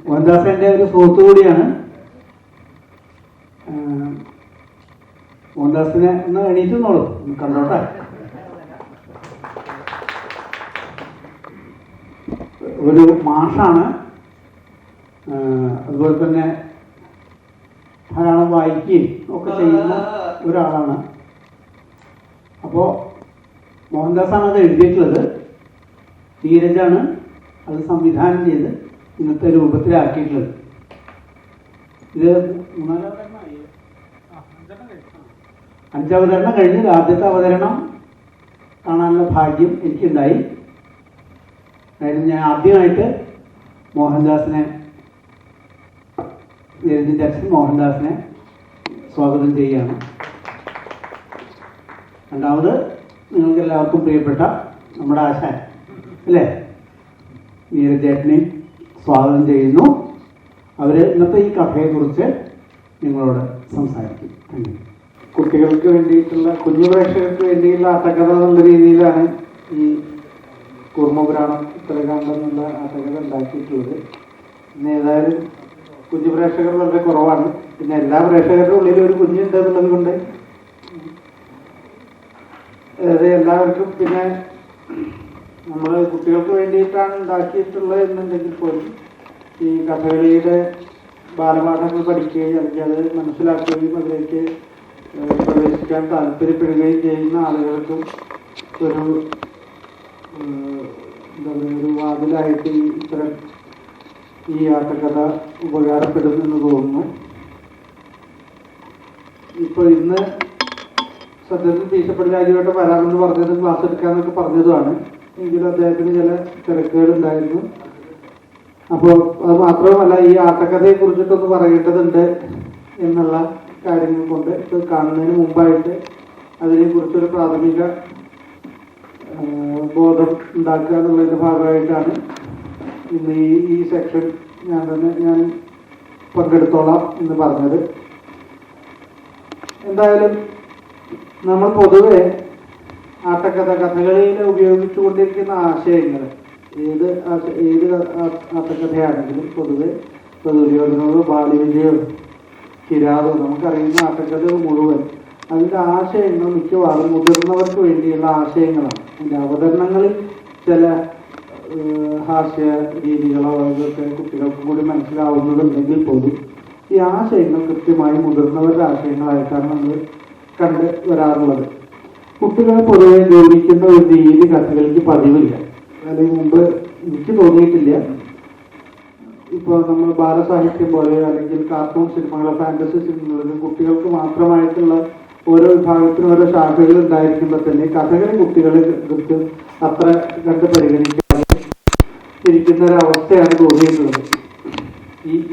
മോഹൻദാസിന്റെ ഒരു സുഹൃത്തു കൂടിയാണ്. മോഹൻദാസിനെ ഒന്ന് എണീറ്റുന്നോളൂ, കണ്ടോട്ടെ. ഒരു മാഷാണ്, അതുപോലെ തന്നെ ധാരാളം വായിക്കുകയും ഒക്കെ ചെയ്യുന്ന ഒരാളാണ്. അപ്പോൾ മോഹൻദാസാണ് അത് എഴുതിയിട്ടുള്ളത്. ധീരജാണ് അത് സംവിധാനം ചെയ്ത് ഇന്നത്തെ രൂപത്തിലാക്കിയിട്ടുള്ളത്. ഇത് അഞ്ചവതരണം കഴിഞ്ഞ് ആദ്യത്തെ അവതരണം കാണാനുള്ള ഭാഗ്യം എനിക്കുണ്ടായി. അതായത് ഞാൻ ആദ്യമായിട്ട് മോഹൻദാസിനെ, ധീരജിന്റെ അച്ഛൻ മോഹൻദാസിനെ സ്വാഗതം ചെയ്യുകയാണ്. രണ്ടാമത് നിങ്ങൾക്ക് എല്ലാവർക്കും പ്രിയപ്പെട്ട നമ്മുടെ ആശാൻ അല്ലേ, ധീരജേട്ടനെ സ്വാഗതം ചെയ്യുന്നു. അവര് ഇന്നത്തെ ഈ കഥയെക്കുറിച്ച് നിങ്ങളോട് സംസാരിക്കും. Thank you. കുട്ടികൾക്ക് വേണ്ടിയിട്ടുള്ള, കുഞ്ഞു പ്രേക്ഷകർക്ക് വേണ്ടിയുള്ള ആട്ടക്കഥ എന്നുള്ള രീതിയിലാണ് ഈ കൂർമ്മപുരാണം ഉത്തരകാണ്ഡം എന്നുള്ള ആട്ടക്കഥ ഉണ്ടാക്കിയിട്ടുള്ളത്. പിന്നെ ഏതായാലും കുഞ്ഞു പ്രേക്ഷകർ വളരെ കുറവാണ്. പിന്നെ എല്ലാ പ്രേക്ഷകരുടെ ഉള്ളിലും ഒരു കുഞ്ഞുണ്ട് എന്നുള്ളത് കൊണ്ട് എല്ലാവർക്കും, പിന്നെ നമ്മൾ കുട്ടികൾക്ക് വേണ്ടിയിട്ടാണ് ഉണ്ടാക്കിയിട്ടുള്ളത് എന്നുണ്ടെങ്കിൽ പോലും ഈ കഥകളിയുടെ ബാലപാഠങ്ങൾ പഠിക്കുകയും അല്ലെങ്കിൽ അത് മനസ്സിലാക്കുകയും അതിലേക്ക് പ്രവേശിക്കാൻ താല്പര്യപ്പെടുകയും ചെയ്യുന്ന ആളുകൾക്കും ഒരു എന്താ പറയുക, ഒരു വാതിലായിട്ട് ഇത്തരം ഈ ആട്ടക്കഥ ഉപകാരപ്പെടുമെന്ന് തോന്നുന്നു. ഇപ്പോൾ ഇന്ന് സത്യത്തിൽ തീശപ്പള്ളി രാജുവായിട്ട് വരാമെന്ന് പറഞ്ഞതും ക്ലാസ് എടുക്കാമെന്നൊക്കെ പറഞ്ഞതുമാണ്. എങ്കിലും അദ്ദേഹത്തിന് ചില തിരക്കുകളുണ്ടായിരുന്നു. അപ്പോൾ അത് മാത്രവുമല്ല, ഈ ആട്ടക്കഥയെ കുറിച്ചിട്ടൊന്ന് പറയേണ്ടതുണ്ട് എന്നുള്ള കാര്യങ്ങൾ കൊണ്ട് ഇപ്പോൾ കാണുന്നതിന് മുമ്പായിട്ട് അതിനെക്കുറിച്ചൊരു പ്രാഥമിക ബോധം ഉണ്ടാക്കുക എന്നുള്ളതിൻ്റെ ഭാഗമായിട്ടാണ് ഇന്ന് ഈ സെക്ഷൻ ഞാൻ പങ്കെടുത്തോളാം എന്ന് പറഞ്ഞത്. എന്തായാലും നമ്മൾ പൊതുവെ കഥകളിയിൽ ഉപയോഗിച്ചുകൊണ്ടിരിക്കുന്ന ആശയങ്ങൾ, ഏത് ആട്ടക്കഥയാണെങ്കിലും പൊതുവെ ദുര്യോധനോ ബാലിവിജയോ കിരാതോ നമുക്കറിയുന്ന ആട്ടക്കഥകൾ മുഴുവൻ അതിൻ്റെ ആശയങ്ങൾ മിക്കവാറും മുതിർന്നവർക്ക് വേണ്ടിയുള്ള ആശയങ്ങളാണ്. അതിൻ്റെ അവതരണങ്ങളിൽ ചില ഹാസ്യ രീതികളോ അതൊക്കെ കുട്ടികൾക്കും കൂടി മനസ്സിലാവുന്നതുണ്ടെങ്കിൽ പോലും ഈ ആശയങ്ങൾ കൃത്യമായി മുതിർന്നവരുടെ ആശയങ്ങളായിട്ടാണ് നമ്മൾ കണ്ട് വരാറുള്ളത്. കുട്ടികളെ പൊതുവെ ഗൗനിക്കുന്ന ഒരു രീതി കഥകൾക്ക് പതിവില്ല, അല്ലെങ്കിൽ മുമ്പ് എനിക്ക് തോന്നിയിട്ടില്ല. ഇപ്പോൾ നമ്മൾ ബാലസാഹിത്യം പോലെ അല്ലെങ്കിൽ കാർട്ടൂൺ സിനിമകളോ ഫാന്റസി സിനിമകളിലും കുട്ടികൾക്ക് മാത്രമായിട്ടുള്ള ഓരോ വിഭാഗത്തിനും ഓരോ ശാഖകൾ ഉണ്ടായിരിക്കുമ്പോൾ തന്നെ കഥകളി കുട്ടികളെ കൃത്യം അത്ര കണ്ട് പരിഗണിക്കാതെ ഇരിക്കുന്ന ഒരവസ്ഥയാണ് തോന്നിയിട്ടുള്ളത്.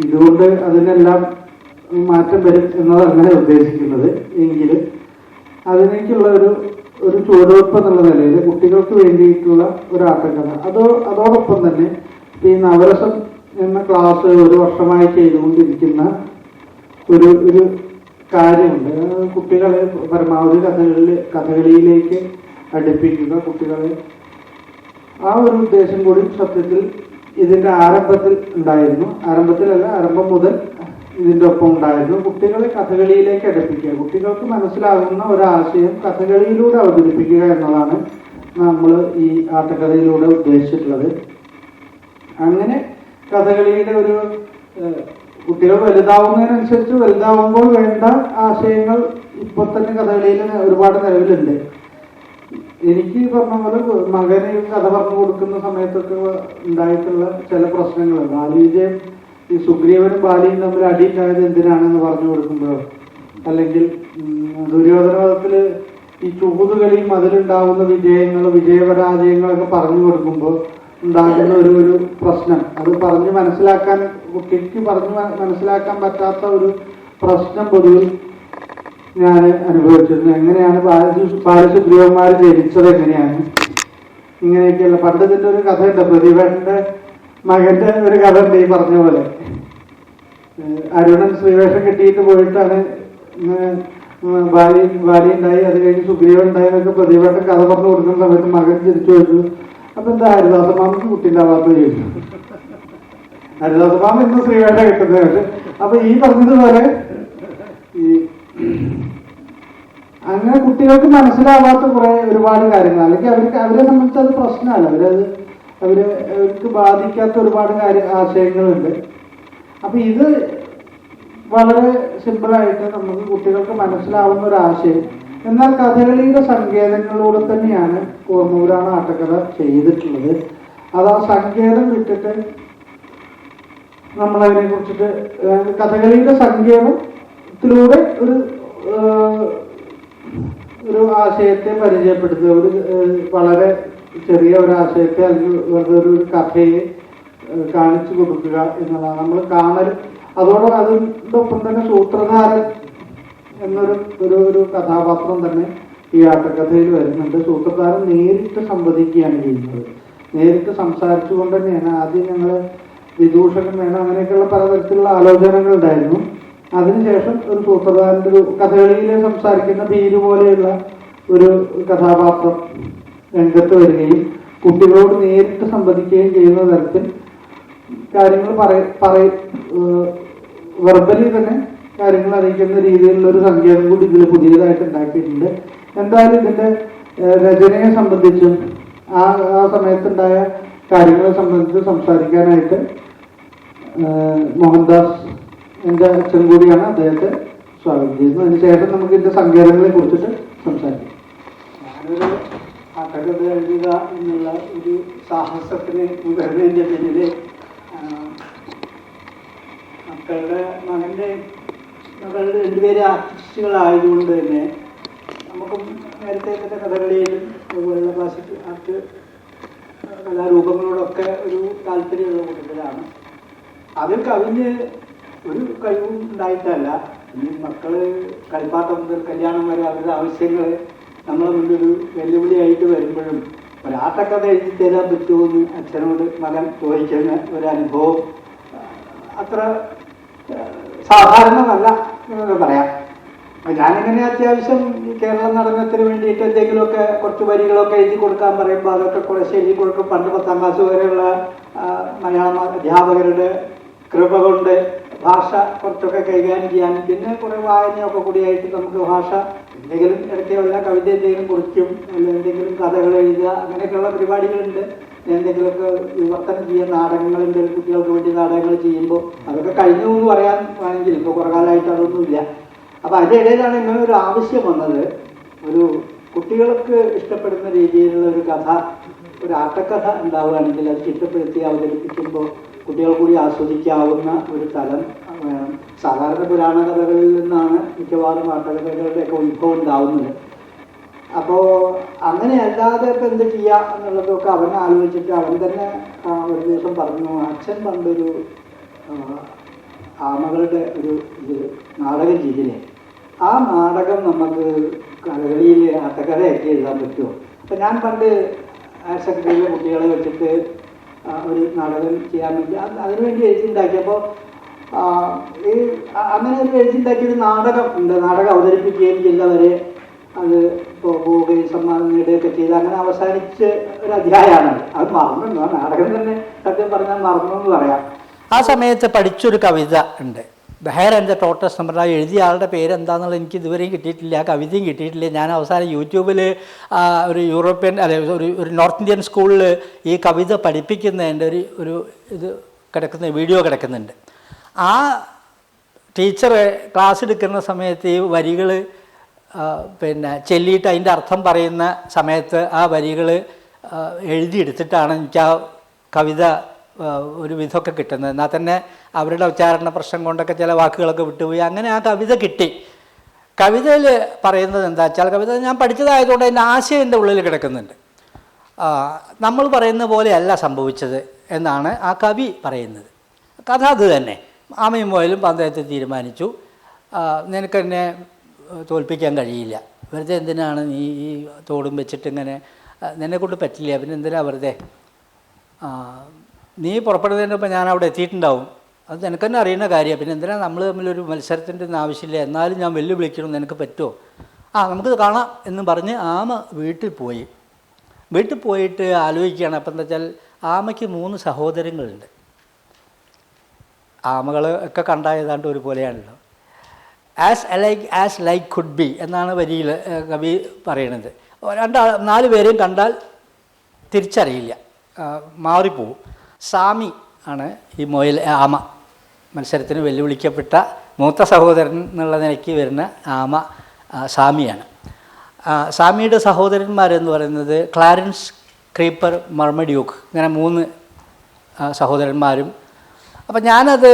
ഇതുകൊണ്ട് അതിനെല്ലാം മാറ്റം വരും എന്നതല്ല ഉദ്ദേശിക്കുന്നത്. എങ്കിലും അതിനേക്കുള്ള ഒരു ചുവടുവെപ്പ് എന്നുള്ള നിലയിൽ കുട്ടികൾക്ക് വേണ്ടിയിട്ടുള്ള ഒരു ആട്ടക്കഥ, അതോടൊപ്പം തന്നെ ഈ നവരസം എന്ന ക്ലാസ് ഒരു വർഷമായി ചെയ്തുകൊണ്ടിരിക്കുന്ന ഒരു കാര്യമുണ്ട്. കുട്ടികളെ പരമാവധി കഥകളിയിലേക്ക് അടുപ്പിക്കുക, കുട്ടികളെ ആ ഒരു ഉദ്ദേശം കൂടി സത്യത്തിൽ ഇതിന്റെ ആരംഭത്തിൽ ഉണ്ടായിരുന്നു. ആരംഭം മുതൽ ഇതിന്റെ ഒപ്പം ഉണ്ടായിരുന്നു. കുട്ടികളെ കഥകളിയിലേക്ക് അടുപ്പിക്കുക, കുട്ടികൾക്ക് മനസ്സിലാകുന്ന ഒരാശയം കഥകളിയിലൂടെ അവതരിപ്പിക്കുക എന്നതാണ് നമ്മൾ ഈ ആട്ടക്കഥയിലൂടെ ഉദ്ദേശിച്ചിട്ടുള്ളത്. അങ്ങനെ കഥകളിയുടെ ഒരു കുട്ടികൾ വലുതാവുന്നതിനനുസരിച്ച് വലുതാവുമ്പോൾ വേണ്ട ആശയങ്ങൾ ഇപ്പൊ തന്നെ കഥകളിയിൽ ഒരുപാട് നിലവിലുണ്ട്. എനിക്ക് പറഞ്ഞ പോലെ മകന് കഥ പറഞ്ഞു കൊടുക്കുന്ന സമയത്തൊക്കെ ഉണ്ടായിട്ടുള്ള ചില പ്രശ്നങ്ങൾ, ബാലിവിജയം ഈ സുഗ്രീവനും ബാലിയും തമ്മിൽ അടിയുണ്ടായത് എന്തിനാണെന്ന് പറഞ്ഞു കൊടുക്കുമ്പോഴോ, അല്ലെങ്കിൽ ദുര്യോധനവധത്തില് ഈ ചൂതുകളിയും അതിലുണ്ടാവുന്ന വിജയപരാജയങ്ങളൊക്കെ പറഞ്ഞു കൊടുക്കുമ്പോൾ ഉണ്ടാകുന്ന ഒരു പ്രശ്നം, അത് കുട്ടിക്ക് പറഞ്ഞു മനസ്സിലാക്കാൻ പറ്റാത്ത ഒരു പ്രശ്നം പൊതുവിൽ ഞാൻ അനുഭവിച്ചിരുന്നു. എങ്ങനെയാണ് ബാലസുഗ്രീവന്മാർ ജനിച്ചത്, എങ്ങനെയാണ് ഇങ്ങനെയൊക്കെയുള്ള പണ്ട് ഇതിന്റെ ഒരു കഥയുണ്ട്. പ്രതിഭയുടെ മകന്റെ ഒരു കഥ ഉണ്ട്. ഈ പറഞ്ഞ പോലെ അരുണൻ ശ്രീവേഷം കെട്ടിയിട്ട് പോയിട്ടാണ് ബാലി ഉണ്ടായി, അത് കഴിഞ്ഞ് സുഗ്രീവൻ ഉണ്ടായി എന്നൊക്കെ പ്രതിഭയുടെ കഥ പറഞ്ഞു കൊടുക്കുന്ന സമയത്ത് മകൻ തിരിച്ചു ചോദിച്ചു, അപ്പൊ എന്താ ഹരിദാസ മാമക്ക് കുട്ടി ഉണ്ടാവാത്ത ചോദിച്ചു. ഹരിദാസമാമ ഇന്ന് ശ്രീവേഷ കിട്ടുന്നത്. അപ്പൊ ഈ പറഞ്ഞതുപോലെ ഈ അങ്ങനെ കുട്ടികൾക്ക് മനസ്സിലാവാത്ത ഒരുപാട് കാര്യങ്ങൾ, അല്ലെങ്കിൽ അവരെ സംബന്ധിച്ച് അത് പ്രശ്നമല്ല, അവർക്ക് ബാധിക്കാത്ത ഒരുപാട് ആശയങ്ങളുണ്ട്. അപ്പൊ ഇത് വളരെ സിമ്പിളായിട്ട് നമുക്ക് കുട്ടികൾക്ക് മനസ്സിലാവുന്ന ഒരു ആശയം. എന്നാൽ കഥകളിയുടെ സങ്കേതങ്ങളിലൂടെ തന്നെയാണ് കൂർമ്മപുരാണ ആട്ടക്കഥ ചെയ്തിട്ടുള്ളത്. അത് ആ സങ്കേതം വിട്ടിട്ട് നമ്മളതിനെ കുറിച്ചിട്ട് കഥകളിയുടെ സങ്കേതത്തിലൂടെ ഒരു ആശയത്തെ പരിചയപ്പെടുത്തുക, വളരെ ചെറിയ ഒരു ആശയത്തെ അല്ലെങ്കിൽ ഒരു കഥയെ കാണിച്ചു കൊടുക്കുക എന്നുള്ളതാണ് നമ്മൾ കാണൽ. അതോടൊപ്പം തന്നെ സൂത്രധാരൻ എന്നൊരു കഥാപാത്രം തന്നെ ഈ ആട്ടക്കഥയിൽ വരുന്നുണ്ട്. സൂത്രധാരൻ നേരിട്ട് സംവദിക്കുകയാണ് ചെയ്യുന്നത്. നേരിട്ട് സംസാരിച്ചുകൊണ്ട് തന്നെയാണ്. ആദ്യം ഞങ്ങൾ വിദൂഷകൻ വേണം, അങ്ങനെയൊക്കെയുള്ള പലതരത്തിലുള്ള ആലോചനകൾ ഉണ്ടായിരുന്നു. അതിനുശേഷം ഒരു സൂത്രധാരൻ്റെ ഒരു കഥകളിയിലെ സംസാരിക്കുന്ന ഭീരു പോലെയുള്ള ഒരു കഥാപാത്രം രംഗത്ത് വരികയും കുട്ടികളോട് നേരിട്ട് സംവദിക്കുകയും ചെയ്യുന്ന തരത്തിൽ കാര്യങ്ങൾ വെർബലി തന്നെ കാര്യങ്ങൾ അറിയിക്കുന്ന രീതിയിലുള്ള ഒരു സങ്കേതം കൂടി ഇതിൽ പുതിയതായിട്ട് ഉണ്ടാക്കിയിട്ടുണ്ട്. എന്തായാലും ഇതിന്റെ രചനയെ സംബന്ധിച്ചും ആ സമയത്തുണ്ടായ കാര്യങ്ങളെ സംബന്ധിച്ച് സംസാരിക്കാനായിട്ട് മോഹൻദാസ് എൻ്റെ അച്ഛൻ കൂടിയാണ്, അദ്ദേഹത്തെ സ്വാഗതം ചെയ്യുന്നു. അതിനുശേഷം നമുക്ക് ഇതിന്റെ സങ്കേതങ്ങളെ കുറിച്ചിട്ട് സംസാരിക്കാം. ഞാനൊരു ആട്ടക്കഥ എഴുതുക എന്നുള്ള ഒരു സാഹസത്തിന് വരുന്നതിൻ്റെ പിന്നിൽ മകളുടെ രണ്ടുപേര് ആർട്ടിസ്റ്റുകളായതുകൊണ്ട് തന്നെ നമുക്കും നേരത്തെ തന്നെ കഥകളിയിലും അതുപോലുള്ള ക്ലാസിക് ആർട്ട് കലാരൂപങ്ങളോടൊക്കെ ഒരു താല്പര്യമുള്ള കൂട്ടത്തിലാണ്. അതിൽ കവിഞ്ഞ് ഒരു കഴിവും ഉണ്ടായിട്ടല്ല. ഈ മക്കള് കളിപ്പാട്ടം മുതൽ കല്യാണം വരെ അവരുടെ ആവശ്യങ്ങൾ നമ്മളെ മുന്നൊരു വെല്ലുവിളിയായിട്ട് വരുമ്പോഴും ഒരാട്ടക്കഥ എഴുതി തരാൻ പറ്റുമോ എന്ന് അച്ഛനോട് മകൻ ചോദിക്കുന്ന ഒരനുഭവം അത്ര സാധാരണമല്ല എന്നൊക്കെ പറയാം. ഞാനിങ്ങനെ അത്യാവശ്യം കേരള നടനത്തിന് വേണ്ടിയിട്ട് എന്തെങ്കിലുമൊക്കെ കുറച്ച് വരികളൊക്കെ എഴുതി കൊടുക്കാൻ പറയുമ്പോൾ അതൊക്കെ കുറച്ച് എഴുതി കൊടുക്കും. പണ്ട് 10ാം ക്ലാസ് വരെയുള്ള മലയാള അധ്യാപകരുടെ കൃപ കൊണ്ട് ഭാഷ കുറച്ചൊക്കെ കൈകാര്യം ചെയ്യാൻ, പിന്നെ കുറെ വായനയൊക്കെ കൂടിയായിട്ട് നമുക്ക് ഭാഷ എന്തെങ്കിലും ഇടയ്ക്കുള്ള കവിത എന്തെങ്കിലും കുറിക്കും, അല്ലെങ്കിൽ എന്തെങ്കിലും കഥകൾ എഴുതുക, അങ്ങനെയൊക്കെയുള്ള പരിപാടികളുണ്ട്. എന്തെങ്കിലുമൊക്കെ വിവർത്തനം ചെയ്യാൻ നാടകങ്ങളുണ്ട്, കുട്ടികൾക്ക് വേണ്ടി നാടകങ്ങൾ ചെയ്യുമ്പോൾ അതൊക്കെ കഴിഞ്ഞു എന്ന് പറയാൻ വേണമെങ്കിൽ ഇപ്പോൾ കുറേ കാലമായിട്ട് അതൊന്നുമില്ല. അപ്പം അതിൻ്റെ ഇടയിലാണ് ഇങ്ങനെ ഒരു ആവശ്യം വന്നത്. ഒരു കുട്ടികൾക്ക് ഇഷ്ടപ്പെടുന്ന രീതിയിലുള്ള ഒരു കഥ, ഒരു ആട്ടക്കഥ ഉണ്ടാവുകയാണെങ്കിൽ അത് ചിട്ടപ്പെടുത്തി അവതരിപ്പിക്കുമ്പോൾ കുട്ടികൾ കൂടി ആസ്വദിക്കാവുന്ന ഒരു തലം വേണം. സാധാരണ പുരാണ കഥകളിൽ നിന്നാണ് മിക്കവാറും ആട്ടക്കഥകളുടെയൊക്കെ ഉത്ഭവം ഉണ്ടാവുന്നത്. അപ്പോൾ അങ്ങനെ അല്ലാതെ ഇപ്പം എന്ത് ചെയ്യുക എന്നുള്ളതൊക്കെ അവൻ ആലോചിച്ചിട്ട് അവൻ തന്നെ ഒരു ദിവസം പറഞ്ഞു, അച്ഛൻ പണ്ടൊരു ആമകളുടെ ഒരു നാടകം ചെയ്തില്ലേ, ആ നാടകം നമുക്ക് കഥകളിയിൽ ആട്ടക്കഥയൊക്കെ എഴുതാൻ പറ്റുമോ? അപ്പം ഞാൻ പണ്ട് ഹയർ സെക്കൻഡറിയിലെ കുട്ടികളെ വെച്ചിട്ട് ഒരു നാടകം ചെയ്യാൻ വേണ്ടി അതിനുവേണ്ടി എഴുതിണ്ടാക്കിയപ്പോൾ അങ്ങനെ ഒരു എഴുതിണ്ടാക്കിയൊരു നാടകം ഉണ്ട്. നാടകം അവതരിപ്പിക്കുകയും ജില്ലവരെ അത് പോവുകയും സമ്മാനം നേടുകയൊക്കെ ചെയ്ത് അങ്ങനെ അവസാനിച്ച് ഒരു അധ്യായമാണ്. അത് മറന്നു, ആ നാടകം തന്നെ സത്യം പറഞ്ഞാൽ മറന്നു എന്ന് പറയാം. ആ സമയത്ത് പഠിച്ചൊരു കവിത ഉണ്ട്, the hair and the tortoise. നമ്മുടെ എഴുതിയ ആളുടെ പേരെന്താണെന്നുള്ളത് എനിക്ക് ഇതുവരെയും കിട്ടിയിട്ടില്ല, ആ കവിതയും കിട്ടിയിട്ടില്ല. ഞാൻ അവസാനം യൂട്യൂബിൽ ഒരു യൂറോപ്യൻ ഒരു നോർത്ത് ഇന്ത്യൻ സ്കൂളിൽ ഈ കവിത പഠിപ്പിക്കുന്നതിൻ്റെ ഒരു ഇത് വീഡിയോ കിടക്കുന്നുണ്ട്. ആ ടീച്ചർ ക്ലാസ് എടുക്കുന്ന സമയത്ത് ഈ വരികൾ ചെല്ലിയിട്ട് അതിൻ്റെ അർത്ഥം പറയുന്ന സമയത്ത് ആ വരികൾ എഴുതിയെടുത്തിട്ടാണ് എനിക്ക് ആ കവിത ഒരു വിധമൊക്കെ കിട്ടുന്നത്. എന്നാൽ തന്നെ അവരുടെ ഉച്ചാരണ പ്രശ്നം കൊണ്ടൊക്കെ ചില വാക്കുകളൊക്കെ വിട്ടുപോയി. അങ്ങനെ ആ കവിത കിട്ടി. കവിതയിൽ പറയുന്നത് എന്താ വെച്ചാൽ, കവിത ഞാൻ പഠിച്ചതായതുകൊണ്ട് അതിൻ്റെ ആശയം എൻ്റെ ഉള്ളിൽ കിടക്കുന്നുണ്ട്. നമ്മൾ പറയുന്ന പോലെയല്ല സംഭവിച്ചത് എന്നാണ് ആ കവി പറയുന്നത്. കഥ അത് തന്നെ. ആമയും മുയലും പന്തയത്തെ തീരുമാനിച്ചു, നിനക്കെന്നെ തോൽപ്പിക്കാൻ കഴിയില്ല, വെറുതെ എന്തിനാണ് നീ ഈ തോടും വെച്ചിട്ട് ഇങ്ങനെ, നിന്നെക്കൊണ്ട് പറ്റില്ല, പിന്നെ എന്തിനാ വെറുതെ, നീ പുറപ്പെടുന്നതിൻ്റെ ഒപ്പം ഞാൻ അവിടെ എത്തിയിട്ടുണ്ടാവും, അത് നിനക്ക് തന്നെ അറിയുന്ന കാര്യമാണ്, പിന്നെ എന്തിനാണ് നമ്മൾ തമ്മിലൊരു മത്സരത്തിൻ്റെ ഒന്നും ആവശ്യമില്ല, എന്നാലും ഞാൻ വെല്ലുവിളിക്കണം, നിനക്ക് പറ്റുമോ, നമുക്ക് കാണാം എന്ന് പറഞ്ഞ് ആമ വീട്ടിൽ പോയി. വീട്ടിൽ പോയിട്ട് ആലോചിക്കുകയാണ്. അപ്പം എന്താ വെച്ചാൽ ആമയ്ക്ക് 3 സഹോദരങ്ങളുണ്ട്. ആമകൾ ഒക്കെ കണ്ടാൽ ഏതാണ്ട് ഒരുപോലെയാണല്ലോ. ആസ് ലൈക്ക് കുഡ് ബി എന്നാണ് വരിയിൽ കവി പറയണത്. 4 പേരെയും കണ്ടാൽ തിരിച്ചറിയില്ല, മാറിപ്പോവും. സാമി ആണ് ഈ ആമ. മത്സരത്തിന് വെല്ലുവിളിക്കപ്പെട്ട മൂത്ത സഹോദരൻ എന്നുള്ള നിലയ്ക്ക് വരുന്ന ആമ സാമിയാണ്. സാമിയുടെ സഹോദരന്മാരെന്ന് പറയുന്നത് ക്ലാരൻസ്, ക്രീപ്പർ, മർമഡ്യൂക്ക്, ഇങ്ങനെ 3 സഹോദരന്മാരും. അപ്പം ഞാനത്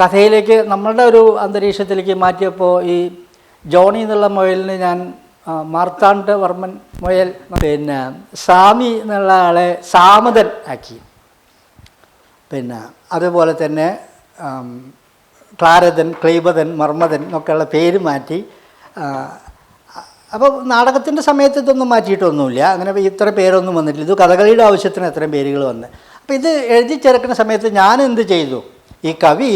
കഥയിലേക്ക് നമ്മളുടെ ഒരു അന്തരീക്ഷത്തിലേക്ക് മാറ്റിയപ്പോൾ ഈ ജോണി എന്നുള്ള മുയലിന് ഞാൻ മാർത്താണ്ഡവർമ്മൻ മുയൽ, പിന്നെ സാമി എന്നുള്ള ആളെ സാമതൻ ആക്കി. പിന്നെ അതുപോലെ തന്നെ ക്ലാരതൻ, ക്ലൈബതൻ, മർമ്മതൻ എന്നൊക്കെയുള്ള പേര് മാറ്റി. അപ്പോൾ നാടകത്തിൻ്റെ സമയത്ത് ഇതൊന്നും മാറ്റിയിട്ടൊന്നുമില്ല, അങ്ങനെ ഇത്ര പേരൊന്നും വന്നിട്ടില്ല. ഇത് കഥകളിയുടെ ആവശ്യത്തിന് എത്രയും പേരുകൾ വന്ന്. അപ്പോൾ ഇത് എഴുതി ചേർക്കുന്ന സമയത്ത് ഞാൻ എന്ത് ചെയ്തു, ഈ കവി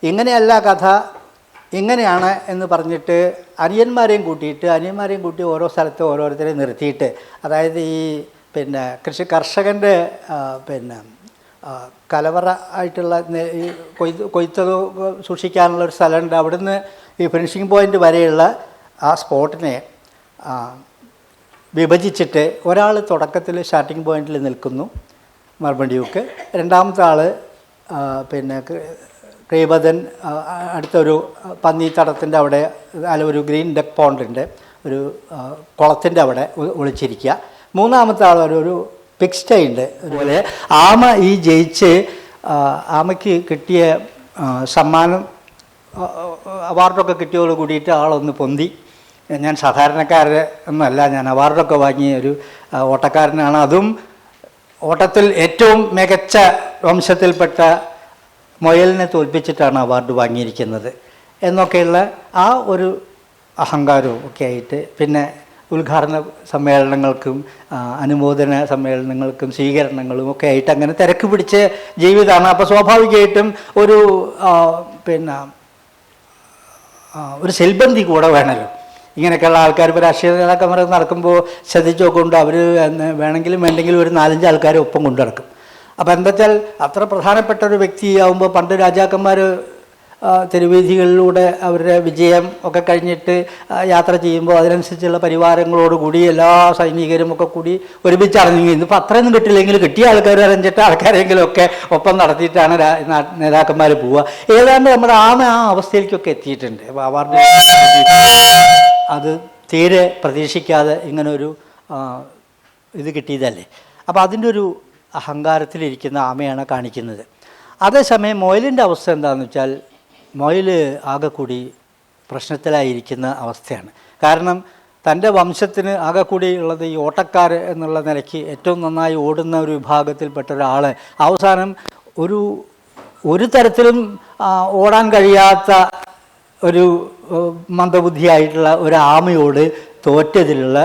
ഇങ്ങനെയല്ല കഥ ഇങ്ങനെയാണ് എന്ന് പറഞ്ഞിട്ട് അനിയന്മാരെയും കൂട്ടി ഓരോ സ്ഥലത്ത് ഓരോരുത്തരെ നിർത്തിയിട്ട്, അതായത് ഈ പിന്നെ കർഷകൻ്റെ പിന്നെ കലവറ ആയിട്ടുള്ള ഈ കൊയ്ത്ത് സൂക്ഷിക്കാനുള്ള ഒരു സ്ഥലമുണ്ട്. അവിടുന്ന് ഈ ഫിനിഷിംഗ് പോയിൻ്റ് വരെയുള്ള ആ സ്പോട്ടിനെ വിഭജിച്ചിട്ട് ഒരാൾ തുടക്കത്തിൽ സ്റ്റാർട്ടിംഗ് പോയിന്റിൽ നിൽക്കുന്നു, മർമഡ്യൂക്ക്. രണ്ടാമത്തെ ആൾ പിന്നെ ക്രീബതൻ അടുത്തൊരു പന്നിത്തടത്തിൻ്റെ അവിടെ, അല്ല ഒരു ഗ്രീൻ ഡക്ക് പോണ്ടുണ്ട്, ഒരു കുളത്തിൻ്റെ അവിടെ ഒളിച്ചിരിക്കുക. മൂന്നാമത്തെ ആൾ ഒരു പിക്സ്റ്റേ ഉണ്ട്. അതുപോലെ ആമ ഈ ജയിച്ച് ആമയ്ക്ക് കിട്ടിയ സമ്മാനം അവാർഡൊക്കെ കിട്ടിയോട് കൂടിയിട്ട് ആളൊന്ന് പൊന്തി. ഞാൻ സാധാരണക്കാരൻ ഒന്നല്ല, ഞാൻ അവാർഡൊക്കെ വാങ്ങിയ ഒരു ഓട്ടക്കാരനാണ്. അതും ഓട്ടത്തിൽ ഏറ്റവും മികച്ച വംശത്തിൽപ്പെട്ട മുയലിനെ തോൽപ്പിച്ചിട്ടാണ് അവാർഡ് വാങ്ങിയിരിക്കുന്നത് എന്നൊക്കെയുള്ള ആ ഒരു അഹങ്കാരവും ഒക്കെ ആയിട്ട്, പിന്നെ ഉദ്ഘാടന സമ്മേളനങ്ങൾക്കും അനുമോദന സമ്മേളനങ്ങൾക്കും സ്വീകരണങ്ങളും ഒക്കെ ആയിട്ട് അങ്ങനെ തിരക്ക് പിടിച്ച ജീവിതമാണ്. അപ്പോൾ സ്വാഭാവികമായിട്ടും പിന്നെ ഒരു സെൽബന്തി കൂടെ വേണമല്ലോ. ഇങ്ങനെയൊക്കെയുള്ള ആൾക്കാർ ഇപ്പോൾ രാഷ്ട്രീയ നേതാക്കന്മാർ നടക്കുമ്പോൾ ശ്രദ്ധിച്ച് നോക്കുകൊണ്ട് അവർ വേണമെങ്കിലും വേണ്ടെങ്കിലും ഒരു 4-5 ആൾക്കാരെ ഒപ്പം കൊണ്ടു നടക്കും. അപ്പോൾ എന്താ വെച്ചാൽ അത്ര പ്രധാനപ്പെട്ട ഒരു വ്യക്തിയാവുമ്പോൾ, പണ്ട് രാജാക്കന്മാർ തെരുവീഥികളിലൂടെ അവരുടെ വിജയം ഒക്കെ കഴിഞ്ഞിട്ട് യാത്ര ചെയ്യുമ്പോൾ അതിനനുസരിച്ചുള്ള പരിവാരങ്ങളോടുകൂടി എല്ലാ സൈനികരും ഒക്കെ കൂടി ഒരുമിച്ച് അറിഞ്ഞു. ഇന്നിപ്പോൾ അത്രയൊന്നും കിട്ടില്ലെങ്കിൽ കിട്ടിയ ആൾക്കാർ അറിഞ്ഞിട്ട് ആൾക്കാരെങ്കിലും ഒക്കെ ഒപ്പം നടത്തിയിട്ടാണ് നേതാക്കന്മാർ പോവുക. ഏതാണ്ട് നമ്മുടെ ആ അവസ്ഥയിലേക്കൊക്കെ എത്തിയിട്ടുണ്ട്. അവാർഡ് അത് തീരെ പ്രതീക്ഷിക്കാതെ ഇങ്ങനൊരു ഇത് കിട്ടിയതല്ലേ. അപ്പോൾ അതിൻ്റെ ഒരു അഹങ്കാരത്തിലിരിക്കുന്ന ആമയാണ് കാണിക്കുന്നത്. അതേസമയം മുയലിൻ്റെ അവസ്ഥ എന്താണെന്ന് വെച്ചാൽ, മുയൽ ആകെ കൂടി പ്രശ്നത്തിലായിരിക്കുന്ന അവസ്ഥയാണ്. കാരണം തൻ്റെ വംശത്തിന് ആകെ കൂടി ഉള്ളത് ഈ ഓട്ടക്കാർ എന്നുള്ള നിലയ്ക്ക് ഏറ്റവും നന്നായി ഓടുന്ന ഒരു വിഭാഗത്തിൽപ്പെട്ട ഒരാൾ അവസാനം ഒരു തരത്തിലും ഓടാൻ കഴിയാത്ത ഒരു മന്ദബുദ്ധിയായിട്ടുള്ള ഒരു ആമയോട് തോറ്റതിലുള്ള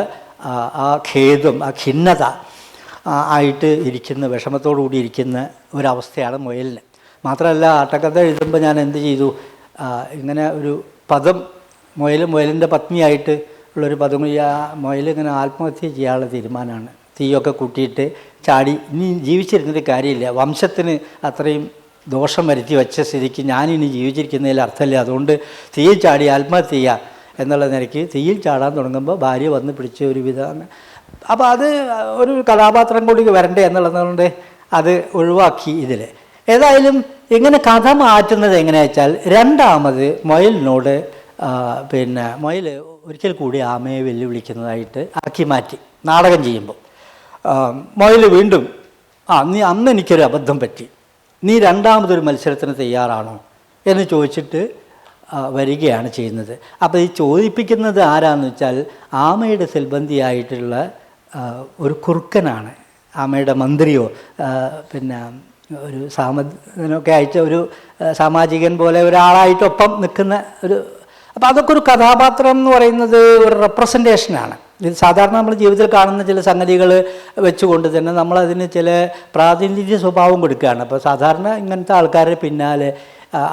ആ ഖേദം, ആ ഖിന്നത ആയിട്ട് ഇരിക്കുന്ന, വിഷമത്തോടു കൂടി ഇരിക്കുന്ന ഒരവസ്ഥയാണ് മുയലിന്. മാത്രമല്ല, ആട്ടക്കഥ എഴുതുമ്പോൾ ഞാൻ എന്ത് ചെയ്തു, ഇങ്ങനെ ഒരു പദം, മുയലിൻ്റെ പത്നിയായിട്ട് ഉള്ളൊരു പദം, ഈ മുയൽ ഇങ്ങനെ ആത്മഹത്യ ചെയ്യാനുള്ള തീരുമാനമാണ്. തീയൊക്കെ കൂട്ടിയിട്ട് ചാടി, ഇനി ജീവിച്ചിരുന്നിട്ട് കാര്യമില്ല, വംശത്തിന് അത്രയും ദോഷം വരുത്തി വെച്ച സ്ഥിതിക്ക് ഞാനിനി ജീവിച്ചിരിക്കുന്നതിൽ അർത്ഥമില്ല, അതുകൊണ്ട് തീയിൽ ചാടി ആത്മഹത്യ ചെയ്യുക എന്നുള്ള നിലയ്ക്ക് തീയിൽ ചാടാൻ തുടങ്ങുമ്പോൾ ഭാര്യ വന്ന് പിടിച്ച ഒരു വിധമാണ്. അപ്പോൾ അത് ഒരു കഥാപാത്രം കൂടി വരണ്ടേ എന്നുള്ളതുകൊണ്ട് അത് ഒഴിവാക്കി ഇതിൽ. ഏതായാലും ഇങ്ങനെ കഥ മാറ്റുന്നത് എങ്ങനെയാ വെച്ചാൽ, രണ്ടാമത് മുയലിനോട് പിന്നെ മുയൽ ഒരിക്കൽ കൂടി ആമയെ വെല്ലുവിളിക്കുന്നതായിട്ട് ആക്കി മാറ്റി നാടകം ചെയ്യുമ്പോൾ. മുയൽ വീണ്ടും അന്ന് എനിക്കൊരു അബദ്ധം പറ്റി, നീ രണ്ടാമതൊരു മത്സരത്തിന് തയ്യാറാണോ എന്ന് ചോദിച്ചിട്ട് വരികയാണ് ചെയ്യുന്നത്. അപ്പോൾ ഈ ചോദിപ്പിക്കുന്നത് ആരാന്ന് വെച്ചാൽ, ആമയുടെ സെൽബന്ധിയായിട്ടുള്ള ഒരു കുറുക്കനാണ്, ആമയുടെ മന്ത്രിയോ പിന്നെ ഒരു സാമനൊക്കെ ആയിട്ട് ഒരു സാമാജികൻ പോലെ ഒരാളായിട്ടൊപ്പം നിൽക്കുന്ന ഒരു. അപ്പോൾ അതൊക്കെ ഒരു കഥാപാത്രം എന്ന് പറയുന്നത് ഒരു റെപ്രസെൻറ്റേഷനാണ്. ഇത് സാധാരണ നമ്മൾ ജീവിതത്തിൽ കാണുന്ന ചില സംഗതികൾ വെച്ചുകൊണ്ട് തന്നെ നമ്മളതിന് ചില പ്രാതിനിധ്യ സ്വഭാവം കൊടുക്കുകയാണ്. അപ്പോൾ സാധാരണ ഇങ്ങനത്തെ ആൾക്കാരുടെ പിന്നാലെ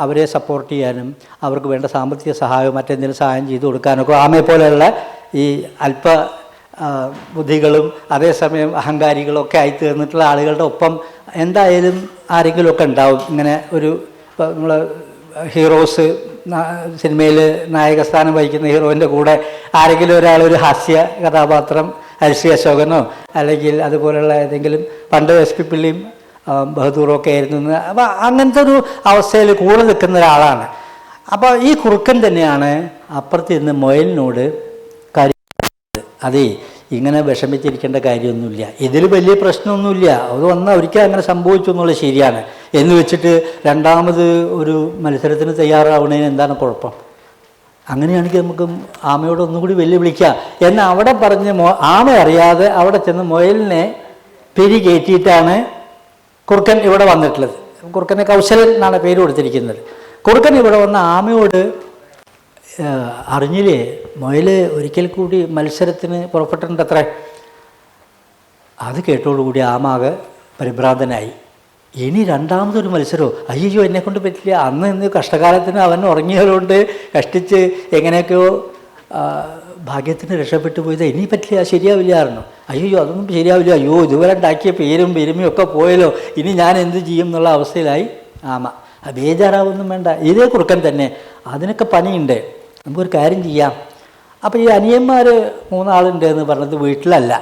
അവരെ സപ്പോർട്ട് ചെയ്യാനും അവർക്ക് വേണ്ട സാമ്പത്തിക സഹായവും മറ്റെന്തെങ്കിലും സഹായം ചെയ്തു കൊടുക്കാനൊക്കെ ആമയെ പോലെയുള്ള ഈ അല്പ ബുദ്ധികളും അതേസമയം അഹങ്കാരികളൊക്കെ ആയി തീർന്നിട്ടുള്ള ആളുകളുടെ ഒപ്പം എന്തായാലും ആരെങ്കിലുമൊക്കെ ഉണ്ടാവും. ഇങ്ങനെ ഒരു ഇപ്പോൾ നമ്മൾ ഹീറോസ് സിനിമയിൽ നായകസ്ഥാനം വഹിക്കുന്ന ഹീറോയിൻ്റെ കൂടെ ആരെങ്കിലും ഒരാൾ ഒരു ഹാസ്യ കഥാപാത്രം ഹരിശ്രീ അശോകനോ അല്ലെങ്കിൽ അതുപോലെയുള്ള ഏതെങ്കിലും പണ്ട് എസ് പി പിള്ളിയും ബഹദൂറും ഒക്കെ ആയിരുന്നു. അപ്പോൾ അങ്ങനത്തെ ഒരു അവസ്ഥയിൽ കൂടെ നിൽക്കുന്ന ഒരാളാണ്. അപ്പോൾ ഈ കുറുക്കൻ തന്നെയാണ് അപ്പുറത്ത് നിന്ന് മൊയലിനോട് കാര്യം. അതേ, ഇങ്ങനെ വിഷമിച്ചിരിക്കേണ്ട കാര്യമൊന്നുമില്ല, ഇതിൽ വലിയ പ്രശ്നമൊന്നുമില്ല, അത് വന്നാൽ ഒരിക്കലും അങ്ങനെ സംഭവിച്ചു എന്നുള്ളത് ശരിയാണ് എന്ന് വെച്ചിട്ട് രണ്ടാമത് ഒരു മത്സരത്തിന് തയ്യാറാവുന്നതിന് എന്താണ് കുഴപ്പം? അങ്ങനെയാണെങ്കിൽ നമുക്ക് ആമയോട് ഒന്നുകൂടി വെല്ലുവിളിക്കാം എന്ന് അവിടെ പറഞ്ഞ് ആമ അറിയാതെ അവിടെ ചെന്ന് മുയലിനെ പിരി കയറ്റിയിട്ടാണ് കുറുക്കൻ ഇവിടെ വന്നിട്ടുള്ളത്. കുറുക്കന് കൗശലൻ എന്നാണ് പേര് കൊടുത്തിരിക്കുന്നത്. കുറുക്കൻ ഇവിടെ വന്ന ആമയോട് അറിഞ്ഞില്ലേ, മുയൽ ഒരിക്കൽ കൂടി മത്സരത്തിന് പുറപ്പെട്ടിട്ടുണ്ടത്രേ. അത് കേട്ടോടുകൂടി ആമാകെ പരിഭ്രാന്തനായി. ഇനി രണ്ടാമതൊരു മത്സരമോ? അയ്യോ, എന്നെക്കൊണ്ട് പറ്റില്ല, അന്ന് ഇന്ന് കഷ്ടകാലത്തിന് അവൻ ഉറങ്ങിയതുകൊണ്ട് കഷ്ടിച്ച് എങ്ങനെയൊക്കെയോ ഭാഗ്യത്തിന് രക്ഷപ്പെട്ടു പോയത്, ഇനി പറ്റില്ല, ശരിയാവില്ലായിരുന്നു. അയ്യോ, അതൊന്നും ശരിയാവില്ല, അയ്യോ ഇതുവരെ ഉണ്ടാക്കിയ പേരും പെരുമയും ഒക്കെ പോയല്ലോ, ഇനി ഞാൻ എന്ത് ചെയ്യും എന്നുള്ള അവസ്ഥയിലായി ആമ. ബേജാറാവൊന്നും വേണ്ട, ഇതേ കുറുക്കൻ തന്നെ, അതിനൊക്കെ പണിയുണ്ട്, നമുക്കൊരു കാര്യം ചെയ്യാം. അപ്പോൾ ഈ അനിയന്മാർ 3 ആളുണ്ട് എന്ന് പറഞ്ഞത് വീട്ടിലല്ല,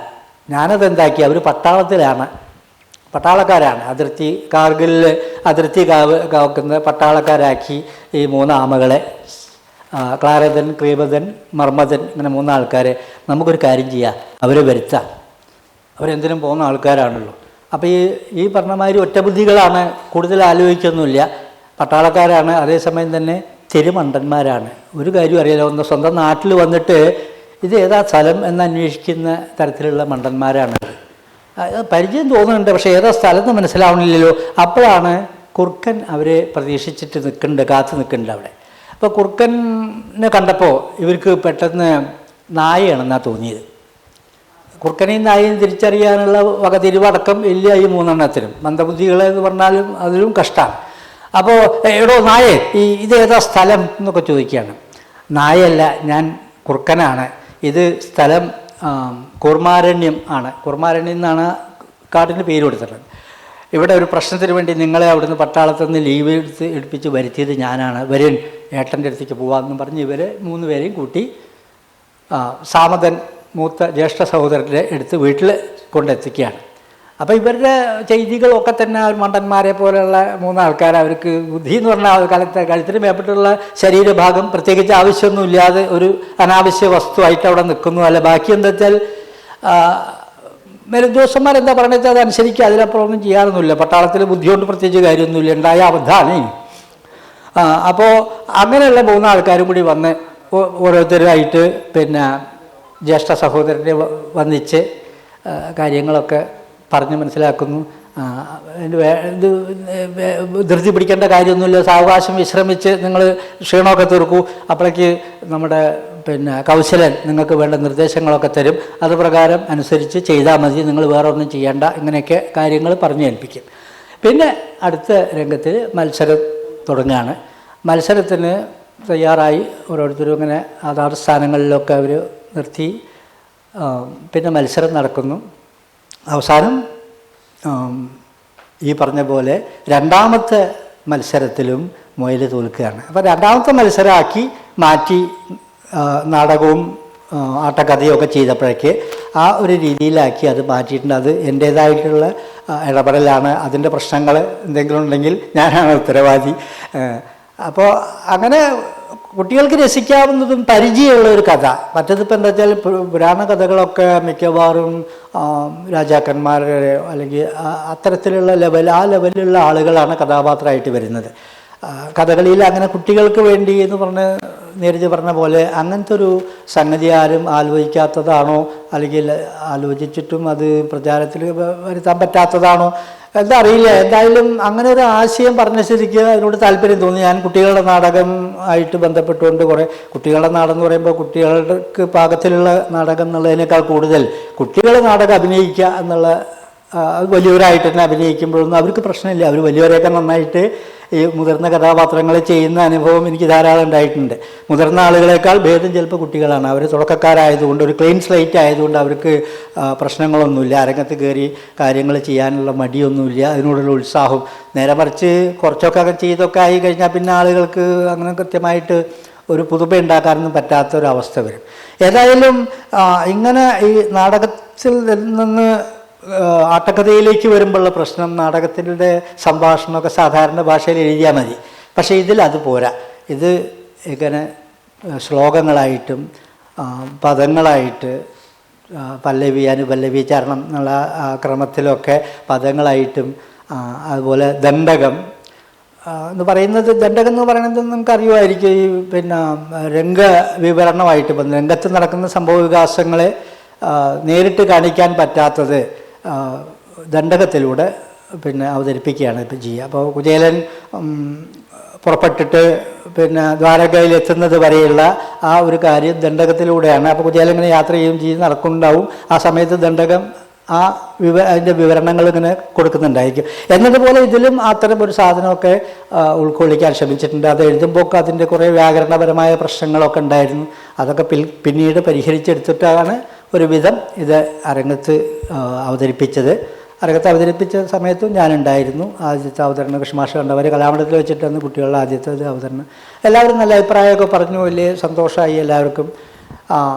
ഞാനതെന്താക്കി, അവർ പട്ടാളക്കാരാണ്, അതിർത്തി കാർഗിലിൽ അതിർത്തി കാക്കുന്ന പട്ടാളക്കാരാക്കി ഈ 3 ആമകളെ, ക്ലാരതൻ, ക്രീബതൻ, മർമ്മതൻ, ഇങ്ങനെ 3 ആൾക്കാരെ നമുക്കൊരു കാര്യം ചെയ്യാം, അവരെ വരുത്താം. അവരെന്തിനും പോകുന്ന ആൾക്കാരാണല്ലോ. അപ്പോൾ ഈ പറഞ്ഞമാതിരി ഒറ്റബുദ്ധികളാണ്, കൂടുതൽ ആലോചിക്കൊന്നുമില്ല, പട്ടാളക്കാരാണ്, അതേസമയം തന്നെ തെരുമണ്ടന്മാരാണ്. ഒരു കാര്യം അറിയാലോ, ഒന്ന് സ്വന്തം നാട്ടിൽ വന്നിട്ട് ഇത് ഏതാ സ്ഥലം എന്ന് അന്വേഷിക്കുന്ന തരത്തിലുള്ള മണ്ടന്മാരാണ്. പരിചയം തോന്നുന്നുണ്ട്, പക്ഷേ ഏതാ സ്ഥലം എന്ന് മനസ്സിലാവണില്ലല്ലോ. അപ്പോഴാണ് കുറുക്കൻ അവരെ പ്രതീക്ഷിച്ചിട്ട് കാത്തു നിൽക്കുന്നുണ്ട് അവിടെ. അപ്പോൾ കുറുക്കനെ കണ്ടപ്പോൾ ഇവർക്ക് പെട്ടെന്ന് നായയാണെന്നാണ് തോന്നിയത്. കുറുക്കനെയും നായയും തിരിച്ചറിയാനുള്ള വകതിരിവടക്കം ഇല്ല ഈ 3 എണ്ണത്തിനും. മന്ദബുദ്ധികളെന്ന് പറഞ്ഞാലും അതിലും കഷ്ടമാണ്. അപ്പോൾ എടോ നായേ, ഇതേതാ സ്ഥലം എന്നൊക്കെ ചോദിക്കുകയാണ്. നായയല്ല, ഞാൻ കുറുക്കനാണ്, ഇത് സ്ഥലം കൂർമാരണ്യം ആണ്. കൂർമാരണ്യം എന്നാണ് കാട്ടിന് പേര് കൊടുത്തിട്ടുള്ളത്. ഇവിടെ ഒരു പ്രശ്നത്തിന് വേണ്ടി നിങ്ങളെ അവിടുന്ന് പട്ടാളത്തിൽ നിന്ന് ലീവ് എടുപ്പിച്ച് വരുത്തിയത് ഞാനാണ്, വരൻ ഏട്ടൻ്റെ അടുത്തേക്ക് പോകാമെന്നും പറഞ്ഞ് ഇവർ 3 പേരെയും കൂട്ടി സാമതൻ മൂത്ത ജ്യേഷ്ഠ സഹോദരൻ്റെ അടുത്ത് വീട്ടിൽ കൊണ്ടെത്തിക്കുകയാണ്. അപ്പോൾ ഇവരുടെ ചെയ്തികളൊക്കെ തന്നെ മണ്ടന്മാരെ പോലെയുള്ള 3 ആൾക്കാർ, അവർക്ക് ബുദ്ധി എന്ന് പറഞ്ഞാൽ കഴുത്തിന് മേപ്പെട്ടുള്ള ശരീരഭാഗം പ്രത്യേകിച്ച് ആവശ്യമൊന്നുമില്ലാതെ ഒരു അനാവശ്യ വസ്തുവായിട്ട് അവിടെ നിൽക്കുന്നു. അല്ല, ബാക്കി എന്താ വെച്ചാൽ മേലുദ്യോഗസ്ഥന്മാരെന്താ പറയണത് വെച്ചാൽ അതനുസരിക്കുക, അതിലപ്പുറമൊന്നും ചെയ്യാനൊന്നുമില്ല. പട്ടാളത്തിൽ ബുദ്ധി കൊണ്ട് പ്രത്യേകിച്ച് കാര്യമൊന്നുമില്ല, ഉണ്ടായ അബദ്ധമാണ്. അപ്പോൾ അങ്ങനെയുള്ള 3 ആൾക്കാരും കൂടി വന്ന് ഓരോരുത്തരുമായിട്ട് പിന്നെ ജ്യേഷ്ഠ സഹോദരനെ വന്നിച്ച് കാര്യങ്ങളൊക്കെ പറഞ്ഞ് മനസ്സിലാക്കുന്നു. ഇത് ധൃതി പിടിക്കേണ്ട കാര്യമൊന്നുമില്ല, സാവകാശം വിശ്രമിച്ച് നിങ്ങൾ ക്ഷീണമൊക്കെ തീർക്കൂ, അപ്പോഴേക്ക് നമ്മുടെ പിന്നെ കൗശലൻ നിങ്ങൾക്ക് വേണ്ട നിർദ്ദേശങ്ങളൊക്കെ തരും, അത് പ്രകാരം അനുസരിച്ച് ചെയ്താൽ മതി, നിങ്ങൾ വേറെ ഒന്നും ചെയ്യേണ്ട, ഇങ്ങനെയൊക്കെ കാര്യങ്ങൾ പറഞ്ഞു ഏൽപ്പിക്കും. പിന്നെ അടുത്ത രംഗത്തിൽ മത്സരം തുടങ്ങുകയാണ്. മത്സരത്തിന് തയ്യാറായി ഓരോരുത്തരും ഇങ്ങനെ അതാത് സ്ഥാനങ്ങളിലൊക്കെ അവർ നിർത്തി പിന്നെ മത്സരം നടക്കുന്നു. അവസാനം ഈ പറഞ്ഞ പോലെ രണ്ടാമത്തെ മത്സരത്തിലും മുയൽ തോൽക്കുകയാണ്. അപ്പോൾ രണ്ടാമത്തെ മത്സരമാക്കി മാറ്റി നാടകവും ആട്ടക്കഥയും ഒക്കെ ചെയ്തപ്പോഴേക്ക് ആ ഒരു രീതിയിലാക്കി അത് മാറ്റിയിട്ടുണ്ട്. അത് എൻ്റേതായിട്ടുള്ള ഇടപെടലാണ്. അതിൻ്റെ പ്രശ്നങ്ങൾ എന്തെങ്കിലും ഉണ്ടെങ്കിൽ ഞാനാണ് ഉത്തരവാദി. അപ്പോൾ അങ്ങനെ കുട്ടികൾക്ക് രസിക്കാവുന്നതും പരിചയമുള്ള ഒരു കഥ. മറ്റേതിപ്പോൾ എന്താ വെച്ചാൽ പുരാണ കഥകളൊക്കെ മിക്കവാറും രാജാക്കന്മാരുടെ അല്ലെങ്കിൽ അത്തരത്തിലുള്ള ആ ലെവലിലുള്ള ആളുകളാണ് കഥാപാത്രമായിട്ട് വരുന്നത്. കഥകളിയിൽ അങ്ങനെ കുട്ടികൾക്ക് വേണ്ടി എന്ന് പറഞ്ഞ് നേരത്തെ പറഞ്ഞ പോലെ അങ്ങനത്തെ ഒരു സംഗതി ആരും ആലോചിക്കാത്തതാണോ, അല്ലെങ്കിൽ ആലോചിച്ചിട്ടും അത് പ്രചാരത്തിൽ വരുത്താൻ പറ്റാത്തതാണോ എന്താ അറിയില്ല. എന്തായാലും അങ്ങനെ ഒരു ആശയം പറഞ്ഞ സ്ഥിതിക്ക് അതിനോട് താല്പര്യം തോന്നി. ഞാൻ കുട്ടികളുടെ നാടകം ആയിട്ട് ബന്ധപ്പെട്ടുകൊണ്ട് കുറേ കുട്ടികളുടെ നാടകം എന്ന് പറയുമ്പോൾ കുട്ടികൾക്ക് പാകത്തിലുള്ള നാടകം എന്നുള്ളതിനേക്കാൾ കൂടുതൽ കുട്ടികൾ നാടകം അഭിനയിക്കുക എന്നുള്ള വലിയവരായിട്ട് തന്നെ അഭിനയിക്കുമ്പോഴൊന്നും അവർക്ക് പ്രശ്നമില്ല. അവർ വലിയവരെയൊക്കെ നന്നായിട്ട് ഈ മുതിർന്ന കഥാപാത്രങ്ങൾ ചെയ്യുന്ന അനുഭവം എനിക്ക് ധാരാളം ഉണ്ടായിട്ടുണ്ട്. മുതിർന്ന ആളുകളെക്കാൾ ഭേദം ചിലപ്പോൾ കുട്ടികളാണ്. അവർ തുടക്കക്കാരായതുകൊണ്ട്, ഒരു ക്ലീൻ സ്ലേറ്റ് ആയതുകൊണ്ട് അവർക്ക് പ്രശ്നങ്ങളൊന്നുമില്ല, അരങ്ങത്ത് കയറി കാര്യങ്ങൾ ചെയ്യാനുള്ള മടിയൊന്നുമില്ല, അതിനോടുള്ള ഉത്സാഹം. നേരെ മറിച്ച് കുറച്ചൊക്കെ ചെയ്തൊക്കെ ആയി കഴിഞ്ഞാൽ പിന്നെ ആളുകൾക്ക് അങ്ങനെ കൃത്യമായിട്ട് ഒരു പുതുമ ഉണ്ടാക്കാനൊന്നും പറ്റാത്തൊരവസ്ഥ വരും. ഏതായാലും ഇങ്ങനെ ഈ നാടകത്തിൽ നിന്ന് ആട്ടക്കഥയിലേക്ക് വരുമ്പോഴുള്ള പ്രശ്നം, നാടകത്തിൻ്റെ സംഭാഷണമൊക്കെ സാധാരണ ഭാഷയിൽ എഴുതിയാൽ മതി. പക്ഷേ ഇതിൽ അത് പോരാ. ഇത് ഇങ്ങനെ ശ്ലോകങ്ങളായിട്ടും പദങ്ങളായിട്ട്, പല്ലവി അനുപല്ലവി ചരണം എന്നുള്ള ക്രമത്തിലൊക്കെ പദങ്ങളായിട്ടും, അതുപോലെ ദണ്ഡകം എന്ന് പറയുന്നത്, ദണ്ഡകം എന്ന് പറയുന്നത് നമുക്കറിയുമായിരിക്കും. ഈ പിന്നെ രംഗവിവരണമായിട്ട്, ഇപ്പം രംഗത്ത് നടക്കുന്ന സംഭവ വികാസങ്ങളെ നേരിട്ട് കാണിക്കാൻ പറ്റാത്തത് ദണ്ഡകത്തിലൂടെ പിന്നെ അവതരിപ്പിക്കുകയാണ് ഇപ്പം ചെയ്യുക. അപ്പോൾ കുചേലൻ പുറപ്പെട്ടിട്ട് പിന്നെ ദ്വാരകയിൽ എത്തുന്നത് വരെയുള്ള ആ ഒരു കാര്യം ദണ്ഡകത്തിലൂടെയാണ്. അപ്പോൾ കുചേലൻ ഇങ്ങനെ യാത്ര ചെയ്ത് നടക്കുന്നുണ്ടാവും. ആ സമയത്ത് ദണ്ഡകം അതിൻ്റെ വിവരണങ്ങൾ ഇങ്ങനെ കൊടുക്കുന്നുണ്ടായിരിക്കും. എന്നതുപോലെ ഇതിലും അത്തരം ഒരു സാധനമൊക്കെ ഉൾക്കൊള്ളിക്കാൻ ശ്രമിച്ചിട്ടുണ്ട്. അത് എഴുതുമ്പോൾ അതിൻ്റെ കുറേ വ്യാകരണപരമായ പ്രശ്നങ്ങളൊക്കെ ഉണ്ടായിരുന്നു. അതൊക്കെ പിന്നീട് പരിഹരിച്ചെടുത്തിട്ടാണ് ഒരുവിധം ഇത് അരങ്ങത്ത് അവതരിപ്പിച്ചത്. അരങ്ങത്ത് അവതരിപ്പിച്ച സമയത്തും ഞാനുണ്ടായിരുന്നു. ആദ്യത്തെ അവതരണം കൃഷ്ണമാഷ് കണ്ടവർ കലാമണ്ഡലത്തിൽ വെച്ചിട്ടാണ് കുട്ടികളുടെ ആദ്യത്തെ അവതരണം. എല്ലാവരും നല്ല അഭിപ്രായമൊക്കെ പറഞ്ഞു, വലിയ സന്തോഷമായി എല്ലാവർക്കും.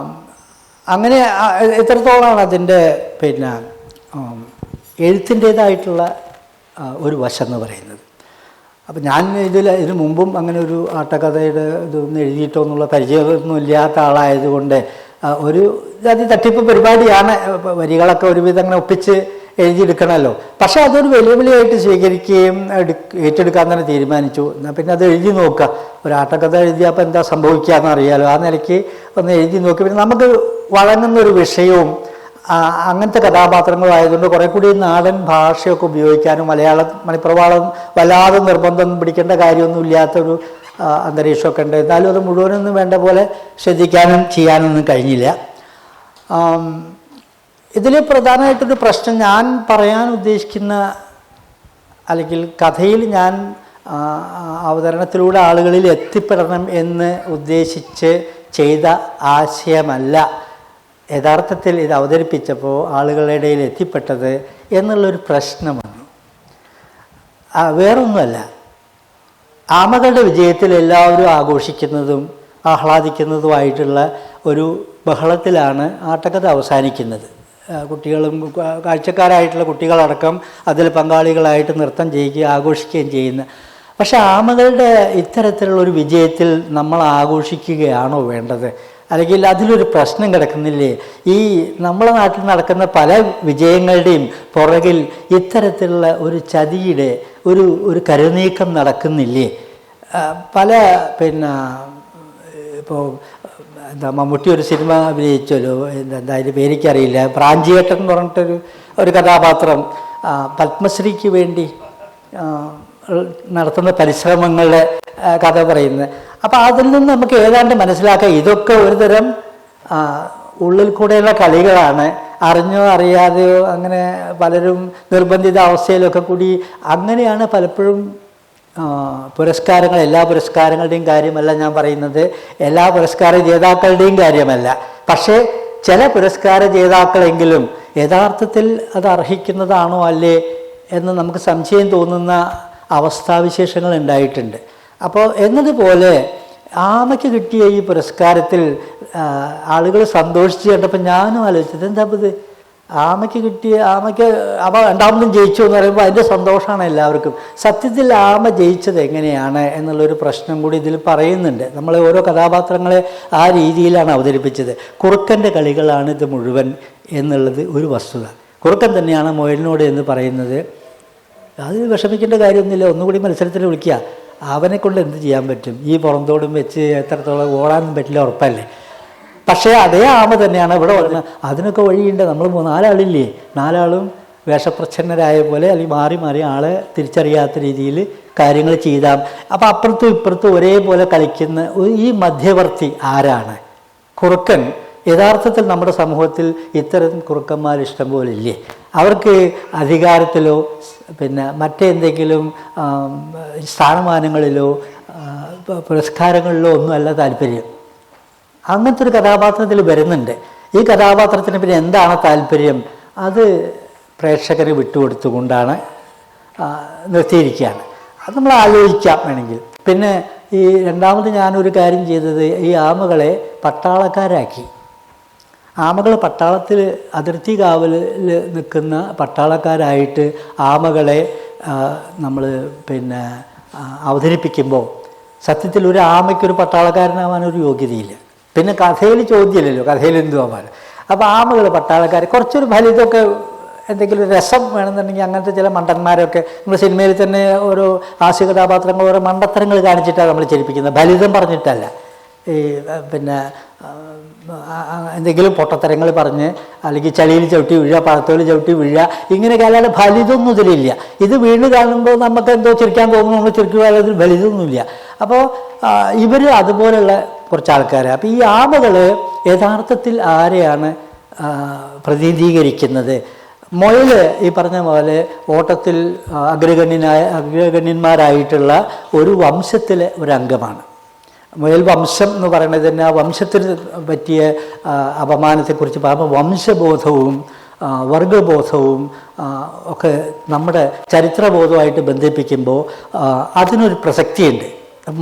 അങ്ങനെ എത്രത്തോളമാണ് അതിൻ്റെ പിന്നെ എഴുത്തിൻ്റേതായിട്ടുള്ള ഒരു വശം എന്ന് പറയുന്നത്. അപ്പം ഞാൻ ഇതിനു മുമ്പും അങ്ങനെ ഒരു ആട്ടക്കഥയുടെ ഇതൊന്നും എഴുതിയിട്ടോ എന്നുള്ള പരിചയമൊന്നും ഇല്ലാത്ത ആളായതുകൊണ്ട് ഒരു തട്ടിപ്പ് പരിപാടിയാണ്. വരികളൊക്കെ ഒരുവിധം അങ്ങനെ ഒപ്പിച്ച് എഴുതിയെടുക്കണമല്ലോ. പക്ഷേ അതൊരു വെല്ലുവിളിയായിട്ട് സ്വീകരിക്കുകയും ഏറ്റെടുക്കാൻ തന്നെ തീരുമാനിച്ചു. എന്നാൽ പിന്നെ അത് എഴുതി നോക്കുക. ഒരു ആട്ടക്കഥ എഴുതിയപ്പോൾ എന്താ സംഭവിക്കുക എന്നറിയാലോ. ആ നിലയ്ക്ക് ഒന്ന് എഴുതി നോക്കി. പിന്നെ നമുക്ക് വഴങ്ങുന്നൊരു വിഷയവും അങ്ങനത്തെ കഥാപാത്രങ്ങളായതുകൊണ്ട് കുറേ കൂടി നാടൻ ഭാഷയൊക്കെ ഉപയോഗിക്കാനും മണിപ്രവാളം വല്ലാതെ നിർബന്ധം പിടിക്കേണ്ട കാര്യമൊന്നും ഇല്ലാത്തൊരു അന്തരീക്ഷമൊക്കെ ഉണ്ട്. എന്നാലും അത് മുഴുവനൊന്നും വേണ്ട പോലെ ശ്രദ്ധിക്കാനും ചെയ്യാനൊന്നും കഴിഞ്ഞില്ല. ഇതിൽ പ്രധാനമായിട്ടൊരു പ്രശ്നം, ഞാൻ പറയാൻ ഉദ്ദേശിക്കുന്ന അല്ലെങ്കിൽ കഥയിൽ ഞാൻ അവതരണത്തിലൂടെ ആളുകളിൽ എത്തിപ്പെടണം എന്ന് ഉദ്ദേശിച്ച് ചെയ്ത ആശയമല്ല യഥാർത്ഥത്തിൽ ഇത് അവതരിപ്പിച്ചപ്പോൾ ആളുകളുടെ ഇടയിൽ എത്തിപ്പെട്ടത് എന്നുള്ളൊരു പ്രശ്നം വന്നു. വേറൊന്നുമല്ല, ആമകളുടെ വിജയത്തിൽ എല്ലാവരും ആഘോഷിക്കുന്നതും ആഹ്ലാദിക്കുന്നതുമായിട്ടുള്ള ഒരു ബഹളത്തിലാണ് ആട്ടക്കഥ അവസാനിക്കുന്നത്. കുട്ടികളും കാഴ്ചക്കാരായിട്ടുള്ള കുട്ടികളടക്കം അതിൽ പങ്കാളികളായിട്ട് നൃത്തം ചെയ്യുകയും ആഘോഷിക്കുകയും ചെയ്യുന്ന. പക്ഷെ ആമകളുടെ ഇത്തരത്തിലുള്ളൊരു വിജയത്തിൽ നമ്മൾ ആഘോഷിക്കുകയാണോ വേണ്ടത്? അല്ലെങ്കിൽ അതിലൊരു പ്രശ്നം കിടക്കുന്നില്ലേ? ഈ നമ്മളെ നാട്ടിൽ നടക്കുന്ന പല വിജയങ്ങളുടെയും പുറകിൽ ഇത്തരത്തിലുള്ള ഒരു ചതിയുടെ ഒരു കരുനീക്കം നടക്കുന്നില്ലേ? പല പിന്നെ ഇപ്പോൾ എന്താ മമ്മൂട്ടി ഒരു സിനിമ അഭിനയിച്ചല്ലോ, എന്താ അതിൻ്റെ പേരിക്കറിയില്ല, പ്രാഞ്ചിയേട്ടൻ എന്ന് പറഞ്ഞിട്ടൊരു കഥാപാത്രം പത്മശ്രീക്ക് വേണ്ടി നടത്തുന്ന പരിശ്രമങ്ങളുടെ കഥ പറയുന്നത്. അപ്പോൾ അതിൽ നിന്ന് നമുക്ക് ഏതാണ്ട് മനസ്സിലാക്കാം ഇതൊക്കെ ഒരുതരം ഉള്ളിൽ കൂടെയുള്ള കളികളാണ്. അറിഞ്ഞോ അറിയാതെയോ അങ്ങനെ പലരും നിർബന്ധിത അവസ്ഥയിലൊക്കെ കൂടി അങ്ങനെയാണ് പലപ്പോഴും പുരസ്കാരങ്ങൾ, എല്ലാ പുരസ്കാരങ്ങളുടെയും കാര്യമല്ല ഞാൻ പറയുന്നത്, എല്ലാ പുരസ്കാര ജേതാക്കളുടെയും കാര്യമല്ല. പക്ഷേ ചില പുരസ്കാര ജേതാക്കളെങ്കിലും യഥാർത്ഥത്തിൽ അത് അർഹിക്കുന്നതാണോ അല്ലേ എന്ന് നമുക്ക് സംശയം തോന്നുന്ന അവസ്ഥാവിശേഷങ്ങൾ ഉണ്ടായിട്ടുണ്ട്. അപ്പോൾ എന്നതുപോലെ ആമയ്ക്ക് കിട്ടിയ ഈ പുരസ്കാരത്തിൽ ആളുകൾ സന്തോഷിച്ച് കണ്ടപ്പോൾ ഞാനും ആലോചിച്ചത് എന്താ ഇത് ആമയ്ക്ക് അവ രണ്ടാമതും ജയിച്ചു എന്ന് പറയുമ്പോൾ അതിൻ്റെ സന്തോഷമാണ് എല്ലാവർക്കും. സത്യത്തിൽ ആമ ജയിച്ചത് എങ്ങനെയാണ് എന്നുള്ളൊരു പ്രശ്നം കൂടി ഇതിൽ പറയുന്നുണ്ട്. നമ്മൾ ഓരോ കഥാപാത്രങ്ങളെ ആ രീതിയിലാണ് അവതരിപ്പിച്ചത്. കുറുക്കൻ്റെ കളികളാണ് ഇത് മുഴുവൻ എന്നുള്ളത് ഒരു വസ്തുത. കുറുക്കൻ തന്നെയാണ് മുയലിനോട് എന്ന് പറയുന്നത്. അത് വിഷമിക്കേണ്ട കാര്യമൊന്നുമില്ല, ഒന്നുകൂടി മത്സരത്തിൽ വിളിക്കുക, അവനെ കൊണ്ട് എന്ത് ചെയ്യാൻ പറ്റും? ഈ പുറന്തോടും വെച്ച് എത്രത്തോളം ഓടാനൊന്നും പറ്റില്ല, ഉറപ്പല്ലേ. പക്ഷേ അതേ ആമ തന്നെയാണ് ഇവിടെ വരുന്നത്. അതിനൊക്കെ വഴിയുണ്ട്. നമ്മൾ 4 നാലാളും വേഷപ്രച്ഛന്നരായ പോലെ അല്ലെങ്കിൽ മാറി മാറി ആളെ തിരിച്ചറിയാത്ത രീതിയിൽ കാര്യങ്ങൾ ചെയ്താൽ, അപ്പോൾ അപ്പുറത്തും ഇപ്പുറത്തും ഒരേപോലെ കളിക്കുന്ന ഈ മധ്യവർത്തി ആരാണ്? കുറുക്കൻ യഥാർത്ഥത്തിൽ നമ്മുടെ സമൂഹത്തിൽ ഇത്തരം കുറുക്കന്മാർ ഇഷ്ടംപോലെ ഇല്ലേ? അവർക്ക് അധികാരത്തിലോ പിന്നെ മറ്റെന്തെങ്കിലും സ്ഥാനമാനങ്ങളിലോ പുരസ്കാരങ്ങളിലോ ഒന്നുമല്ല താല്പര്യം. അങ്ങനത്തെ ഒരു കഥാപാത്രത്തിൽ വരുന്നുണ്ട്. ഈ കഥാപാത്രത്തിന് പിന്നെ എന്താണ് താല്പര്യം? അത് പ്രേക്ഷകരെ വിട്ടുകൊടുത്തുകൊണ്ടാണ് നിർത്തിയിരിക്കുകയാണ്. അത് നമ്മൾ ആലോചിക്കാം വേണമെങ്കിൽ. പിന്നെ ഈ രണ്ടാമത് ഞാനൊരു കാര്യം ചെയ്തത്, ഈ ആമകളെ പട്ടാളക്കാരാക്കി. ആമകൾ പട്ടാളത്തിൽ അതിർത്തി കാവലിൽ നിൽക്കുന്ന പട്ടാളക്കാരായിട്ട് ആമകളെ നമ്മൾ പിന്നെ അവതരിപ്പിക്കുമ്പോൾ സത്യത്തിൽ ഒരു ആമയ്ക്കൊരു പട്ടാളക്കാരനാവാനൊരു യോഗ്യതയില്ല. പിന്നെ കഥയിൽ ചോദ്യമില്ലല്ലോ, കഥയിൽ എന്തു ആവാൻ. അപ്പോൾ ആമകൾ പട്ടാളക്കാർ കുറച്ചൊരു ഫലിതമൊക്കെ എന്തെങ്കിലും ഒരു രസം വേണമെന്നുണ്ടെങ്കിൽ അങ്ങനത്തെ ചില മണ്ടന്മാരൊക്കെ നമ്മുടെ സിനിമയിൽ തന്നെ ഓരോ ഹാസ്യ കഥാപാത്രങ്ങൾ ഓരോ മണ്ടത്തരങ്ങൾ കാണിച്ചിട്ടാണ് നമ്മൾ ചിരിപ്പിക്കുന്നത്, ഫലിതം പറഞ്ഞിട്ടല്ല. ഈ പിന്നെ എന്തെങ്കിലും പൊട്ടത്തരങ്ങൾ പറഞ്ഞ് അല്ലെങ്കിൽ ചളിയിൽ ചവിട്ടി വീഴുക, പഴത്തോയിൽ ചവിട്ടി വീഴുക, ഇങ്ങനെയൊക്കെ. അല്ലാതെ ഫലിതമൊന്നും ഇതിലില്ല. ഇത് വീണ് കാണുമ്പോൾ നമുക്ക് എന്തോ ചിരിക്കാൻ തോന്നുന്നു, നമ്മൾ ചിരിക്കുക, അതിൽ ഫലിതമൊന്നുമില്ല. അപ്പോൾ ഇവർ അതുപോലെയുള്ള കുറച്ച് ആൾക്കാരാണ്. അപ്പോൾ ഈ ആമകൾ യഥാർത്ഥത്തിൽ ആരെയാണ് പ്രതിനിധീകരിക്കുന്നത്? മുയൽ ഈ പറഞ്ഞ പോലെ ഓട്ടത്തിൽ അഗ്രഗണ്യന്മാരായിട്ടുള്ള ഒരു വംശത്തിലെ ഒരു അംഗമാണ്. മുയൽ വംശം എന്ന് പറയുന്നത് തന്നെ ആ വംശത്തിന് പറ്റിയ അപമാനത്തെക്കുറിച്ച് പറയുമ്പോൾ വംശബോധവും വർഗബോധവും ഒക്കെ നമ്മുടെ ചരിത്രബോധവുമായിട്ട് ബന്ധിപ്പിക്കുമ്പോൾ അതിനൊരു പ്രസക്തിയുണ്ട്.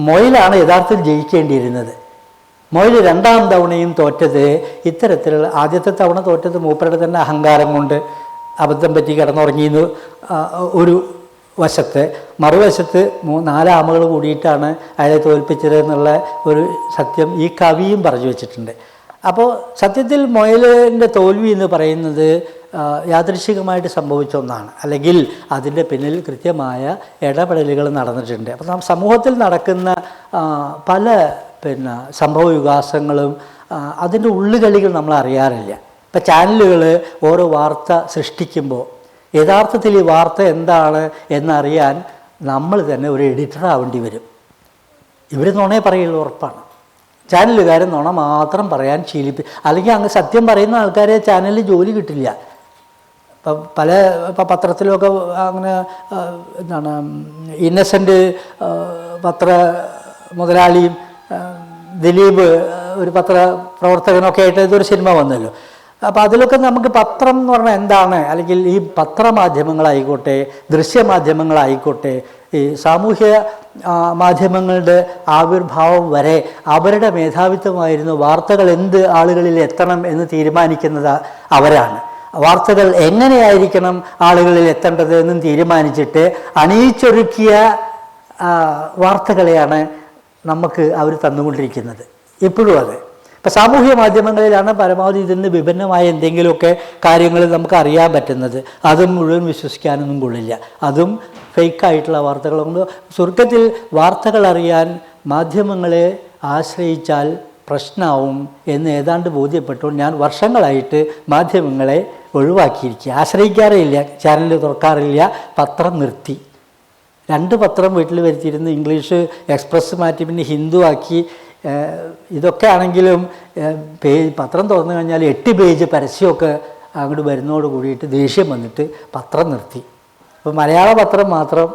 മുയലാണ് യഥാർത്ഥത്തിൽ ജയിക്കേണ്ടിയിരുന്നത്. മുയൽ രണ്ടാം തവണയും തോറ്റത് ഇത്തരത്തിലുള്ള, ആദ്യത്തെ തവണ തോറ്റത് മൂപ്പരുടെ തന്നെ അഹങ്കാരം കൊണ്ട് അബദ്ധം പറ്റി കിടന്നുറങ്ങിയെന്ന് ഒരു വശത്ത്, മറുവശത്ത് 4 ആമകൾ കൂടിയിട്ടാണ് അയാളെ തോൽപ്പിച്ചത് എന്നുള്ള ഒരു സത്യം ഈ കവിയും പറഞ്ഞു വച്ചിട്ടുണ്ട്. അപ്പോൾ സത്യത്തിൽ മുയലിൻ്റെ തോൽവി എന്ന് പറയുന്നത് യാദൃശ്ചികമായിട്ട് സംഭവിച്ച ഒന്നാണ്, അല്ലെങ്കിൽ അതിൻ്റെ പിന്നിൽ കൃത്യമായ ഇടപെടലുകൾ നടന്നിട്ടുണ്ട്. അപ്പോൾ സമൂഹത്തിൽ നടക്കുന്ന പല സംഭവ വികാസങ്ങളും അതിൻ്റെ ഉള്ളുകളികൾ നമ്മൾ അറിയാറില്ല. ഇപ്പം ചാനലുകൾ ഓരോ വാർത്ത സൃഷ്ടിക്കുമ്പോൾ യഥാർത്ഥത്തിൽ ഈ വാർത്ത എന്താണ് എന്നറിയാൻ നമ്മൾ തന്നെ ഒരു എഡിറ്റർ ആവേണ്ടി വരും. ഇവർ നുണയെ പറയുള്ളൂ, ഉറപ്പാണ്. ചാനലുകാരൻ നുണ മാത്രം പറയാൻ അല്ലെങ്കിൽ അങ്ങ് സത്യം പറയുന്ന ആൾക്കാരെ ചാനലിൽ ജോലി കിട്ടില്ല. ഇപ്പം ഇപ്പം പത്രത്തിലൊക്കെ അങ്ങനെ എന്താണ് ഇന്നസെൻ്റ് പത്ര മുതലാളിയും ദിലീപ് ഒരു പത്രപ്രവർത്തകനൊക്കെ ആയിട്ട് ഇതൊരു സിനിമ വന്നല്ലോ. അപ്പോൾ അതിലൊക്കെ നമുക്ക് പത്രം എന്ന് പറഞ്ഞാൽ എന്താണ്, അല്ലെങ്കിൽ ഈ പത്രമാധ്യമങ്ങളായിക്കോട്ടെ, ദൃശ്യമാധ്യമങ്ങളായിക്കോട്ടെ, ഈ സാമൂഹ്യ മാധ്യമങ്ങളുടെ ആവിർഭാവം വരെ അവരുടെ മേധാവിത്വമായിരുന്നു. വാർത്തകൾ എന്ത് ആളുകളിൽ എത്തണം എന്ന് തീരുമാനിക്കുന്നത് അവരാണ്. വാർത്തകൾ എങ്ങനെയായിരിക്കണം ആളുകളിൽ എത്തേണ്ടത് എന്നും തീരുമാനിച്ചിട്ട് അണിയിച്ചൊരുക്കിയ വാർത്തകളെയാണ് നമുക്ക് അവർ തന്നുകൊണ്ടിരിക്കുന്നത് ഇപ്പോഴും. അതെ, ഇപ്പം സാമൂഹ്യ മാധ്യമങ്ങളിലാണ് പരമാവധി ഇതിന് വിഭിന്നമായ എന്തെങ്കിലുമൊക്കെ കാര്യങ്ങൾ നമുക്ക് അറിയാൻ പറ്റുന്നത്. അതും മുഴുവൻ വിശ്വസിക്കാനൊന്നും കൊള്ളില്ല. അതും ഫേക്കായിട്ടുള്ള വാർത്തകളുണ്ട്. ചുരുക്കത്തിൽ വാർത്തകൾ അറിയാൻ മാധ്യമങ്ങളെ ആശ്രയിച്ചാൽ പ്രശ്നമാവും എന്ന് ഏതാണ്ട് ബോധ്യപ്പെട്ടുകൊണ്ട് ഞാൻ വർഷങ്ങളായിട്ട് മാധ്യമങ്ങളെ ഒഴിവാക്കിയിരിക്കുക. ആശ്രയിക്കാറേ ഇല്ല, ചാനൽ തുറക്കാറില്ല, പത്രം നിർത്തി. 2 പത്രം വീട്ടിൽ വരുത്തിയിരുന്ന് ഇംഗ്ലീഷ് എക്സ്പ്രസ് മാറ്റി പിന്നെ ഹിന്ദു ആക്കി. ഇതൊക്കെ ആണെങ്കിലും പത്രം തുറന്നു കഴിഞ്ഞാൽ 8 പേജ് പരസ്യമൊക്കെ അങ്ങോട്ട് വരുന്നതോട് കൂടിയിട്ട് ദേഷ്യം വന്നിട്ട് പത്രം നിർത്തി. അപ്പോൾ മലയാള പത്രം മാത്രം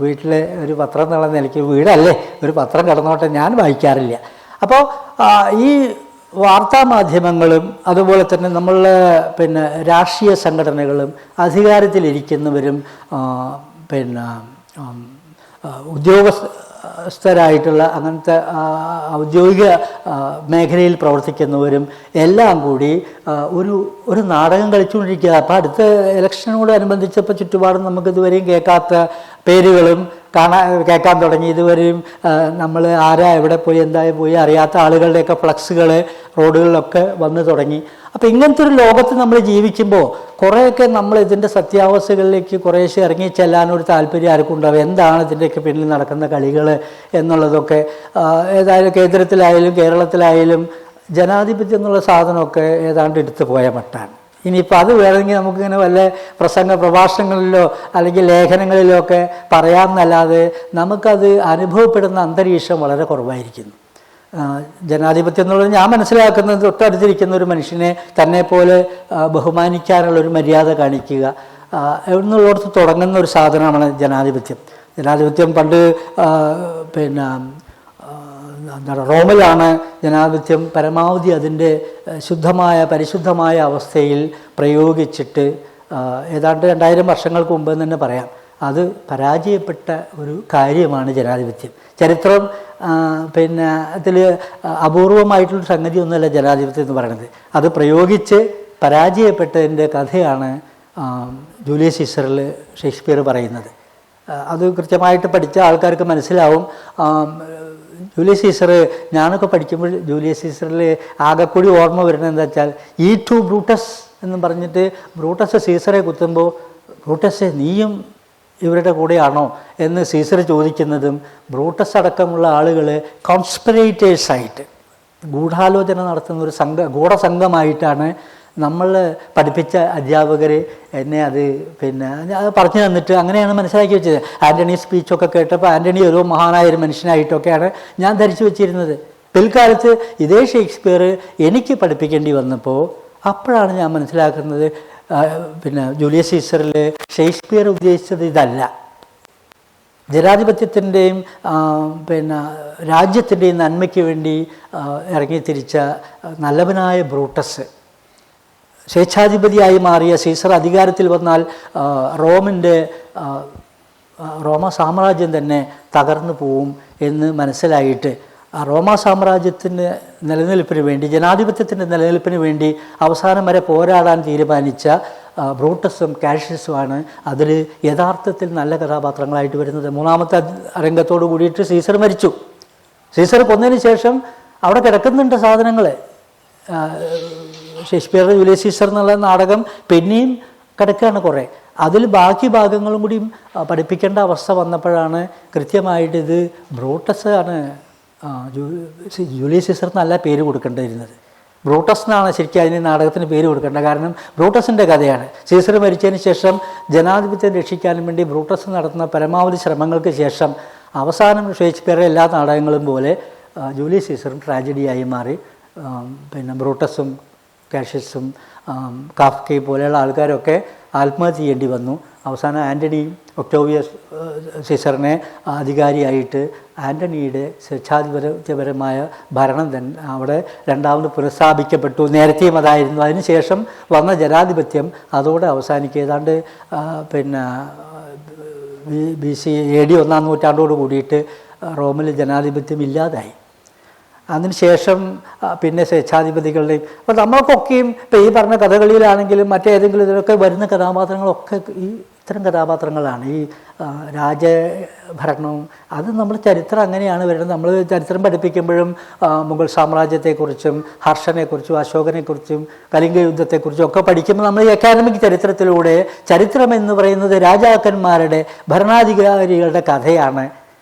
വീട്ടിലെ ഒരു പത്രം എന്നുള്ള നിലയ്ക്ക്, വീടല്ലേ ഒരു പത്രം കിടന്നോട്ടെ, ഞാൻ വായിക്കാറില്ല. അപ്പോൾ ഈ വാർത്താമാധ്യമങ്ങളും അതുപോലെ തന്നെ നമ്മളുടെ രാഷ്ട്രീയ സംഘടനകളും അധികാരത്തിലിരിക്കുന്നവരും ഉദ്യോഗസ്ഥരായിട്ടുള്ള അങ്ങനത്തെ ഔദ്യോഗിക മേഖലയിൽ പ്രവർത്തിക്കുന്നവരും എല്ലാം കൂടി ഒരു നാടകം കളിച്ചുകൊണ്ടിരിക്കുക. അപ്പോൾ അടുത്ത ഇലക്ഷനോടനുബന്ധിച്ചപ്പോൾ ചുറ്റുപാടും നമുക്കിതുവരെയും കേൾക്കാത്ത പേരുകളും കേൾക്കാൻ തുടങ്ങി. ഇതുവരെയും നമ്മൾ ആരാ എവിടെ പോയി എന്തായി പോയി അറിയാത്ത ആളുകളുടെയൊക്കെ ഫ്ലക്സുകൾ റോഡുകളിലൊക്കെ വന്നു തുടങ്ങി. അപ്പോൾ ഇങ്ങനത്തെ ഒരു ലോകത്ത് നമ്മൾ ജീവിക്കുമ്പോൾ കുറേയൊക്കെ നമ്മൾ ഇതിൻ്റെ സത്യാവസ്ഥകളിലേക്ക് കുറേശ്ശെ ഇറങ്ങി ചെല്ലാനൊരു താല്പര്യം ആർക്കും ഉണ്ടാവും. എന്താണ് ഇതിൻ്റെയൊക്കെ പിന്നിൽ നടക്കുന്ന കളികൾ എന്നുള്ളതൊക്കെ. ഏതായാലും കേന്ദ്രത്തിലായാലും കേരളത്തിലായാലും ജനാധിപത്യം എന്നുള്ള സാധനമൊക്കെ ഏതാണ്ട് എടുത്തു പോയ മട്ടാണ്. ഇനിയിപ്പോൾ അത് വേണമെങ്കിൽ നമുക്കിങ്ങനെ വല്ല പ്രഭാഷണങ്ങളിലോ അല്ലെങ്കിൽ ലേഖനങ്ങളിലോ ഒക്കെ പറയാമെന്നല്ലാതെ നമുക്കത് അനുഭവപ്പെടുന്ന അന്തരീക്ഷം വളരെ കുറവായിരിക്കുന്നു. ജനാധിപത്യം എന്നുള്ളത് ഞാൻ മനസ്സിലാക്കുന്നത് തൊട്ടടുത്തിരിക്കുന്ന ഒരു മനുഷ്യനെ തന്നെ പോലെ ബഹുമാനിക്കാനുള്ളൊരു മര്യാദ കാണിക്കുക എന്നുള്ളിടത്ത് തുടങ്ങുന്ന ഒരു സാധനമാണ് ജനാധിപത്യം. ജനാധിപത്യം പണ്ട് പിന്നെ എന്താണ് റോമിലാണ് ജനാധിപത്യം പരമാവധി അതിൻ്റെ ശുദ്ധമായ പരിശുദ്ധമായ അവസ്ഥയിൽ പ്രയോഗിച്ചിട്ട് ഏതാണ്ട് 2000 വർഷങ്ങൾക്ക് മുമ്പ് തന്നെ പറയാം. അത് പരാജയപ്പെട്ട ഒരു കാര്യമാണ് ജനാധിപത്യം. ചരിത്രം പിന്നെ അതിൽ അപൂർവമായിട്ടുള്ള സംഗതിയൊന്നുമല്ല ജനാധിപത്യം എന്ന് പറയുന്നത്. അത് പ്രയോഗിച്ച് പരാജയപ്പെട്ടതിൻ്റെ കഥയാണ് ജൂലിയസ് സീസറിൽ ഷേക്സ്പിയർ പറയുന്നത്. അത് കൃത്യമായിട്ട് പഠിച്ച ആൾക്കാർക്ക് മനസ്സിലാവും. ജൂലിയസ് സീസർ ഞാനൊക്കെ പഠിക്കുമ്പോൾ ജൂലിയസ് സീസറിൽ ആകെക്കൂടി ഓർമ്മ വരുന്നത് എന്താ വെച്ചാൽ ടു ബ്രൂട്ടസ് എന്ന് പറഞ്ഞിട്ട് ബ്രൂട്ടസ് സീസറെ കുത്തുമ്പോൾ ബ്രൂട്ടസ് നീയും ഇവരുടെ കൂടെയാണോ എന്ന് സീസർ ചോദിക്കുന്നതും ബ്രൂട്ടസ് അടക്കമുള്ള ആളുകൾ കോൺസ്പിറേറ്റേഴ്സായിട്ട് ഗൂഢാലോചന നടത്തുന്ന ഒരു ഗൂഢസംഘമായിട്ടാണ് നമ്മൾ പഠിപ്പിച്ച അധ്യാപകർ എന്നെ അത് പിന്നെ അത് പറഞ്ഞു തന്നിട്ട് അങ്ങനെയാണ് മനസ്സിലാക്കി വെച്ചത്. ആൻ്റണി സ്പീച്ചൊക്കെ കേട്ടപ്പോൾ ആൻ്റണി ഒരു മഹാനായ ഒരു മനുഷ്യനായിട്ടൊക്കെയാണ് ഞാൻ ധരിച്ചു വെച്ചിരുന്നത്. പിൽക്കാലത്ത് ഇതേ ഷേക്സ്പിയർ എനിക്ക് പഠിപ്പിക്കേണ്ടി വന്നപ്പോൾ അപ്പോഴാണ് ഞാൻ മനസ്സിലാക്കുന്നത് പിന്നെ ജൂലിയസ് സീസറിൽ ഷേക്സ്പിയർ ഉദ്ദേശിച്ചത് ഇതല്ല. ജനാധിപത്യത്തിൻ്റെയും പിന്നെ രാജ്യത്തിൻ്റെയും നന്മയ്ക്ക് വേണ്ടി ഇറങ്ങിത്തിരിച്ച നല്ലവനായ ബ്രൂട്ടസ്, സ്വേച്ഛാധിപതിയായി മാറിയ സീസർ അധികാരത്തിൽ വന്നാൽ റോമ സാമ്രാജ്യം തന്നെ തകർന്നു പോവും എന്ന് മനസ്സിലായിട്ട് റോമാ സാമ്രാജ്യത്തിൻ്റെ നിലനിൽപ്പിന് വേണ്ടി ജനാധിപത്യത്തിൻ്റെ നിലനിൽപ്പിന് വേണ്ടി അവസാനം വരെ പോരാടാൻ തീരുമാനിച്ച ബ്രൂട്ടസും കാഷ്യസുമാണ് അതിൽ യഥാർത്ഥത്തിൽ നല്ല കഥാപാത്രങ്ങളായിട്ട് വരുന്നത്. മൂന്നാമത്തെ രംഗത്തോട് കൂടിയിട്ട് സീസർ മരിച്ചു. സീസർ കൊന്നതിന് ശേഷം അവിടെ കിടക്കുന്നുണ്ട് സാധനങ്ങൾ. ഷേക്സ്പിയറുടെ ജൂലിയസ് സീസർ എന്നുള്ള നാടകം പിന്നെയും കിടക്കുകയാണ് കുറേ. അതിൽ ബാക്കി ഭാഗങ്ങളും കൂടിയും പഠിപ്പിക്കേണ്ട അവസ്ഥ വന്നപ്പോഴാണ് കൃത്യമായിട്ട് ഇത് ബ്രൂട്ടസ് ആണ് ജൂലിയസ് സീസർ എന്നല്ല പേര് കൊടുക്കേണ്ടിയിരുന്നത്. ബ്രൂട്ടസ് എന്നാണ് ശരിക്കും അതിന് നാടകത്തിന് പേര് കൊടുക്കേണ്ടത്. കാരണം ബ്രൂട്ടസിൻ്റെ കഥയാണ്. സീസർ മരിച്ചതിന് ശേഷം ജനാധിപത്യം രക്ഷിക്കാനും വേണ്ടി ബ്രൂട്ടസ് നടത്തുന്ന പരമാവധി ശ്രമങ്ങൾക്ക് ശേഷം അവസാനം ഷേക്സ്പിയറുടെ എല്ലാ നാടകങ്ങളും പോലെ ജൂലിയസ് സീസറും ട്രാജഡിയായി മാറി. പിന്നെ ബ്രൂട്ടസും കാഷ്യസും കാഫ്കയും പോലെയുള്ള ആൾക്കാരൊക്കെ ആത്മഹത്യ ചെയ്യേണ്ടി വന്നു. അവസാനം ആൻ്റണിയും ഒക്ടോവിയസ് സീസറിനെ അധികാരിയായിട്ട് ആൻ്റണിയുടെ സ്വേച്ഛാധിപത്യപരമായ ഭരണം തന്നെ അവിടെ രണ്ടാമത് പുനഃസ്ഥാപിക്കപ്പെട്ടു. നേരത്തെയും അതായിരുന്നു. അതിനുശേഷം വന്ന ജനാധിപത്യം അതോടെ അവസാനിക്കുക. ഏതാണ്ട് പിന്നെ BC AD 1-ാം നൂറ്റാണ്ടോട് കൂടിയിട്ട് റോമിൽ ജനാധിപത്യം ഇല്ലാതായി. അതിനുശേഷം പിന്നെ സ്വേച്ഛാധിപതികളുടെയും അപ്പോൾ നമ്മൾക്കൊക്കെയും ഇപ്പോൾ ഈ പറഞ്ഞ കഥകളിയിലാണെങ്കിലും മറ്റേതെങ്കിലും ഇതിലൊക്കെ വരുന്ന കഥാപാത്രങ്ങളൊക്കെ ഇത്തരം കഥാപാത്രങ്ങളാണ്. ഈ രാജഭരണവും അത് നമ്മൾ ചരിത്രം അങ്ങനെയാണ് വരുന്നത്. നമ്മൾ ചരിത്രം പഠിപ്പിക്കുമ്പോഴും മുഗൾ സാമ്രാജ്യത്തെക്കുറിച്ചും ഹർഷനെക്കുറിച്ചും അശോകനെക്കുറിച്ചും കലിംഗ യുദ്ധത്തെക്കുറിച്ചും ഒക്കെ പഠിക്കുമ്പോൾ നമ്മൾ ഈ അക്കാദമിക് ചരിത്രത്തിലൂടെ ചരിത്രം എന്ന് പറയുന്നത് രാജാക്കന്മാരുടെ ഭരണാധികാരികളുടെ കഥയാണ്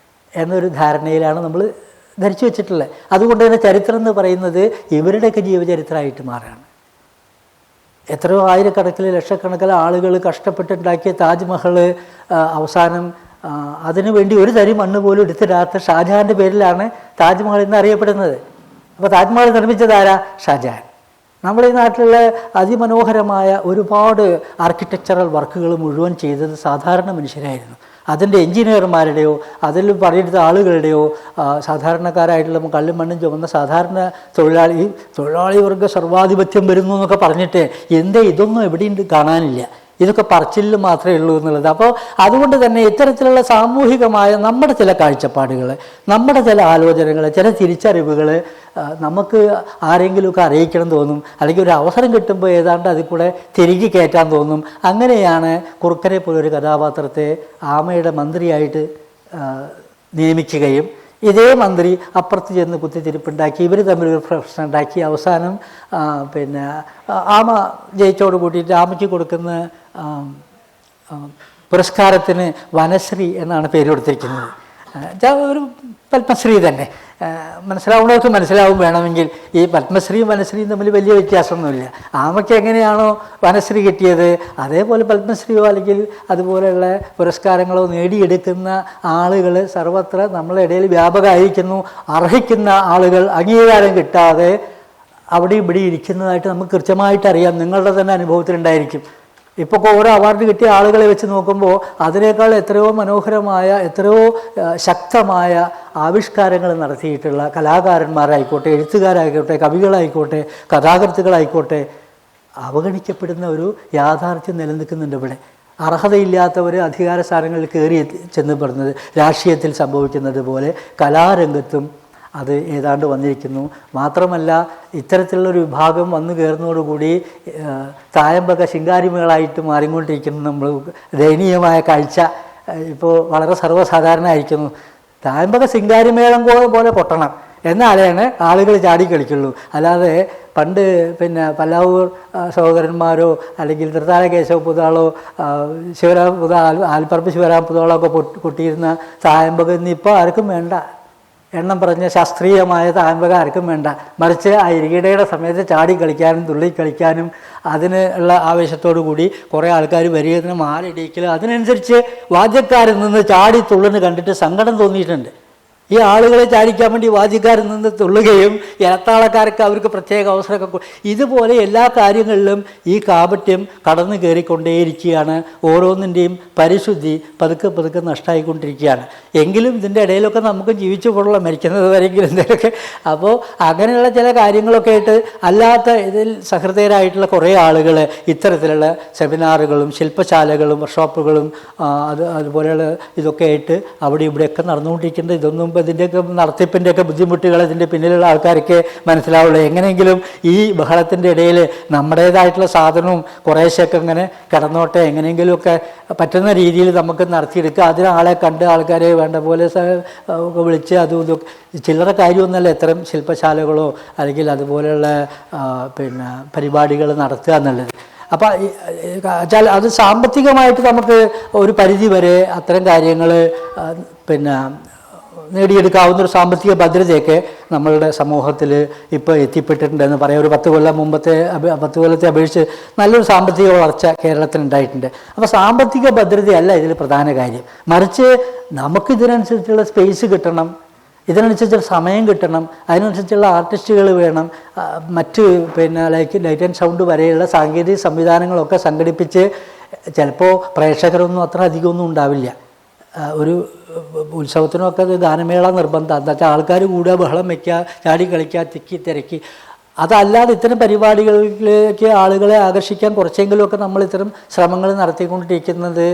എന്നൊരു ധാരണയിലാണ് നമ്മൾ ധരിച്ചു വെച്ചിട്ടുള്ളത്. അതുകൊണ്ട് തന്നെ ചരിത്രം എന്ന് പറയുന്നത് ഇവരുടെയൊക്കെ ജീവചരിത്രമായിട്ട് മാറുകയാണ്. എത്രയോ ആയിരക്കണക്കിന് ലക്ഷക്കണക്കിന് ആളുകൾ കഷ്ടപ്പെട്ടുണ്ടാക്കിയ താജ്മഹൽ അവസാനം അതിനു വേണ്ടി ഒരു തരി മണ്ണ് പോലും എടുത്തിടാത്ത ഷാജഹാൻ്റെ പേരിലാണ് താജ്മഹൽ എന്ന് അറിയപ്പെടുന്നത്. അപ്പോൾ താജ്മഹൽ നിർമ്മിച്ചതാരാ? ഷാജഹാൻ. നമ്മുടെ ഈ നാട്ടിലുള്ള അതിമനോഹരമായ ഒരുപാട് ആർക്കിടെക്ചറൽ വർക്കുകൾ മുഴുവൻ ചെയ്തത് സാധാരണ മനുഷ്യരായിരുന്നു. അതിൻ്റെ എൻജിനീയർമാരുടെയോ അതിൽ പണിയെടുത്ത ആളുകളുടെയോ സാധാരണക്കാരായിട്ടുള്ള കല്ലും മണ്ണും ചുമന്ന സാധാരണ തൊഴിലാളി വർഗ സർവാധിപത്യം വരുന്നു എന്നൊക്കെ പറഞ്ഞിട്ട് എന്തേ ഇതൊന്നും എവിടെയും കാണാനില്ല. ഇതൊക്കെ പറച്ചിലിൽ മാത്രമേ ഉള്ളൂ എന്നുള്ളത്. അപ്പോൾ അതുകൊണ്ട് തന്നെ ഇത്തരത്തിലുള്ള സാമൂഹികമായ നമ്മുടെ ചില കാഴ്ചപ്പാടുകൾ, നമ്മുടെ ചില ആലോചനകൾ, ചില തിരിച്ചറിവുകൾ നമുക്ക് ആരെങ്കിലുമൊക്കെ അറിയിക്കണം തോന്നും. അല്ലെങ്കിൽ ഒരു അവസരം കിട്ടുമ്പോൾ ഏതാണ്ട് അതിൽ കൂടെ തിരികെ കയറ്റാൻ തോന്നും. അങ്ങനെയാണ് കുറുക്കനെ പോലൊരു കഥാപാത്രത്തെ ആമയുടെ മന്ത്രിയായിട്ട് നിയമിക്കുകയും ഇതേ മന്ത്രി അപ്പുറത്ത് ചെന്ന് കുത്തിത്തിരിപ്പുണ്ടാക്കി ഇവർ തമ്മിലൊരു പ്രശ്നം ഉണ്ടാക്കി അവസാനം പിന്നെ ആമ ജയിച്ചോട് കൂട്ടിയിട്ട് ആമയ്ക്ക് കൊടുക്കുന്ന പുരസ്കാരത്തിന് വനശ്രീ എന്നാണ് പേര് കൊടുത്തിരിക്കുന്നത്. ഒരു പത്മശ്രീ തന്നെ. മനസ്സിലാവുന്നവർക്ക് മനസ്സിലാവും. വേണമെങ്കിൽ ഈ പത്മശ്രീയും വനശ്രീയും തമ്മിൽ വലിയ വ്യത്യാസമൊന്നുമില്ല. ആമയ്ക്ക് എങ്ങനെയാണോ വനശ്രീ കിട്ടിയത് അതേപോലെ പത്മശ്രീയോ അല്ലെങ്കിൽ അതുപോലെയുള്ള പുരസ്കാരങ്ങളോ നേടിയെടുക്കുന്ന ആളുകൾ സർവത്ര നമ്മളെ ഇടയിൽ വ്യാപകമായിരിക്കുന്നു. അർഹിക്കുന്ന ആളുകൾ അംഗീകാരം കിട്ടാതെ അവിടെ ഇവിടെ ഇരിക്കുന്നതായിട്ട് നമുക്ക് കൃത്യമായിട്ട് അറിയാം. നിങ്ങളുടെ തന്നെ അനുഭവത്തിലുണ്ടായിരിക്കും. ഇപ്പോൾ ഓരോ അവാർഡ് കിട്ടിയ ആളുകളെ വെച്ച് നോക്കുമ്പോൾ അതിനേക്കാൾ എത്രയോ മനോഹരമായ എത്രയോ ശക്തമായ ആവിഷ്കാരങ്ങൾ നടത്തിയിട്ടുള്ള കലാകാരന്മാരായിക്കോട്ടെ, എഴുത്തുകാരായിക്കോട്ടെ, കവികളായിക്കോട്ടെ, കഥാകൃത്തുക്കളായിക്കോട്ടെ അവഗണിക്കപ്പെടുന്ന ഒരു യാഥാർത്ഥ്യം നിലനിൽക്കുന്നുണ്ട് ഇവിടെ. അർഹതയില്ലാത്തവർ അധികാര സ്ഥാനങ്ങളിൽ കയറി ചെന്ന് പെടുന്നത് രാഷ്ട്രീയത്തിൽ സംഭവിക്കുന്നത് പോലെ കലാരംഗത്തും അത് ഏതാണ്ട് വന്നിരിക്കുന്നു. മാത്രമല്ല ഇത്തരത്തിലുള്ളൊരു വിഭാഗം വന്നു കയറുന്നതോടുകൂടി തായമ്പക ശിങ്കാരിമകളായിട്ട് മാറിക്കൊണ്ടിരിക്കുന്നു. നമ്മൾ ദയനീയമായ കാഴ്ച ഇപ്പോൾ വളരെ സർവ്വസാധാരണമായിരിക്കുന്നു. തായമ്പക ശിങ്കാരിമേളം പോലെ കൊട്ടണം എന്നാലാണ് ആളുകൾ ചാടിക്കളിക്കുള്ളൂ. അല്ലാതെ പണ്ട് പല്ലാവൂർ സഹോദരന്മാരോ അല്ലെങ്കിൽ തൃത്താല കേശവ പുതാളോ ശിവരാം ആൽപ്പറമ്പ് ശിവരാം പുതാളോ ഒക്കെ കൊട്ടിയിരുന്ന തായമ്പക ഇന്നിപ്പോൾ ആർക്കും വേണ്ട. എണ്ണം പറഞ്ഞ ശാസ്ത്രീയമായ തായമ്പക ആർക്കും വേണ്ട. മറിച്ച് ആ ഇരികിടയുടെ സമയത്ത് ചാടി കളിക്കാനും തുള്ളി കളിക്കാനും അതിന് ഉള്ള ആവേശത്തോടു കൂടി കുറേ ആൾക്കാർ വരികത്തിന് മാലിടിക്കലും അതിനനുസരിച്ച് വാദ്യക്കാരിൽ നിന്ന് ചാടി തുള്ളുന്ന് കണ്ടിട്ട് സങ്കടം തോന്നിയിട്ടുണ്ട്. ഈ ആളുകളെ ചാടിക്കാൻ വേണ്ടി വാദ്യക്കാരിൽ നിന്ന് തുള്ളുകയും ഇരത്താളക്കാർക്ക് അവർക്ക് പ്രത്യേക അവസരമൊക്കെ ഇതുപോലെ എല്ലാ കാര്യങ്ങളിലും ഈ കാപട്യം കടന്നു കയറിക്കൊണ്ടേയിരിക്കുകയാണ്. ഓരോന്നിൻ്റെയും പരിശുദ്ധി പതുക്കെ പതുക്കെ നഷ്ടമായിക്കൊണ്ടിരിക്കുകയാണ്. എങ്കിലും ഇതിൻ്റെ ഇടയിലൊക്കെ നമുക്ക് ജീവിച്ചു കൊള്ളാം, മരിക്കുന്നത് വരെയെങ്കിലും എന്തെങ്കിലുമൊക്കെ. അപ്പോൾ അങ്ങനെയുള്ള ചില കാര്യങ്ങളൊക്കെ ആയിട്ട് അല്ലാത്ത ഇതിൽ സഹൃദയരായിട്ടുള്ള കുറേ ആളുകൾ ഇത്തരത്തിലുള്ള സെമിനാറുകളും ശില്പശാലകളും വർക്ക്ഷോപ്പുകളും അതുപോലെയുള്ള ഇതൊക്കെ ആയിട്ട് അവിടെ ഇവിടെയൊക്കെ നടന്നുകൊണ്ടിരിക്കുന്നത്. ഇതൊന്നും ഇതിൻ്റെയൊക്കെ നടത്തിപ്പിൻ്റെയൊക്കെ ബുദ്ധിമുട്ടുകൾ ഇതിൻ്റെ പിന്നിലുള്ള ആൾക്കാർക്ക് മനസ്സിലാവുള്ളൂ. എങ്ങനെയെങ്കിലും ഈ ബഹളത്തിൻ്റെ ഇടയിൽ നമ്മുടേതായിട്ടുള്ള സാധനവും കുറേശ്ശൊക്കെ ഇങ്ങനെ കിടന്നോട്ടെ, എങ്ങനെയെങ്കിലുമൊക്കെ പറ്റുന്ന രീതിയിൽ നമുക്ക് നടത്തിയെടുക്കുക. അതിനാളെ കണ്ട് ആൾക്കാരെ വേണ്ട പോലെ വിളിച്ച് അതും ഇതൊക്കെ ചില്ലറ കാര്യമൊന്നുമല്ല ഇത്തരം ശില്പശാലകളോ അല്ലെങ്കിൽ അതുപോലെയുള്ള പരിപാടികൾ നടത്തുക എന്നുള്ളത്. അപ്പം അത് സാമ്പത്തികമായിട്ട് നമുക്ക് ഒരു പരിധി വരെ അത്തരം കാര്യങ്ങൾ നേടിയെടുക്കാവുന്നൊരു സാമ്പത്തിക ഭദ്രതയൊക്കെ നമ്മളുടെ സമൂഹത്തിൽ ഇപ്പോൾ എത്തിപ്പെട്ടിട്ടുണ്ടെന്ന് പറയാം. ഒരു 10 കൊല്ലത്തെ അപേക്ഷിച്ച് നല്ലൊരു സാമ്പത്തിക വളർച്ച കേരളത്തിനുണ്ടായിട്ടുണ്ട്. അപ്പോൾ സാമ്പത്തിക ഭദ്രതയല്ല ഇതിൽ പ്രധാന കാര്യം. മറിച്ച് നമുക്കിതിനനുസരിച്ചുള്ള സ്പേസ് കിട്ടണം, ഇതിനനുസരിച്ചുള്ള സമയം കിട്ടണം, അതിനനുസരിച്ചുള്ള ആർട്ടിസ്റ്റുകൾ വേണം, മറ്റ് ലൈറ്റ് ആൻഡ് സൗണ്ട് വരെയുള്ള സാങ്കേതിക സംവിധാനങ്ങളൊക്കെ സംഘടിപ്പിച്ച് ചിലപ്പോൾ പ്രേക്ഷകരൊന്നും അത്ര അധികമൊന്നും ഉണ്ടാവില്ല. ഒരു ഉത്സവത്തിനൊക്കെ ഗാനമേള നിർബന്ധം. എന്താ വെച്ചാൽ ആൾക്കാർ കൂടുക, ബഹളം വയ്ക്കുക, ചാടി കളിക്കുക, തിക്കി തിരക്കി. അതല്ലാതെ ഇത്തരം പരിപാടികളിലേക്ക് ആളുകളെ ആകർഷിക്കാൻ കുറച്ചെങ്കിലുമൊക്കെ നമ്മൾ ഇത്തരം ശ്രമങ്ങൾ നടത്തിക്കൊണ്ടിരിക്കുന്നത്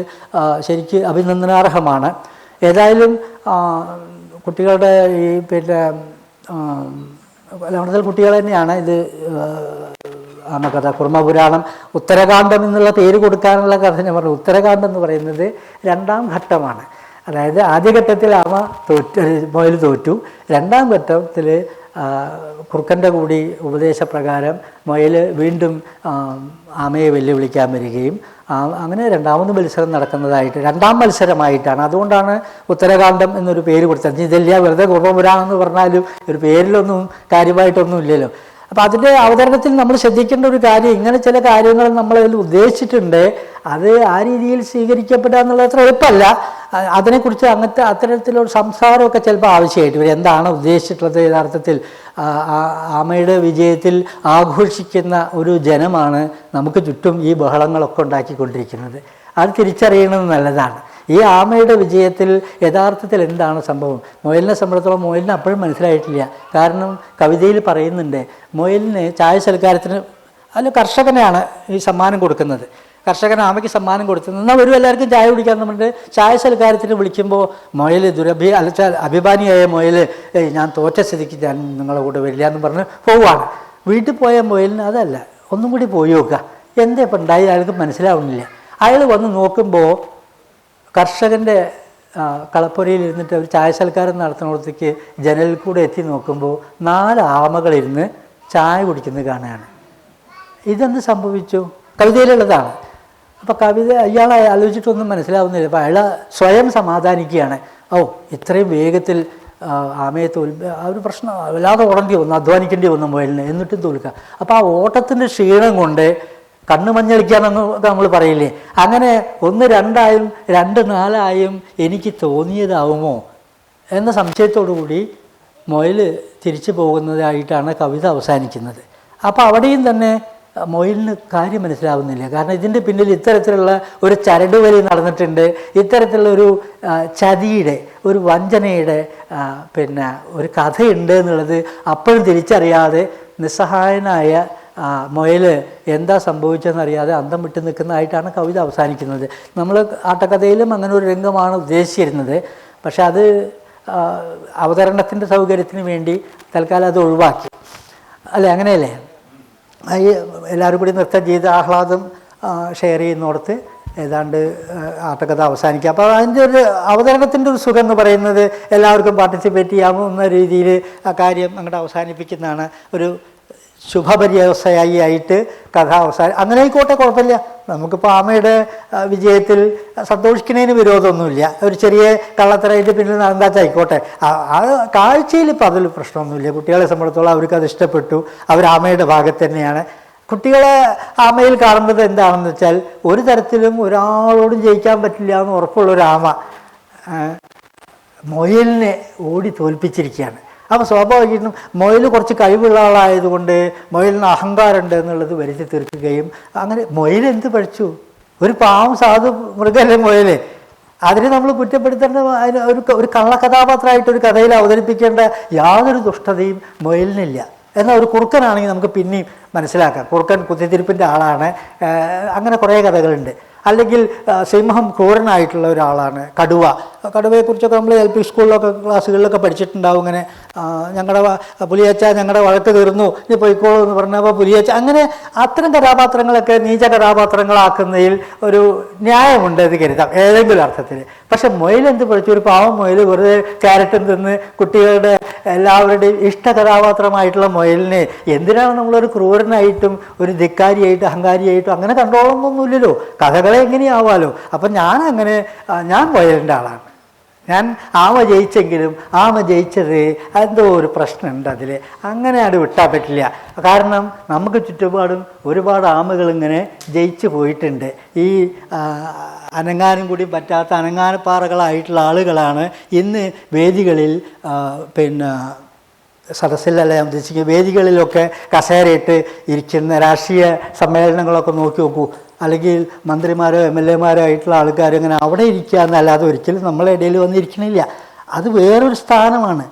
ശരിക്ക് അഭിനന്ദനാർഹമാണ്. ഏതായാലും കുട്ടികളുടെ ഈ ലവണത്തിൽ കുട്ടികൾ തന്നെയാണ് ഇത് ആമകഥ കുർമ്മപുരാണം ഉത്തരകാണ്ഡം എന്നുള്ള പേര് കൊടുക്കാനുള്ള കഥ ഞാൻ പറഞ്ഞു. ഉത്തരകാണ്ഡം എന്ന് പറയുന്നത് 2ാം ഘട്ടമാണ്. അതായത് ആദ്യഘട്ടത്തിൽ ആമ മുയൽ തോറ്റു. 2ാം ഘട്ടത്തിൽ കുറുക്കൻ്റെ കൂടി ഉപദേശപ്രകാരം മുയൽ വീണ്ടും ആമയെ വെല്ലുവിളിക്കാൻ വരികയും അങ്ങനെ 2ാമത് മത്സരം നടക്കുന്നതായിട്ട് 2ാം മത്സരമായിട്ടാണ്. അതുകൊണ്ടാണ് ഉത്തരകാണ്ഡം എന്നൊരു പേര് കൊടുത്തത്. ഇതെല്ലാം വെറുതെ കുർമ്മപുരാണം എന്ന് പറഞ്ഞാലും ഒരു പേരിലൊന്നും കാര്യമായിട്ടൊന്നും ഇല്ലല്ലോ. അപ്പം അതിൻ്റെ അവതരണത്തിൽ നമ്മൾ ശ്രദ്ധിക്കേണ്ട ഒരു കാര്യം, ഇങ്ങനെ ചില കാര്യങ്ങൾ നമ്മളതിൽ ഉദ്ദേശിച്ചിട്ടുണ്ട്. അത് ആ രീതിയിൽ സ്വീകരിക്കപ്പെടുക എന്നുള്ളത് അത്ര എളുപ്പമല്ല. അതിനെക്കുറിച്ച് അത്തരത്തിലൊരു സംസാരമൊക്കെ ചിലപ്പോൾ ആവശ്യമായിട്ട് വരും. എന്താണ് ഉദ്ദേശിച്ചിട്ടുള്ളത്? യഥാർത്ഥത്തിൽ ആമയുടെ വിജയത്തിൽ ആഘോഷിക്കുന്ന ഒരു ജനമാണ് നമുക്ക് ചുറ്റും ഈ ബഹളങ്ങളൊക്കെ ഉണ്ടാക്കിക്കൊണ്ടിരിക്കുന്നത്. അത് തിരിച്ചറിയണമെന്ന് നല്ലതാണ്. ഈ ആമയുടെ വിജയത്തിൽ യഥാർത്ഥത്തിൽ എന്താണ് സംഭവം? മുയലിനെ സംബന്ധിച്ചിടത്തോളം മുയലിന് അപ്പോഴും മനസ്സിലായിട്ടില്ല. കാരണം കവിതയിൽ പറയുന്നുണ്ട്, മുയലിന് ചായ സൽക്കാരത്തിന് അതിൽ കർഷകനാണ് ഈ സമ്മാനം കൊടുക്കുന്നത്. കർഷകൻ ആമയ്ക്ക് സമ്മാനം കൊടുക്കുന്നത്. എന്നാൽ വരും എല്ലാവർക്കും ചായ കുടിക്കാൻ പറഞ്ഞിട്ട് ചായ സൽക്കാരത്തിന് വിളിക്കുമ്പോൾ മുയൽ അഭിമാനിയായ മുയൽ ഞാൻ തോറ്റ സ്ഥിതിക്ക് ഞാൻ നിങ്ങളുടെ കൂടെ വരില്ല എന്ന് പറഞ്ഞ് പോവുകയാണ്. വീട്ടിൽ പോയ മുയലിന് അതല്ല, ഒന്നും കൂടി പോയി നോക്കുക, എന്താ ഇപ്പം ഉണ്ടായി അയാൾക്ക് മനസ്സിലാവുന്നില്ല. അയാൾ വന്ന് നോക്കുമ്പോൾ കർഷകൻ്റെ കളപ്പുരയിൽ ഇരുന്നിട്ട് ഒരു ചായ സൽക്കാരം നടത്തുന്നിടത്തേക്ക് ജനലിൽ കൂടെ എത്തി നോക്കുമ്പോൾ 4 ആമകളിരുന്ന് ചായ കുടിക്കുന്നത് കാണുകയാണ്. ഇതെന്ത് സംഭവിച്ചു? കവിതയിലുള്ളതാണ്. അപ്പോൾ കവിത അയാളെ ആലോചിച്ചിട്ടൊന്നും മനസ്സിലാവുന്നില്ല. അപ്പോൾ അയാൾ സ്വയം സമാധാനിക്കുകയാണ്. ഇത്രയും വേഗത്തിൽ ആമയെ ആ ഒരു പ്രശ്നം വല്ലാതെ ഓടേണ്ടി വന്നു, അധ്വാനിക്കേണ്ടി വന്നു മുയലിന്, എന്നിട്ടും തോൽക്കുക. അപ്പോൾ ആ ഓട്ടത്തിൻ്റെ ക്ഷീണം കൊണ്ട് കണ്ണ് മഞ്ഞളിക്കാന്നൊക്കെ നമ്മൾ പറയില്ലേ, അങ്ങനെ 1 2 ആയും 2 4 ആയും എനിക്ക് തോന്നിയതാവുമോ എന്ന സംശയത്തോടു കൂടി മുയൽ തിരിച്ചു പോകുന്നതായിട്ടാണ് കവിത അവസാനിക്കുന്നത്. അപ്പോൾ അവിടെയും തന്നെ മൊയിലിന് കാര്യം മനസ്സിലാവുന്നില്ല. കാരണം ഇതിൻ്റെ പിന്നിൽ ഇത്തരത്തിലുള്ള ഒരു ചരടുവലി നടന്നിട്ടുണ്ട്, ഇത്തരത്തിലുള്ള ഒരു ചതിയുടെ, ഒരു വഞ്ചനയുടെ ഒരു കഥയുണ്ട് എന്നുള്ളത് അപ്പോഴും തിരിച്ചറിയാതെ നിസ്സഹായനായ മൊയൽ എന്താ സംഭവിച്ചതെന്നറിയാതെ അന്തം വിട്ട് നിൽക്കുന്നതായിട്ടാണ് കവിത അവസാനിക്കുന്നത്. നമ്മൾ ആട്ടക്കഥയിലും അങ്ങനെ ഒരു രംഗമാണ് ഉദ്ദേശിച്ചിരുന്നത്. പക്ഷെ അത് അവതരണത്തിൻ്റെ സൗകര്യത്തിന് വേണ്ടി തൽക്കാലം അത് ഒഴിവാക്കി, അല്ലേ? അങ്ങനെയല്ലേ? എല്ലാവരും കൂടി നൃത്തം ചെയ്ത് ആഹ്ലാദം ഷെയർ ചെയ്യുന്നിടത്ത് ഏതാണ്ട് ആട്ടക്കഥ അവസാനിക്കുക. അപ്പോൾ അതിൻ്റെ ഒരു അവതരണത്തിൻ്റെ ഒരു സുഖം എന്ന് പറയുന്നത് എല്ലാവർക്കും പാർട്ടിസിപ്പേറ്റ് ചെയ്യാവുന്ന രീതിയിൽ ആ കാര്യം അങ്ങോട്ട് അവസാനിപ്പിക്കുന്നതാണ്. ഒരു ശുഭപര്യവസായിയായിട്ട് കഥ അങ്ങനെ ആയിക്കോട്ടെ, കുഴപ്പമില്ല. നമുക്കിപ്പോൾ ആമയുടെ വിജയത്തിൽ സന്തോഷിക്കുന്നതിന് വിരോധമൊന്നുമില്ല. ഒരു ചെറിയ കള്ളത്തരമായിട്ട് പിന്നിൽ നടന്നാച്ചായിക്കോട്ടെ. ആ കാഴ്ചയിൽ ഇപ്പോൾ അതിൽ പ്രശ്നമൊന്നുമില്ല. കുട്ടികളെ സംബന്ധിച്ചോളം അവർക്കത് ഇഷ്ടപ്പെട്ടു, അവർ ആമയുടെ ഭാഗത്ത് തന്നെയാണ്. കുട്ടികളെ ആമയിൽ കാണുന്നത് എന്താണെന്ന് വെച്ചാൽ, ഒരു തരത്തിലും ഒരാളോടും ജയിക്കാൻ പറ്റില്ല എന്ന് ഉറപ്പുള്ളൊരാമ മൊയലിനെ ഓടി തോൽപ്പിച്ചിരിക്കുകയാണ്. അപ്പോൾ സ്വാഭാവികമായിട്ടും മൊയൽ കുറച്ച് കഴിവുള്ള ആളായതുകൊണ്ട് മൊയലിന് അഹങ്കാരമുണ്ട് എന്നുള്ളത് വരുത്തി തീർക്കുകയും, അങ്ങനെ മൊയൽ എന്ത് പഠിച്ചു? ഒരു പാവം സാധു മൃഗമല്ലേ മൊയൽ. അതിനെ നമ്മൾ കുറ്റപ്പെടുത്തേണ്ട, അതിന് ഒരു കള്ളകഥാപാത്രമായിട്ട് ഒരു കഥയിൽ അവതരിപ്പിക്കേണ്ട യാതൊരു ദുഷ്ടതയും മൊയലിനില്ല. എന്നാൽ ഒരു കുറുക്കനാണെങ്കിൽ നമുക്ക് പിന്നെയും മനസ്സിലാക്കാം, കുറുക്കൻ കുത്തിത്തിരിപ്പിൻ്റെ ആളാണ്. അങ്ങനെ കുറേ കഥകളുണ്ട്. അല്ലെങ്കിൽ സിംഹം ക്രൂരനായിട്ടുള്ള ഒരാളാണ് കടുവ. കടുവയെക്കുറിച്ചൊക്കെ നമ്മൾ LP സ്കൂളിലൊക്കെ ക്ലാസ്സുകളിലൊക്കെ പഠിച്ചിട്ടുണ്ടാവും. ഇങ്ങനെ ഞങ്ങളുടെ പുലിയച്ച ഞങ്ങളുടെ വഴക്ക് തീർന്നു, ഇനി പൊയ്ക്കോളൂ എന്ന് പറഞ്ഞപ്പോൾ പുലിയച്ച. അങ്ങനെ അത്തരം കഥാപാത്രങ്ങളൊക്കെ നീച കഥാപാത്രങ്ങളാക്കുന്നതിൽ ഒരു ന്യായമുണ്ട് എന്ന് കരുതാം ഏതെങ്കിലും അർത്ഥത്തിൽ. പക്ഷെ മൊയൽ എന്ത് പഠിച്ചു? ഒരു പാവം മൊയൽ വെറുതെ ക്യാരറ്റും തിന്ന് കുട്ടികളുടെ എല്ലാവരുടെയും ഇഷ്ട കഥാപാത്രമായിട്ടുള്ള മൊയലിനെ എന്തിനാണ് നമ്മളൊരു ക്രൂരനായിട്ടും ഒരു ധിക്കാരിയായിട്ടും അഹങ്കാരിയായിട്ടും അങ്ങനെ കണ്ടോളൊന്നൊന്നുമില്ലല്ലോ. കഥകളെ എങ്ങനെയാവാലോ. അപ്പം ഞാൻ മൊയലിൻ്റെ ആളാണ്. ഞാൻ ആമ ജയിച്ചെങ്കിലും ആമ ജയിച്ചത് എന്തോ ഒരു പ്രശ്നമുണ്ട് അതിൽ, അങ്ങനെ അത് വിട്ടാൽ പറ്റില്ല. കാരണം നമുക്ക് ചുറ്റുപാടും ഒരുപാട് ആമകൾ ഇങ്ങനെ ജയിച്ചു പോയിട്ടുണ്ട്. ഈ അനങ്ങാനും കൂടി പറ്റാത്ത അനങ്ങാനപ്പാറകളായിട്ടുള്ള ആളുകളാണ് ഇന്ന് വേദികളിൽ സദസ്സിലല്ല ഞാൻ ഉദ്ദേശിക്കുന്നത്, വേദികളിലൊക്കെ കസേരയിട്ട് ഇരിക്കുന്ന രാഷ്ട്രീയ സമ്മേളനങ്ങളൊക്കെ നോക്കി നോക്കൂ. അല്ലെങ്കിൽ മന്ത്രിമാരോ MLA മാരോ ആയിട്ടുള്ള ആൾക്കാർ ഇങ്ങനെ അവിടെ ഇരിക്കുക എന്നല്ലാതെ ഒരിക്കലും നമ്മളെ ഇടയിൽ വന്നിരിക്കണില്ല. അത് വേറൊരു സ്ഥാനമാണ്,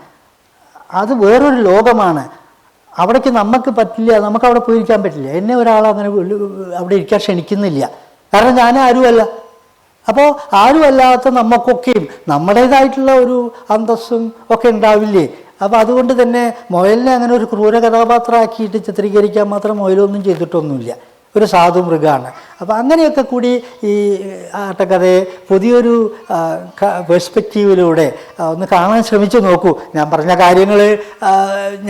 അത് വേറൊരു ലോകമാണ്. അവിടേക്ക് നമുക്ക് പറ്റില്ല, നമുക്ക് അവിടെ പോയിരിക്കാൻ പറ്റില്ല. എന്നെ ഒരാളങ്ങനെ അവിടെ ഇരിക്കാൻ ക്ഷണിക്കുന്നില്ല, കാരണം ഞാൻ ആരുമല്ല. അപ്പോൾ ആരുമല്ലാത്ത നമുക്കൊക്കെയും നമ്മുടേതായിട്ടുള്ള ഒരു അന്തസ്സും ഒക്കെ ഉണ്ടാവില്ലേ. അപ്പോൾ അതുകൊണ്ട് തന്നെ മൊയലിനെ അങ്ങനെ ഒരു ക്രൂര കഥാപാത്രമാക്കിയിട്ട് ചിത്രീകരിക്കാൻ മാത്രം മൊയലൊന്നും ചെയ്തിട്ടൊന്നുമില്ല, ഒരു സാധു മൃഗമാണ്. അപ്പോൾ അങ്ങനെയൊക്കെ കൂടി ഈ ആട്ടക്കഥയെ പുതിയൊരു പെർസ്പെക്റ്റീവിലൂടെ ഒന്ന് കാണാൻ ശ്രമിച്ചു നോക്കൂ. ഞാൻ പറഞ്ഞ കാര്യങ്ങൾ,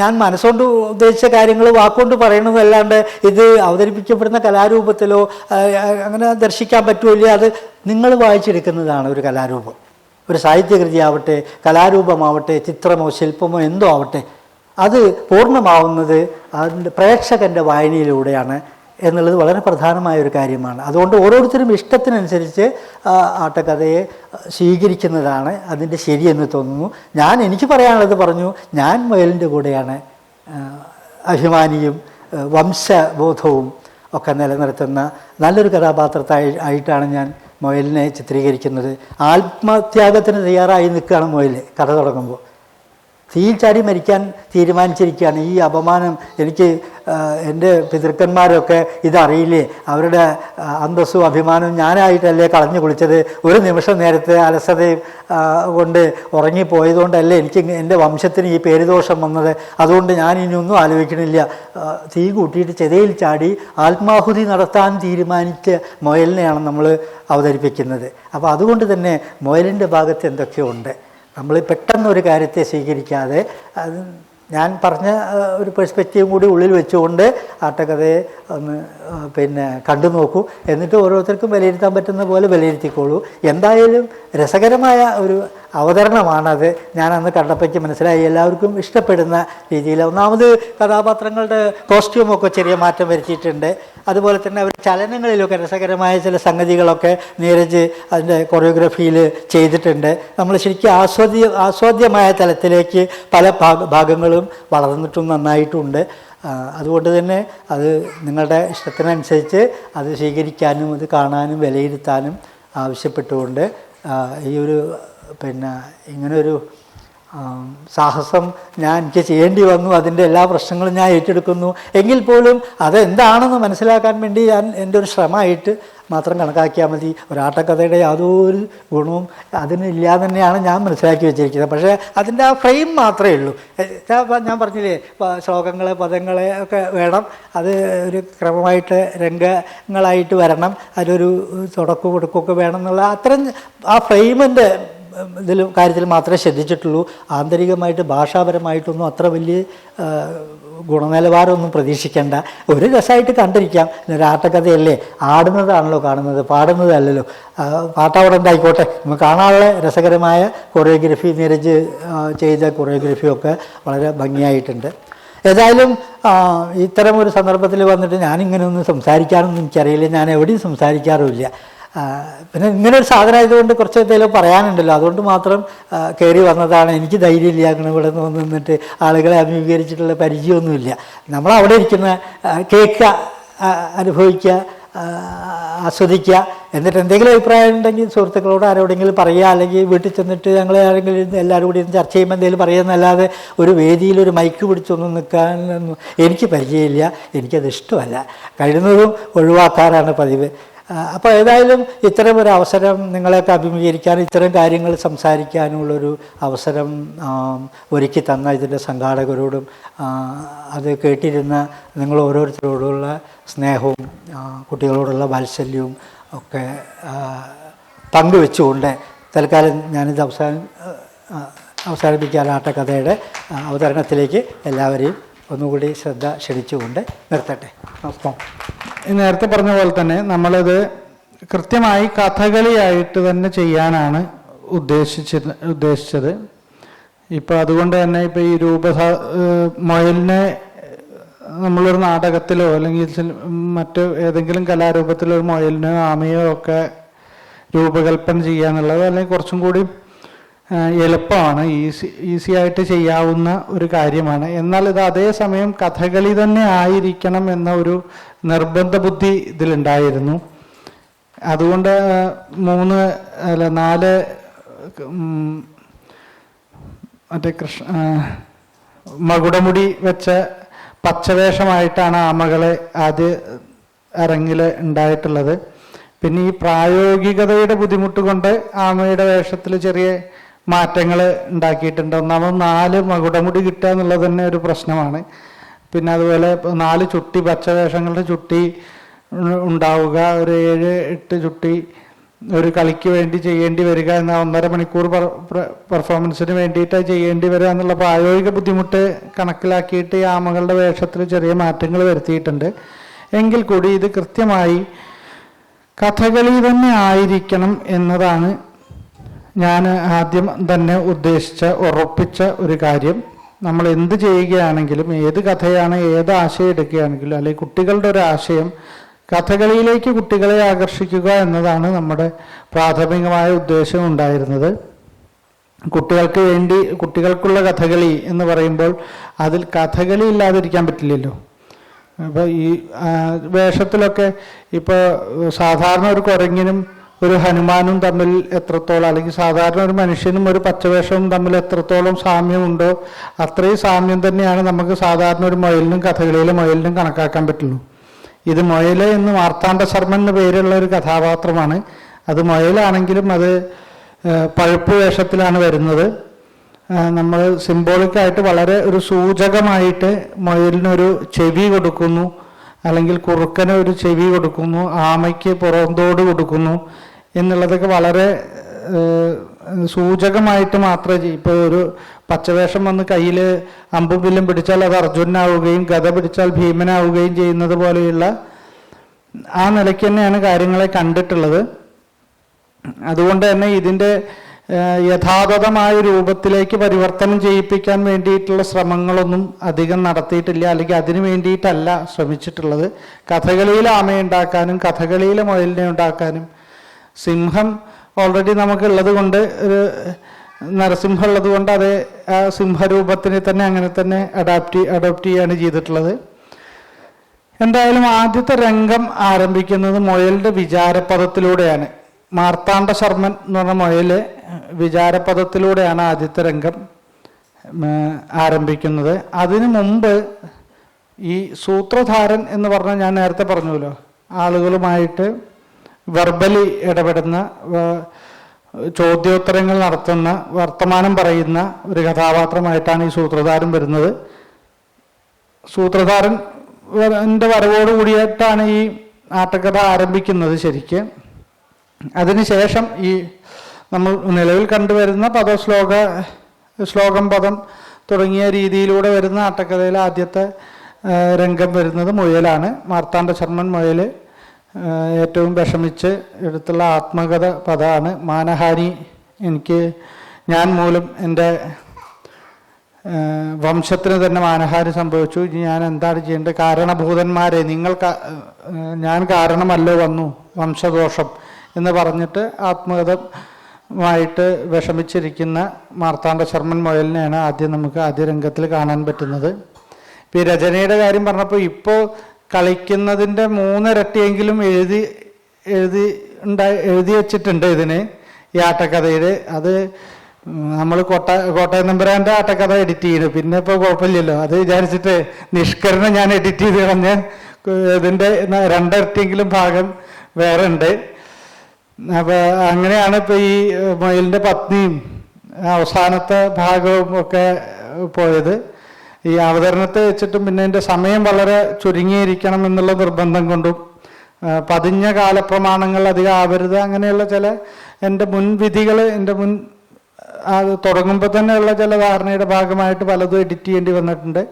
ഞാൻ മനസ്സുകൊണ്ട് ഉദ്ദേശിച്ച കാര്യങ്ങൾ വാക്കുകൊണ്ട് പറയണതല്ലാണ്ട് ഇത് അവതരിപ്പിക്കപ്പെടുന്ന കലാരൂപത്തിലോ അങ്ങനെ ദർശിക്കാൻ പറ്റുമില്ല. അത് നിങ്ങൾ വായിച്ചെടുക്കുന്നതാണ് ഒരു കലാരൂപം. ഒരു സാഹിത്യകൃതി ആവട്ടെ, കലാരൂപമാവട്ടെ, ചിത്രമോ ശില്പമോ എന്തോ ആവട്ടെ, അത് പൂർണ്ണമാവുന്നത് അതിൻ്റെ പ്രേക്ഷകൻ്റെ വായനയിലൂടെയാണ് എന്നുള്ളത് വളരെ പ്രധാനമായ ഒരു കാര്യമാണ്. അതുകൊണ്ട് ഓരോരുത്തരും ഇഷ്ടത്തിനനുസരിച്ച് ആട്ടക്കഥയെ സ്വീകരിക്കുന്നതാണ് അതിൻ്റെ ശരിയെന്ന് തോന്നുന്നു. എനിക്ക് പറയാനുള്ളത് പറഞ്ഞു. ഞാൻ മൊയലിൻ്റെ കൂടെയാണ്. അഭിമാനിയും വംശബോധവും ഒക്കെ നിലനിർത്തുന്ന നല്ലൊരു കഥാപാത്രത്തായിട്ടാണ് ഞാൻ മൊയലിനെ ചിത്രീകരിക്കുന്നത്. ആത്മത്യാഗത്തിന് തയ്യാറായി നിൽക്കുകയാണ് മൊയൽ. കഥ തുടങ്ങുമ്പോൾ തീയിൽ ചാടി മരിക്കാൻ തീരുമാനിച്ചിരിക്കുകയാണ്. ഈ അപമാനം എനിക്ക് എൻ്റെ പിതൃക്കന്മാരൊക്കെ ഇതറിയില്ലേ, അവരുടെ അന്തസ്സും അഭിമാനവും ഞാനായിട്ടല്ലേ കളഞ്ഞു കുളിച്ചത്, ഒരു നിമിഷം നേരത്തെ അലസതയും കൊണ്ട് ഉറങ്ങിപ്പോയതുകൊണ്ടല്ലേ എനിക്ക് എൻ്റെ വംശത്തിന് ഈ പേരുദോഷം വന്നത്. അതുകൊണ്ട് ഞാൻ ഇനി ഒന്നും ആലോചിക്കണില്ല. തീ കൂട്ടിയിട്ട് ചെതയിൽ ചാടി ആത്മാഹുതി നടത്താൻ തീരുമാനിച്ച മൊയലിനെയാണ് നമ്മൾ അവതരിപ്പിക്കുന്നത്. അപ്പോൾ അതുകൊണ്ട് തന്നെ മൊയലിൻ്റെ ഭാഗത്ത് എന്തൊക്കെയോ ഉണ്ട്. നമ്മൾ പെട്ടെന്നൊരു കാര്യത്തെ സ്വീകരിക്കാതെ അത് ഞാൻ പറഞ്ഞ ഒരു പെർസ്പെക്റ്റീവും കൂടി ഉള്ളിൽ വെച്ചുകൊണ്ട് ആട്ടക്കഥയെ ഒന്ന് കണ്ടു നോക്കൂ. എന്നിട്ട് ഓരോരുത്തർക്കും വിലയിരുത്താൻ പറ്റുന്ന പോലെ വിലയിരുത്തിക്കോളൂ. എന്തായാലും രസകരമായ ഒരു അവതരണമാണത്. ഞാനന്ന് കണ്ടപ്പോഴേക്ക് മനസ്സിലായി എല്ലാവർക്കും ഇഷ്ടപ്പെടുന്ന രീതിയിൽ. ഒന്നാമത് കഥാപാത്രങ്ങളുടെ കോസ്റ്റ്യൂമൊക്കെ ചെറിയ മാറ്റം വരുത്തിയിട്ടുണ്ട്. അതുപോലെ തന്നെ അവർ ചലനങ്ങളിലൊക്കെ രസകരമായ ചില സംഗതികളൊക്കെ നീരജ് അതിൻ്റെ കൊറിയോഗ്രഫിയിൽ ചെയ്തിട്ടുണ്ട്. നമ്മൾ ശരിക്കും ആസ്വാദ്യമായ തലത്തിലേക്ക് പല ഭാഗങ്ങളും വളർന്നിട്ടും നന്നായിട്ടുണ്ട്. അതുകൊണ്ട് തന്നെ അത് നിങ്ങളുടെ ഇഷ്ടത്തിനനുസരിച്ച് അത് സ്വീകരിക്കാനും അത് കാണാനും വിലയിരുത്താനും ആവശ്യപ്പെട്ടുകൊണ്ട് ഈ ഒരു ഇങ്ങനൊരു സാഹസം എനിക്ക് ചെയ്യേണ്ടി വന്നു. അതിൻ്റെ എല്ലാ പ്രശ്നങ്ങളും ഞാൻ ഏറ്റെടുക്കുന്നു. എങ്കിൽ പോലും അതെന്താണെന്ന് മനസ്സിലാക്കാൻ വേണ്ടി ഞാൻ എൻ്റെ ഒരു ശ്രമമായിട്ട് മാത്രം കണക്കാക്കിയാൽ മതി. ഒരാട്ടക്കഥയുടെ യാതൊരു ഗുണവും അതിനില്ലാതെ തന്നെയാണ് ഞാൻ മനസ്സിലാക്കി വെച്ചിരിക്കുന്നത്. പക്ഷേ അതിൻ്റെ ആ ഫ്രെയിം മാത്രമേ ഉള്ളൂ. ഞാൻ പറഞ്ഞില്ലേ, ശ്ലോകങ്ങൾ പദങ്ങളെ ഒക്കെ വേണം. അത് ഒരു ക്രമമായിട്ട് രംഗങ്ങളായിട്ട് വരണം. അതിലൊരു തുടക്കവും ഒടുക്കമൊക്കെ വേണം എന്നുള്ള അത്തരം ആ ഫ്രെയിമിൻ്റെ കാര്യത്തിൽ മാത്രമേ ശ്രദ്ധിച്ചിട്ടുള്ളൂ. ആന്തരികമായിട്ട് ഭാഷാപരമായിട്ടൊന്നും അത്ര വലിയ ഗുണനിലവാരമൊന്നും പ്രതീക്ഷിക്കേണ്ട. ഒരു രസമായിട്ട് കണ്ടിരിക്കാം. ഒരാട്ടക്കഥയല്ലേ, ആടുന്നതാണല്ലോ കാണുന്നത്, പാടുന്നതല്ലല്ലോ. പാട്ടവിടെ ഉണ്ടായിക്കോട്ടെ, നമുക്ക് കാണാനുള്ള രസകരമായ കൊറിയോഗ്രഫി, നീരജ് ചെയ്ത കൊറിയോഗ്രഫിയൊക്കെ വളരെ ഭംഗിയായിട്ടുണ്ട്. ഏതായാലും ഇത്തരം ഒരു സന്ദർഭത്തിൽ വന്നിട്ട് ഞാനിങ്ങനെയൊന്നും സംസാരിക്കാനൊന്നും എനിക്കറിയില്ല. ഞാൻ എവിടെയും സംസാരിക്കാറുമില്ല. പിന്നെ ഇങ്ങനെ ഒരു സാധനമായതുകൊണ്ട് കുറച്ച് എന്തെങ്കിലും പറയാനുണ്ടല്ലോ, അതുകൊണ്ട് മാത്രം കയറി വന്നതാണ്. എനിക്ക് ധൈര്യമില്ല അങ്ങനെ ഇവിടെ നിന്ന് നിന്നിട്ട് ആളുകളെ അഭിമുഖീകരിച്ചിട്ടുള്ള പരിചയമൊന്നുമില്ല. നമ്മളവിടെ ഇരിക്കുന്ന കേൾക്കുക, അനുഭവിക്കുക, ആസ്വദിക്കുക. എന്നിട്ട് എന്തെങ്കിലും അഭിപ്രായം ഉണ്ടെങ്കിൽ സുഹൃത്തുക്കളോട് ആരോടെങ്കിലും പറയുക, അല്ലെങ്കിൽ വീട്ടിൽ ചെന്നിട്ട് ഞങ്ങൾ ആരെങ്കിലും എല്ലാവരും കൂടി ചർച്ച ചെയ്യുമ്പോൾ എന്തെങ്കിലും പറയുന്നതല്ലാതെ ഒരു വേദിയിൽ ഒരു മൈക്ക് പിടിച്ചൊന്നും നിൽക്കാനൊന്നും എനിക്ക് പരിചയമില്ല. എനിക്കത് ഇഷ്ടമല്ല. കഴിയുന്നതും ഒഴിവാക്കാറാണ് പതിവ്. അപ്പോൾ ഏതായാലും ഇത്തരം ഒരു അവസരം നിങ്ങളെയൊക്കെ അഭിമുഖീകരിക്കാനും ഇത്തരം കാര്യങ്ങൾ സംസാരിക്കാനുമുള്ളൊരു അവസരം ഒരുക്കി തന്ന ഇതിൻ്റെ സംഘാടകരോടും അത് കേട്ടിരുന്ന നിങ്ങൾ ഓരോരുത്തരോടുള്ള സ്നേഹവും കുട്ടികളോടുള്ള വാത്സല്യവും ഒക്കെ പങ്കുവെച്ചുകൊണ്ട് തൽക്കാലം ഞാനിത് അവസാനിപ്പിക്കാൻ ആട്ടക്കഥയുടെ അവതരണത്തിലേക്ക് എല്ലാവരെയും ഒന്നുകൂടി ശ്രദ്ധ ക്ഷണിച്ചുകൊണ്ട് നിർത്തട്ടെ. നമസ്കാരം. നേരത്തെ പറഞ്ഞ പോലെ തന്നെ നമ്മളിത് കൃത്യമായി കഥകളിയായിട്ട് തന്നെ ചെയ്യാനാണ് ഉദ്ദേശിച്ചത്. ഇപ്പോൾ അതുകൊണ്ട് തന്നെ ഇപ്പോൾ ഈ മുയലിനെ നമ്മളൊരു നാടകത്തിലോ അല്ലെങ്കിൽ മറ്റ് ഏതെങ്കിലും കലാരൂപത്തിലോ ഒരു മുയലിനോ ആമയോ ഒക്കെ രൂപകൽപ്പന ചെയ്യാന്നുള്ളത് അല്ലെങ്കിൽ കുറച്ചും കൂടി എളുപ്പമാണ്, ഈസി ആയിട്ട് ചെയ്യാവുന്ന ഒരു കാര്യമാണ്. എന്നാൽ ഇത് അതേസമയം കഥകളി തന്നെ ആയിരിക്കണം എന്ന ഒരു നിർബന്ധ ബുദ്ധി ഇതിലുണ്ടായിരുന്നു. അതുകൊണ്ട് 4 മറ്റേ മകുടമുടി വെച്ച പച്ചവേഷമായിട്ടാണ് ആമകളെ ആദ്യ അരങ്ങിൽ ഉണ്ടായിട്ടുള്ളത്. പിന്നെ ഈ പ്രായോഗികതയുടെ ബുദ്ധിമുട്ട് കൊണ്ട് ആമയുടെ വേഷത്തിൽ ചെറിയ മാറ്റങ്ങൾ ഉണ്ടാക്കിയിട്ടുണ്ട്. ഒന്നാമത് 4 മകുടമുടി കിട്ടുക എന്നുള്ളത് തന്നെ ഒരു പ്രശ്നമാണ്. പിന്നെ അതുപോലെ 4 ചുട്ടി, പച്ചവേഷങ്ങളുടെ ചുട്ടി ഉണ്ടാവുക, ഒരു 7-8 ചുട്ടി ഒരു കളിക്ക് വേണ്ടി ചെയ്യേണ്ടി വരിക എന്ന 1.5 മണിക്കൂർ പെർഫോമൻസിന് വേണ്ടിയിട്ട് ചെയ്യേണ്ടി വരിക എന്നുള്ള പ്രായോഗിക ബുദ്ധിമുട്ട് കണക്കിലാക്കിയിട്ട് ഈ ആമകളുടെ വേഷത്തിൽ ചെറിയ മാറ്റങ്ങൾ വരുത്തിയിട്ടുണ്ട്. എങ്കിൽ കൂടി ഇത് കൃത്യമായി കഥകളി തന്നെ ആയിരിക്കണം എന്നതാണ് ഞാൻ ആദ്യം തന്നെ ഉറപ്പിച്ച ഒരു കാര്യം. നമ്മൾ എന്ത് ചെയ്യുകയാണെങ്കിലും, ഏത് കഥയാണ്, ഏത് ആശയം എടുക്കുകയാണെങ്കിലും, അല്ലെങ്കിൽ കുട്ടികളുടെ ഒരു ആശയം കഥകളിയിലേക്ക് കുട്ടികളെ ആകർഷിക്കുക എന്നതാണ് നമ്മുടെ പ്രാഥമികമായ ഉദ്ദേശം ഉണ്ടായിരുന്നത്. കുട്ടികൾക്കുള്ള കഥകളി എന്ന് പറയുമ്പോൾ അതിൽ കഥകളി ഇല്ലാതിരിക്കാൻ പറ്റില്ലല്ലോ. അപ്പോൾ ഈ വേഷത്തിലൊക്കെ ഇപ്പോൾ സാധാരണ ഒരു കുരങ്ങിനും ഒരു ഹനുമാനും തമ്മിൽ എത്രത്തോളം, അല്ലെങ്കിൽ സാധാരണ ഒരു മനുഷ്യനും ഒരു പച്ചവേഷവും തമ്മിൽ എത്രത്തോളം സാമ്യമുണ്ടോ അത്രയും സാമ്യം തന്നെയാണ് നമുക്ക് സാധാരണ ഒരു മുയലിനും കഥകളിയിലെ മുയലിനും കണക്കാക്കാൻ പറ്റുള്ളൂ. ഇത് മുയല് എന്ന് മാർത്താണ്ഡ ശർമ്മൻ എന്ന പേരുള്ള ഒരു കഥാപാത്രമാണ്. അത് മുയലാണെങ്കിലും അത് പഴുപ്പ് വേഷത്തിലാണ് വരുന്നത്. നമ്മൾ സിംബോളിക്കായിട്ട് വളരെ ഒരു സൂചകമായിട്ട് മുയലിനൊരു ചെവി കൊടുക്കുന്നു, അല്ലെങ്കിൽ കുറുക്കന് ഒരു ചെവി കൊടുക്കുന്നു, ആമയ്ക്ക് പുറന്തോട് കൊടുക്കുന്നു എന്നുള്ളതൊക്കെ വളരെ സൂചകമായിട്ട് മാത്രമേ ചെയ്യും. ഇപ്പോൾ ഒരു പച്ചവേഷം വന്ന് കയ്യിൽ അമ്പും വില്ലും പിടിച്ചാൽ അത് അർജുനാവുകയും ഗദ പിടിച്ചാൽ ഭീമനാവുകയും ചെയ്യുന്നത് പോലെയുള്ള ആ നിലയ്ക്ക് തന്നെയാണ് കാര്യങ്ങളെ കണ്ടിട്ടുള്ളത്. അതുകൊണ്ട് തന്നെ ഇതിൻ്റെ യഥാതഥമായ രൂപത്തിലേക്ക് പരിവർത്തനം ചെയ്യിപ്പിക്കാൻ വേണ്ടിയിട്ടുള്ള ശ്രമങ്ങളൊന്നും അധികം നടത്തിയിട്ടില്ല, അല്ലെങ്കിൽ അതിനു വേണ്ടിയിട്ടല്ല ശ്രമിച്ചിട്ടുള്ളത്. കഥകളിയിൽ ആമയുണ്ടാക്കാനും കഥകളിയിലെ മുയലിനെ ഉണ്ടാക്കാനും, സിംഹം ഓൾറെഡി നമുക്കുള്ളത് കൊണ്ട്, ഒരു നരസിംഹം ഉള്ളത് കൊണ്ട് അത് ആ സിംഹരൂപത്തിനെ തന്നെ അങ്ങനെ തന്നെ അഡോപ്റ്റ് ചെയ്യാണ് ചെയ്തിട്ടുള്ളത്. എന്തായാലും ആദ്യത്തെ രംഗം ആരംഭിക്കുന്നത് മുയലിൻ്റെ വിചാരപദത്തിലൂടെയാണ്. മാർത്താണ്ഡ ശർമ്മൻ എന്ന് പറഞ്ഞ മുയല് വിചാരപദത്തിലൂടെയാണ് ആദ്യത്തെ രംഗം ആരംഭിക്കുന്നത്. അതിനു മുമ്പ് ഈ സൂത്രധാരൻ എന്ന് പറഞ്ഞാൽ ഞാൻ നേരത്തെ പറഞ്ഞല്ലോ, ആളുകളുമായിട്ട് വെർബലി ഇടപെടുന്ന, ചോദ്യോത്തരങ്ങൾ നടത്തുന്ന, വർത്തമാനം പറയുന്ന ഒരു കഥാപാത്രമായിട്ടാണ് ഈ സൂത്രധാരൻ വരുന്നത്. സൂത്രധാരൻ എൻ്റെ വരവോട് കൂടിയിട്ടാണ് ഈ ആട്ടക്കഥ ആരംഭിക്കുന്നത് ശരിക്ക്. അതിനുശേഷം ഈ നമ്മൾ നിലവിൽ കണ്ടുവരുന്ന ശ്ലോകം പദം തുടങ്ങിയ രീതിയിലൂടെ വരുന്ന ആട്ടക്കഥയിലെ ആദ്യത്തെ രംഗം വരുന്നത് മുയലാണ്. മാർത്താണ്ഡ ശർമ്മൻ മുയൽ ഏറ്റവും വിഷമിച്ച് എടുത്തുള്ള ആത്മകഥ പദമാണ്. മാനഹാനി, ഞാൻ മൂലം എൻ്റെ വംശത്തിന് തന്നെ മാനഹാനി സംഭവിച്ചു, ഇനി ഞാൻ എന്താണ് ചെയ്യേണ്ടത്, കാരണഭൂതന്മാരെ ഞാൻ കാരണമല്ലോ വന്നു വംശദോഷം എന്ന് പറഞ്ഞിട്ട് ആത്മകഥമായിട്ട് വിഷമിച്ചിരിക്കുന്ന മാർത്താണ്ഡ ശർമ്മൻ മുയലിനെയാണ് നമുക്ക് ആദ്യ രംഗത്തിൽ കാണാൻ പറ്റുന്നത്. ഇപ്പോൾ ഈ രചനയുടെ കാര്യം പറഞ്ഞപ്പോൾ ഇപ്പോൾ കളിക്കുന്നതിൻ്റെ 3 ഇരട്ടിയെങ്കിലും എഴുതി വെച്ചിട്ടുണ്ട് ഇതിന്, ഈ ആട്ടക്കഥയിൽ. അത് നമ്മൾ കോട്ടയം നമ്പുരാൻ്റെ ആട്ടക്കഥ എഡിറ്റ് ചെയ്തു, പിന്നെ ഇപ്പോൾ കുഴപ്പമില്ലല്ലോ, അത് വിചാരിച്ചിട്ട് നിഷ്കരണം ഞാൻ എഡിറ്റ് ചെയ്ത് കളഞ്ഞ് ഇതിൻ്റെ 2 ഇരട്ടിയെങ്കിലും ഭാഗം വേറെ ഉണ്ട്. അപ്പോൾ അങ്ങനെയാണ് ഇപ്പോൾ ഈ മുയലിൻ്റെ പത്നിയും അവസാനത്തെ ഭാഗവും ഒക്കെ പോയത്. ഈ അവതരണത്തെ വെച്ചിട്ടും പിന്നെ എൻ്റെ സമയം വളരെ ചുരുങ്ങിയിരിക്കണം എന്നുള്ള നിർബന്ധം കൊണ്ടും പതിഞ്ഞ കാലപ്രമാണങ്ങൾ അധികം ആവരുത്, അങ്ങനെയുള്ള ചില എൻ്റെ മുൻവിധികൾ, എൻ്റെ അത് തുടങ്ങുമ്പോൾ തന്നെയുള്ള ചില ധാരണയുടെ ഭാഗമായിട്ട് പലതും എഡിറ്റ് ചെയ്യേണ്ടി വന്നിട്ടുണ്ട്.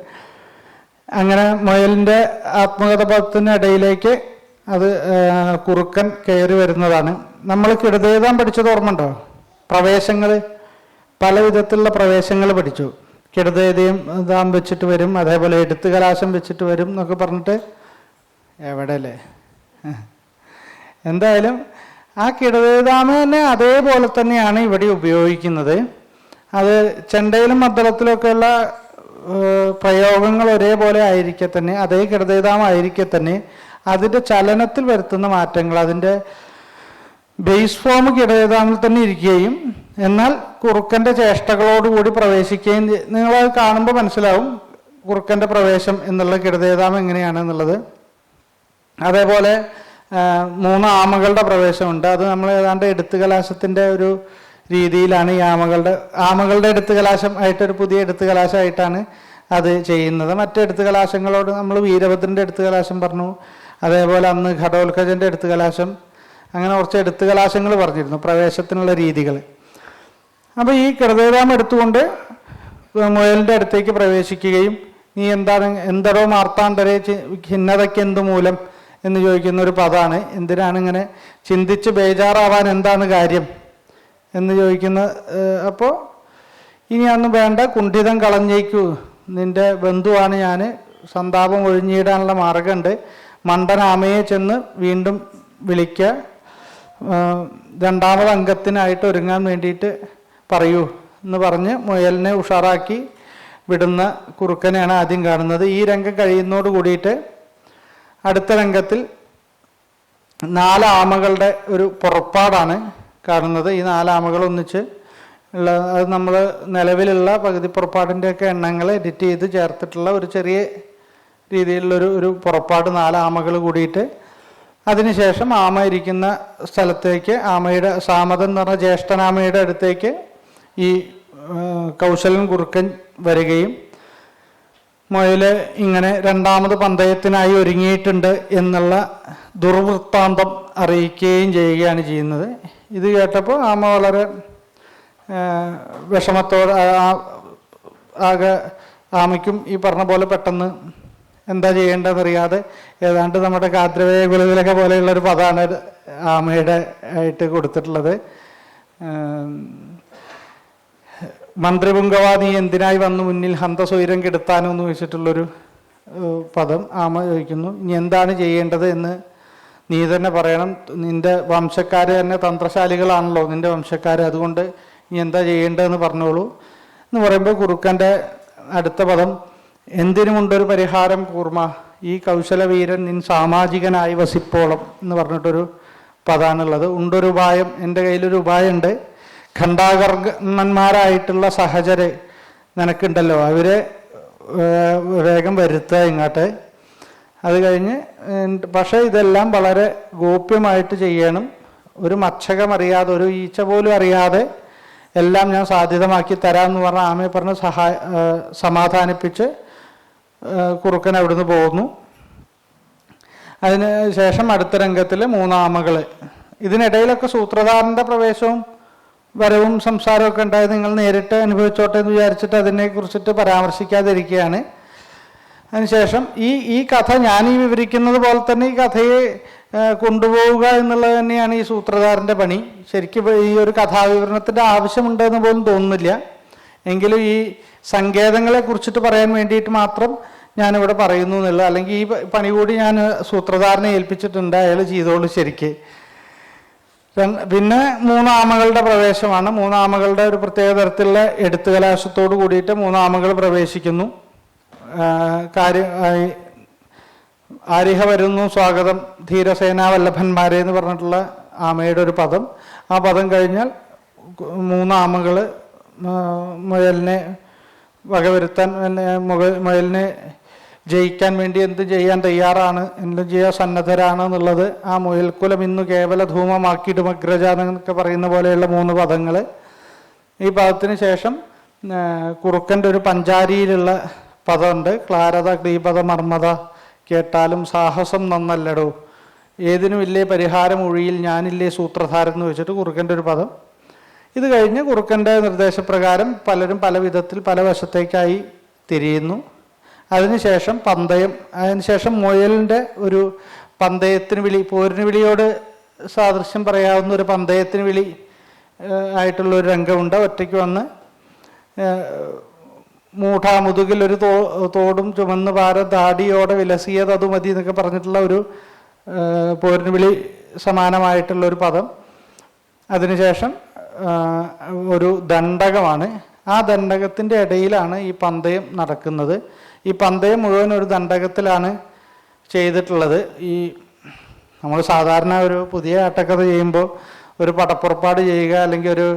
അങ്ങനെ മുയലിൻ്റെ ആത്മകഥ പദത്തിനിടയിലേക്ക് അത് കുറുക്കൻ കയറി വരുന്നതാണ്. നമ്മൾ കിടതേതാൻ പഠിച്ചത് ഓർമ്മയുണ്ടോ? പ്രവേശങ്ങൾ, പല വിധത്തിലുള്ള പ്രവേശങ്ങൾ പഠിച്ചു. കിടതേതയും താൻ വെച്ചിട്ട് വരും, അതേപോലെ എടുത്തു കലാശം വെച്ചിട്ട് വരും എന്നൊക്കെ പറഞ്ഞിട്ട് എവിടെ അല്ലേ. എന്തായാലും ആ കിടതേതാമ തന്നെ അതേപോലെ തന്നെയാണ് ഇവിടെ ഉപയോഗിക്കുന്നത്. അത് ചെണ്ടയിലും മദ്ദളത്തിലൊക്കെയുള്ള പ്രയോഗങ്ങൾ ഒരേപോലെ ആയിരിക്കെ തന്നെ, അതേ കിടതേതാമ ആയിരിക്കെ തന്നെ അതിൻ്റെ ചലനത്തിൽ വരുത്തുന്ന മാറ്റങ്ങൾ, അതിൻ്റെ ബേസ് ഫോം കിടതേതാമിൽ തന്നെ ഇരിക്കുകയും എന്നാൽ കുറുക്കൻ്റെ ചേഷ്ടകളോടുകൂടി പ്രവേശിക്കുകയും, നിങ്ങളത് കാണുമ്പോൾ മനസ്സിലാവും കുറുക്കൻ്റെ പ്രവേശം എന്നുള്ള കിടതേതാമം എങ്ങനെയാണെന്നുള്ളത്. അതേപോലെ 3 ആമകളുടെ പ്രവേശമുണ്ട്. അത് നമ്മൾ ഏതാണ്ട് എടുത്തു കലാശത്തിൻ്റെ ഒരു രീതിയിലാണ് ഈ ആമകളുടെ എടുത്തു കലാശം ആയിട്ടൊരു പുതിയ എടുത്തു കലാശമായിട്ടാണ് അത് ചെയ്യുന്നത്. മറ്റ് എടുത്തു കലാശങ്ങളോട് നമ്മൾ വീരഭദ്രൻ്റെ എടുത്തു കലാശം പറഞ്ഞു, അതേപോലെ അന്ന് ഘടോത്കജൻ്റെ എടുത്തു കലാശം, അങ്ങനെ കുറച്ച് എടുത്തു കലാശങ്ങൾ പറഞ്ഞിരുന്നു പ്രവേശത്തിനുള്ള രീതികൾ. അപ്പോൾ ഈ കിടതേതാമം എടുത്തുകൊണ്ട് മുയലിൻ്റെ അടുത്തേക്ക് പ്രവേശിക്കുകയും, നീ എന്തടോ മാർത്താണ്ഡരെ ഖിന്നതയ്ക്ക് എന്ത് മൂലം എന്ന് ചോദിക്കുന്ന ഒരു പദമാണ്. എന്തിനാണ് ഇങ്ങനെ ചിന്തിച്ച് ബേജാറാവാൻ എന്താണ് കാര്യം എന്ന് ചോദിക്കുന്ന. അപ്പോൾ ഇനി അന്ന് വേണ്ട, കുണ്ഠിതം കളഞ്ഞേക്കൂ, നിൻ്റെ ബന്ധുവാണ് ഞാൻ, സന്താപം ഒഴിഞ്ഞിടാനുള്ള മാർഗമുണ്ട്, മണ്ടനാമയെ ചെന്ന് വീണ്ടും വിളിക്കുക, 2ാമത് അംഗത്തിനായിട്ട് ഒരുങ്ങാൻ വേണ്ടിയിട്ട് പറയൂ എന്ന് പറഞ്ഞ് മുയലിനെ ഉഷാറാക്കി വിടുന്ന കുറുക്കനെയാണ് ആദ്യം കാണുന്നത്. ഈ രംഗം കഴിയുന്നതോട് കൂടിയിട്ട് അടുത്ത രംഗത്തിൽ 4 ആമകളുടെ ഒരു പുറപ്പാടാണ് കാണുന്നത്. ഈ 4 ആമകൾ ഒന്നിച്ച് ഉള്ള, അത് നമ്മൾ നിലവിലുള്ള പകുതി പുറപ്പാടിൻ്റെയൊക്കെ എണ്ണങ്ങൾ എഡിറ്റ് ചെയ്ത് ചേർത്തിട്ടുള്ള ഒരു ചെറിയ രീതിയിലുള്ളൊരു പുറപ്പാട്, 4 ആമകൾ കൂടിയിട്ട്. അതിനുശേഷം ആമ ഇരിക്കുന്ന സ്ഥലത്തേക്ക്, ആമയുടെ സാമതൻ എന്ന് പറഞ്ഞ ജ്യേഷ്ഠനാമയുടെ അടുത്തേക്ക് ഈ കൗശലൻ കുറുക്കൻ വരികയും മുയൽ ഇങ്ങനെ 2ാമത് പന്തയത്തിനായി ഒരുങ്ങിയിട്ടുണ്ട് എന്നുള്ള ദുർവൃത്താന്തം അറിയിക്കുകയും ചെയ്യുകയാണ് ചെയ്യുന്നത്. ഇത് കേട്ടപ്പോൾ ആമ വളരെ വിഷമത്തോടെ, ആകെ ആമയ്ക്കും ഈ പറഞ്ഞ പോലെ പെട്ടെന്ന് എന്താ ചെയ്യേണ്ടതെന്നറിയാതെ, ഏതാണ്ട് നമ്മുടെ കാദ്രവേയ കുലവിലൊക്കെ പോലെയുള്ളൊരു പദമാണ് ആമയുടെ ആയിട്ട് കൊടുത്തിട്ടുള്ളത്. മന്ത്രിപുങ്കവ നീ എന്തിനായി വന്നു മുന്നിൽ ഹന്തസ്വൈരം കെടുത്താനോ എന്ന് വെച്ചിട്ടുള്ളൊരു പദം ആമ ചോദിക്കുന്നു. ഇനി എന്താണ് ചെയ്യേണ്ടത് എന്ന് നീ തന്നെ പറയണം. നിന്റെ വംശക്കാർ തന്നെ തന്ത്രശാലികളാണല്ലോ നിന്റെ വംശക്കാർ, അതുകൊണ്ട് ഇനി എന്താ ചെയ്യേണ്ടതെന്ന് പറഞ്ഞോളൂ എന്ന് പറയുമ്പോൾ കുറുക്കൻ്റെ അടുത്ത പദം എന്തിനുമുണ്ടൊരു പരിഹാരം കൂർമ്മ, ഈ കൗശലവീരൻ നിൻ സാമാജികനായി വസിപ്പോളം എന്ന് പറഞ്ഞിട്ടൊരു പദാണുള്ളത്. ഉണ്ടൊരു ഉപായം, എൻ്റെ കയ്യിലൊരു ഉപായമുണ്ട്. ഖണ്ഡാകർണന്മാരായിട്ടുള്ള സഹചര് നിനക്കുണ്ടല്ലോ, അവരെ വേഗം വരുത്തുക ഇങ്ങോട്ട്. അത് കഴിഞ്ഞ് പക്ഷേ ഇതെല്ലാം വളരെ ഗോപ്യമായിട്ട് ചെയ്യണം. ഒരു മക്ഷകം അറിയാതെ, ഒരു ഈച്ച പോലും അറിയാതെ എല്ലാം ഞാൻ സാധ്യതമാക്കി തരാമെന്ന് പറഞ്ഞ ആമയെ പറഞ്ഞ് സമാധാനിപ്പിച്ച് കുറുക്കൻ അവിടുന്ന് പോകുന്നു. അതിന് ശേഷം അടുത്ത രംഗത്തിൽ 3 ആമകൾ. ഇതിനിടയിലൊക്കെ സൂത്രധാരൻ്റെ പ്രവേശവും വരവും സംസാരമൊക്കെ ഉണ്ടായത് നിങ്ങൾ നേരിട്ട് അനുഭവിച്ചോട്ടെ എന്ന് വിചാരിച്ചിട്ട് അതിനെക്കുറിച്ചിട്ട് പരാമർശിക്കാതിരിക്കുകയാണ്. അതിനുശേഷം ഈ കഥ ഞാൻ വിവരിക്കുന്നത് പോലെ തന്നെ ഈ കഥയെ കൊണ്ടുപോവുക എന്നുള്ളത് തന്നെയാണ് ഈ സൂത്രധാരൻ്റെ പണി. ശരിക്കും ഈ ഒരു കഥാവിവരണത്തിൻ്റെ ആവശ്യമുണ്ടെന്ന് പോലും തോന്നുന്നില്ല. എങ്കിലും ഈ സങ്കേതങ്ങളെ കുറിച്ചിട്ട് പറയാൻ വേണ്ടിയിട്ട് മാത്രം ഞാനിവിടെ പറയുന്നു എന്നുള്ളത്. അല്ലെങ്കിൽ ഈ പണി കൂടി ഞാൻ സൂത്രധാരനെ ഏൽപ്പിച്ചിട്ടുണ്ട്, അയാൾ ചെയ്തോളൂ ശരിക്ക്. പിന്നെ 3 ആമകളുടെ പ്രവേശമാണ്. 3 ആമകളുടെ ഒരു പ്രത്യേക തരത്തിലുള്ള എഴുത്തുകലാശത്തോട് കൂടിയിട്ട് 3 ആമകൾ പ്രവേശിക്കുന്നു. ആരിഹ വരുന്നു സ്വാഗതം ധീരസേനാ വല്ലഭന്മാരെ എന്ന് പറഞ്ഞിട്ടുള്ള ആമയുടെ ഒരു പദം. ആ പദം കഴിഞ്ഞാൽ 3 ആമകൾ മുയലിനെ വകവരുത്താൻ, മുയലിനെ ജയിക്കാൻ വേണ്ടി എന്ത് ചെയ്യാൻ തയ്യാറാണ്, എന്തും ചെയ്യാൻ സന്നദ്ധരാണ് എന്നുള്ളത് ആ മുയൽക്കുലം ഇന്നു കേവല ധൂമമാക്കിയിടും അഗ്രജ എന്നൊക്കെ പറയുന്ന പോലെയുള്ള 3 പദങ്ങൾ. ഈ പദത്തിന് ശേഷം കുറുക്കൻ്റെ ഒരു പഞ്ചാരിയിലുള്ള പദമുണ്ട്. ക്ലാരത ക്ലീപത മർമ്മത കേട്ടാലും സാഹസം നന്നല്ലടോ, ഏതിനുമില്ലേ പരിഹാരം ഒഴിയിൽ ഞാനില്ലേ സൂത്രധാരൻ എന്ന് വെച്ചിട്ട് കുറുക്കൻ്റെ ഒരു പദം. ഇത് കഴിഞ്ഞ് കുറുക്കൻ്റെ നിർദ്ദേശപ്രകാരം പലരും പല വിധത്തിൽ പല വശത്തേക്കായി തിരിയുന്നു. അതിനുശേഷം പന്തയം, അതിനുശേഷം മുയലിൻ്റെ ഒരു പന്തയത്തിന് വിളി, പോരിന് വിളിയോട് സാദൃശ്യം പറയാവുന്ന ഒരു പന്തയത്തിന് വിളി ആയിട്ടുള്ളൊരു രംഗമുണ്ട്. ഒറ്റയ്ക്ക് വന്ന് മുതുകിൽ ഒരു തോടും ചുമന്ന് ഭാരം ദാടിയോടെ വിലസിയത് അത് മതി എന്നൊക്കെ പറഞ്ഞിട്ടുള്ള ഒരു പോരിന് വിളി സമാനമായിട്ടുള്ളൊരു പദം. അതിനുശേഷം ഒരു ദണ്ഡകമാണ്. ആ ദണ്ഡകത്തിൻ്റെ ഇടയിലാണ് ഈ പന്തയം നടക്കുന്നത്. ഈ പന്തയം മുഴുവൻ ഒരു ദണ്ഡകത്തിലാണ് ചെയ്തിട്ടുള്ളത്. ഈ നമ്മൾ സാധാരണ ഒരു പുതിയ ആട്ടക്കഥ ചെയ്യുമ്പോൾ ഒരു പടപ്പുറപ്പാട് ചെയ്യുക, അല്ലെങ്കിൽ ഒരു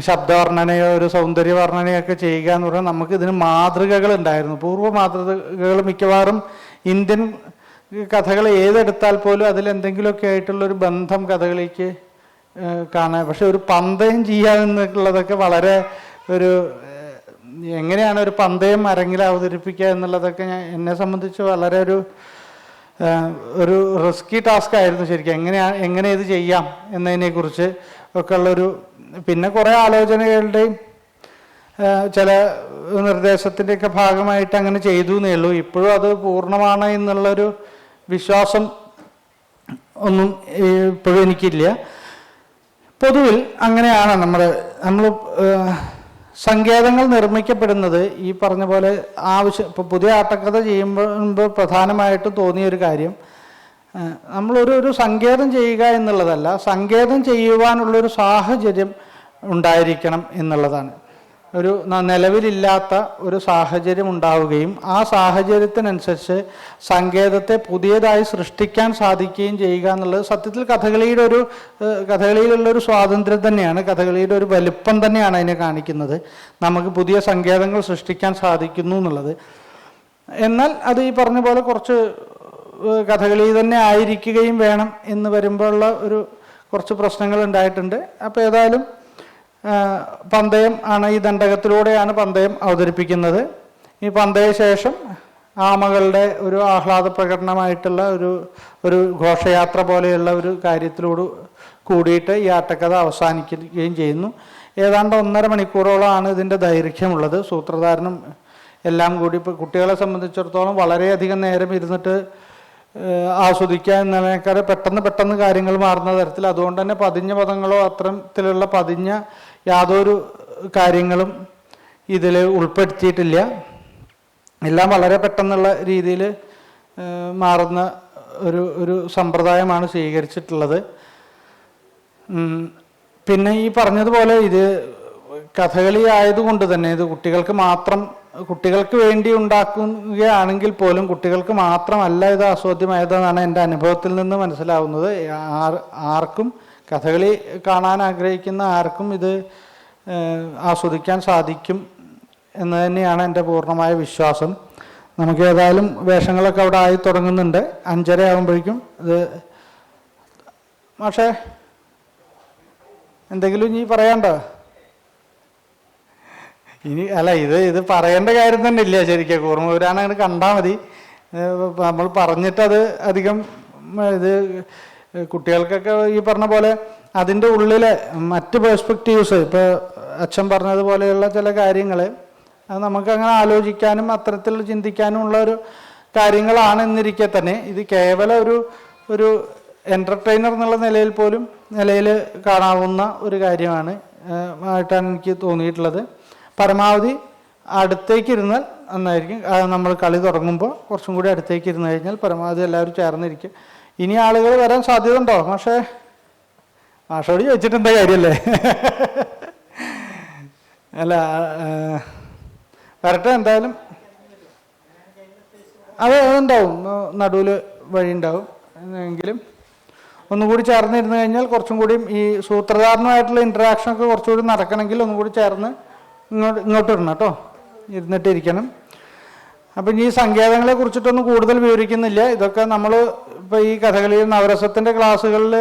ശബ്ദവർണ്ണനയോ ഒരു സൗന്ദര്യവർണ്ണനയൊക്കെ ചെയ്യുക എന്ന് പറഞ്ഞാൽ നമുക്ക് ഇതിന് മാതൃകകൾ ഉണ്ടായിരുന്നു. പൂർവ്വ മാതൃകകൾ മിക്കവാറും ഇന്ത്യൻ കഥകൾ ഏതെടുത്താൽ പോലും അതിലെന്തെങ്കിലുമൊക്കെ ആയിട്ടുള്ളൊരു ബന്ധം കഥകളിക്ക് കാണാൻ. പക്ഷെ ഒരു പന്തയം ചെയ്യാന്നുള്ളതൊക്കെ വളരെ ഒരു എങ്ങനെയാണ് ഒരു പന്തയം അരങ്ങിൽ അവതരിപ്പിക്കുക എന്നുള്ളതൊക്കെ എന്നെ സംബന്ധിച്ച് വളരെ ഒരു റിസ്കി ടാസ്ക് ആയിരുന്നു ശരിക്കും. എങ്ങനെ ഇത് ചെയ്യാം എന്നതിനെക്കുറിച്ച് ഒക്കെ ഉള്ളൊരു, പിന്നെ കുറേ ആലോചനകളുടെയും ചില നിർദ്ദേശത്തിൻ്റെയൊക്കെ ഭാഗമായിട്ട് അങ്ങനെ ചെയ്തു എന്നേ ഉള്ളൂ. ഇപ്പോഴും അത് പൂർണ്ണമാണ് എന്നുള്ളൊരു വിശ്വാസം ഒന്നും ഇപ്പോഴും എനിക്കില്ല. പൊതുവിൽ അങ്ങനെയാണ് നമ്മൾ സങ്കേതങ്ങൾ നിർമ്മിക്കപ്പെടുന്നത്. ഈ പറഞ്ഞ പോലെ ഇപ്പോൾ പുതിയ ആട്ടക്കഥ ചെയ്യുമ്പോൾ പ്രധാനമായിട്ടും തോന്നിയൊരു കാര്യം, നമ്മളൊരു സങ്കേതം ചെയ്യുക എന്നുള്ളതല്ല, സങ്കേതം ചെയ്യുവാനുള്ളൊരു സാഹചര്യം ഉണ്ടായിരിക്കണം എന്നുള്ളതാണ്. ഒരു നിലവിലില്ലാത്ത ഒരു സാഹചര്യം ഉണ്ടാവുകയും ആ സാഹചര്യത്തിനനുസരിച്ച് സങ്കേതത്തെ പുതിയതായി സൃഷ്ടിക്കാൻ സാധിക്കുകയും ചെയ്യുക എന്നുള്ളത് സത്യത്തിൽ കഥകളിയിലുള്ളൊരു സ്വാതന്ത്ര്യം തന്നെയാണ്. കഥകളിയുടെ ഒരു വലുപ്പം തന്നെയാണ് അതിനെ കാണിക്കുന്നത്. നമുക്ക് പുതിയ സങ്കേതങ്ങൾ സൃഷ്ടിക്കാൻ സാധിക്കുന്നു എന്നുള്ളത്. എന്നാൽ അത് ഈ പറഞ്ഞ പോലെ കുറച്ച് കഥകളി തന്നെ ആയിരിക്കുകയും വേണം എന്ന് വരുമ്പോഴുള്ള കുറച്ച് പ്രശ്നങ്ങൾ ഉണ്ടായിട്ടുണ്ട്. അപ്പോൾ ഏതായാലും പന്തയം ആണ്, ഈ ദണ്ഡകത്തിലൂടെയാണ് പന്തയം അവതരിപ്പിക്കുന്നത്. ഈ പന്തയശേഷം ആമകളുടെ ഒരു ആഹ്ലാദ പ്രകടനമായിട്ടുള്ള ഒരു ഘോഷയാത്ര പോലെയുള്ള ഒരു കാര്യത്തിലൂടെ കൂടിയിട്ട് ഈ ആട്ടക്കഥ അവസാനിക്കുകയും ചെയ്യുന്നു. ഏതാണ്ട് 1.5 മണിക്കൂറോളമാണ് ഇതിൻ്റെ ദൈർഘ്യമുള്ളത്. സൂത്രധാരനും എല്ലാം കൂടി ഇപ്പോൾ കുട്ടികളെ സംബന്ധിച്ചിടത്തോളം വളരെയധികം നേരം ഇരുന്നിട്ട് ആസ്വദിക്കുക എന്നതിനേക്കാൾ പെട്ടെന്ന് കാര്യങ്ങൾ മാറുന്ന തരത്തിൽ, അതുകൊണ്ട് തന്നെ പതിഞ്ഞ പദങ്ങളോ അത്തരത്തിലുള്ള പതിഞ്ഞ യാതൊരു കാര്യങ്ങളും ഇതിൽ ഉൾപ്പെടുത്തിയിട്ടില്ല. എല്ലാം വളരെ പെട്ടെന്നുള്ള രീതിയിൽ മാറുന്ന ഒരു സമ്പ്രദായമാണ് സ്വീകരിച്ചിട്ടുള്ളത്. പിന്നെ ഈ പറഞ്ഞതുപോലെ ഇത് കഥകളി ആയതുകൊണ്ട് തന്നെ ഇത് കുട്ടികൾക്ക് വേണ്ടി ഉണ്ടാക്കുകയാണെങ്കിൽ പോലും കുട്ടികൾക്ക് മാത്രമല്ല ഇത് ആസ്വാദ്യമായതെന്നാണ് എൻ്റെ അനുഭവത്തിൽ നിന്ന് മനസ്സിലാവുന്നത്. ആർക്കും കഥകളി കാണാൻ ആഗ്രഹിക്കുന്ന ആർക്കും ഇത് ആസ്വദിക്കാൻ സാധിക്കും എന്ന് തന്നെയാണ് എൻ്റെ പൂർണ്ണമായ വിശ്വാസം. നമുക്ക് ഏതായാലും വേഷങ്ങളൊക്കെ അവിടെ ആയി തുടങ്ങുന്നുണ്ട്. 5:30 ആകുമ്പോഴേക്കും ഇത് പക്ഷേ എന്തെങ്കിലും ഇനി പറയാണ്ടോ? ഇനി അല്ല, ഇത് പറയേണ്ട കാര്യം തന്നെ ഇല്ല. ശരിക്കും കൂർമ്മപുരാണം അങ്ങനെ കണ്ടാൽ മതി. നമ്മൾ പറഞ്ഞിട്ടത് അധികം ഇത് കുട്ടികൾക്കൊക്കെ ഈ പറഞ്ഞ പോലെ അതിൻ്റെ ഉള്ളിലെ മറ്റ് പെർസ്പെക്റ്റീവ്സ്, ഇപ്പോൾ അച്ഛൻ പറഞ്ഞതുപോലെയുള്ള ചില കാര്യങ്ങൾ അത് നമുക്കങ്ങനെ ആലോചിക്കാനും അത്തരത്തിൽ ചിന്തിക്കാനും ഉള്ള ഒരു കാര്യങ്ങളാണ് എന്നിരിക്കെ തന്നെ ഇത് കേവലം ഒരു എൻ്റർടൈനർ എന്നുള്ള നിലയിൽ കാണാവുന്ന ഒരു കാര്യമാണ് ആയിട്ടാണ് എനിക്ക് തോന്നിയിട്ടുള്ളത്. പരമാവധി അടുത്തേക്ക് ഇരുന്നാൽ നന്നായിരിക്കും. നമ്മൾ കളി തുടങ്ങുമ്പോൾ കുറച്ചും കൂടി അടുത്തേക്ക് ഇരുന്ന് കഴിഞ്ഞാൽ പരമാവധി എല്ലാവരും ചേർന്നിരിക്കും. ഇനി ആളുകൾ വരാൻ സാധ്യത ഉണ്ടോ? മാഷോട് ചോദിച്ചിട്ടെന്താ കാര്യമല്ലേ? അല്ല, വരട്ടെ. എന്തായാലും അതുണ്ടാവും, നടുവിൽ വഴി ഉണ്ടാവും. എങ്കിലും ഒന്നുകൂടി ചേർന്നിരുന്ന് കഴിഞ്ഞാൽ കുറച്ചും കൂടിയും ഈ സൂത്രധാരണമായിട്ടുള്ള ഇൻട്രാക്ഷനൊക്കെ കുറച്ചുകൂടി നടക്കണമെങ്കിൽ ഒന്നും കൂടി ചേർന്ന് ഇങ്ങോട്ട് ഇടണം കേട്ടോ, ഇരുന്നിട്ടിരിക്കണം. അപ്പം ഈ സങ്കേതങ്ങളെ കുറിച്ചിട്ടൊന്നും കൂടുതൽ വിവരിക്കുന്നില്ല. ഇതൊക്കെ നമ്മൾ ഇപ്പോൾ ഈ കഥകളിയിൽ നവരസത്തിൻ്റെ ക്ലാസ്സുകളിൽ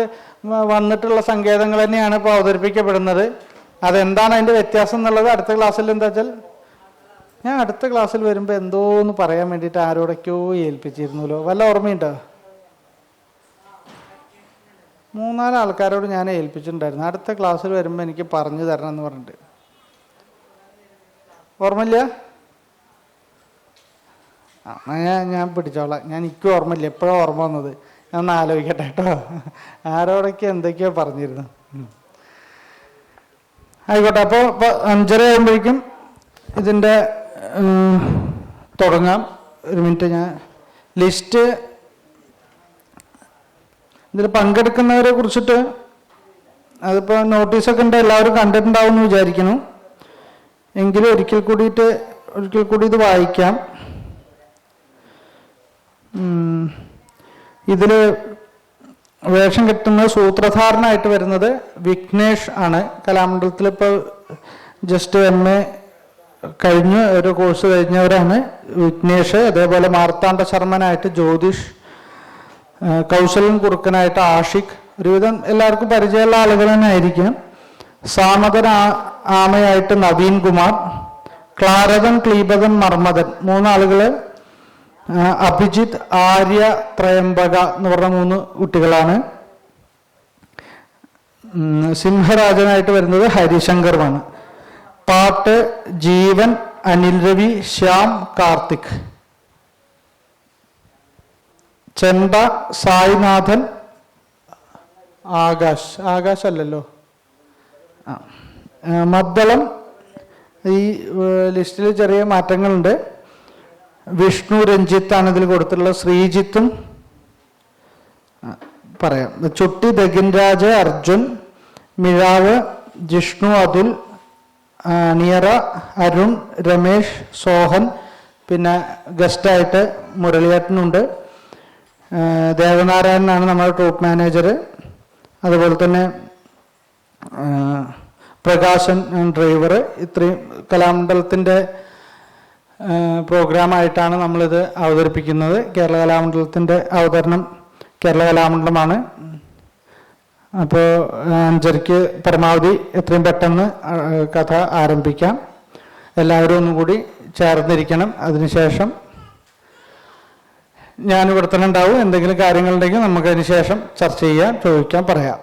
വന്നിട്ടുള്ള സങ്കേതങ്ങൾ തന്നെയാണ് ഇപ്പോൾ അവതരിപ്പിക്കപ്പെടുന്നത്. അതെന്താണ് അതിൻ്റെ വ്യത്യാസം എന്നുള്ളത് അടുത്ത ക്ലാസ്സിൽ എന്താ വെച്ചാൽ ഞാൻ അടുത്ത ക്ലാസ്സിൽ വരുമ്പോൾ എന്തോന്ന് പറയാൻ വേണ്ടിയിട്ട് ആരോടൊക്കെയോ ഏൽപ്പിച്ചിരുന്നല്ലോ. വല്ല ഓർമ്മയുണ്ടോ? 3-4 ആൾക്കാരോട് ഞാൻ ഏൽപ്പിച്ചിട്ടുണ്ടായിരുന്നു. അടുത്ത ക്ലാസ്സിൽ വരുമ്പോൾ എനിക്ക് പറഞ്ഞു തരണം എന്ന് പറഞ്ഞിട്ട്. ഓർമ്മയില്ല? ഞാൻ പിടിച്ചോളാം. എനിക്കും ഓർമ്മയില്ല, എപ്പോഴും ഓർമ്മ വന്നത്. ഞാൻ ഒന്ന് ആലോചിക്കട്ടെ കേട്ടോ. ആരോടൊക്കെ എന്തൊക്കെയോ പറഞ്ഞിരുന്നു. ആയിക്കോട്ടെ. അപ്പോൾ 5:30 ആകുമ്പോഴേക്കും ഇതിൻ്റെ തുടങ്ങാം. ഒരു മിനിറ്റ്, ഞാൻ ലിസ്റ്റ് ഇതിൽ പങ്കെടുക്കുന്നവരെ കുറിച്ചിട്ട് അതിപ്പോൾ നോട്ടീസൊക്കെ ഉണ്ട്, എല്ലാവരും കണ്ടിട്ടുണ്ടാവും എന്ന് വിചാരിക്കുന്നു. എങ്കിലും ഒരിക്കൽ കൂടി ഇത് വായിക്കാം. ഇതിൽ വേഷം കെട്ടുന്നത് സൂത്രധാരനായിട്ട് വരുന്നത് വിഘ്നേഷ് ആണ്. കലാമണ്ഡലത്തിൽ ഇപ്പോൾ ജസ്റ്റ് MA കഴിഞ്ഞ് ഒരു കോഴ്സ് കഴിഞ്ഞവരാണ് വിഘ്നേഷ്. അതേപോലെ മാർത്താണ്ഡ ശർമ്മനായിട്ട് ജ്യോതിഷ്, കൗശലൻ കുറുക്കനായിട്ട് ആഷിഖ്. ഒരുവിധം എല്ലാവർക്കും പരിചയമുള്ള ആളുകൾ തന്നെ ആയിരിക്കും. സാമതൻ ആമയായിട്ട് നവീൻ കുമാർ, ക്ലാരതൻ, ക്ലീബതൻ, മർമ്മതൻ 3 ആളുകൾ. അഭിജിത്ത്, ആര്യ, ത്രയംബക എന്ന് പറഞ്ഞ 3 കുട്ടികളാണ്. സിംഹരാജനായിട്ട് വരുന്നത് ഹരിശങ്കറുമാണ്. പാട്ട് ജീവൻ, അനിൽ രവി, ശ്യാം, കാർത്തിക്. ചെണ്ട സായിനാഥൻ, ആകാശ് അല്ലല്ലോ, മദ്ദളം. ഈ ലിസ്റ്റിൽ ചെറിയ മാറ്റങ്ങളുണ്ട്. വിഷ്ണു രഞ്ജിത്താണ് ഇതിൽ കൊടുത്തിട്ടുള്ളത്. ശ്രീജിത്തും പറയാം. ചുട്ടി ദഗിൻരാജ്, അർജുൻ, മിഴാവ്, ജിഷ്ണു, അതുൽ, നിയറ, അരുൺ, രമേശ്, സോഹൻ. പിന്നെ ഗസ്റ്റായിട്ട് മുരളിയേട്ടനുണ്ട്. ദേവനാരായണനാണ് നമ്മുടെ ട്രൂപ്പ് മാനേജർ. അതുപോലെ തന്നെ പ്രകാശൻ ഡ്രൈവർ. ഇത്രയും കലാമണ്ഡലത്തിൻ്റെ പ്രോഗ്രാമായിട്ടാണ് നമ്മളിത് അവതരിപ്പിക്കുന്നത്. കേരള കലാമണ്ഡലത്തിൻ്റെ അവതരണം കേരള കലാമണ്ഡലമാണ്. അപ്പോൾ 5:30 പരമാവധി എത്രയും പെട്ടെന്ന് കഥ ആരംഭിക്കാം. എല്ലാവരും ഒന്നും കൂടി ചേർന്നിരിക്കണം. അതിനുശേഷം ഞാനിവിടെ തന്നെ ഉണ്ടാവും. എന്തെങ്കിലും കാര്യങ്ങളുണ്ടെങ്കിൽ നമുക്കതിന് ശേഷം ചർച്ച ചെയ്യാം, ചോദിക്കാം, പറയാം.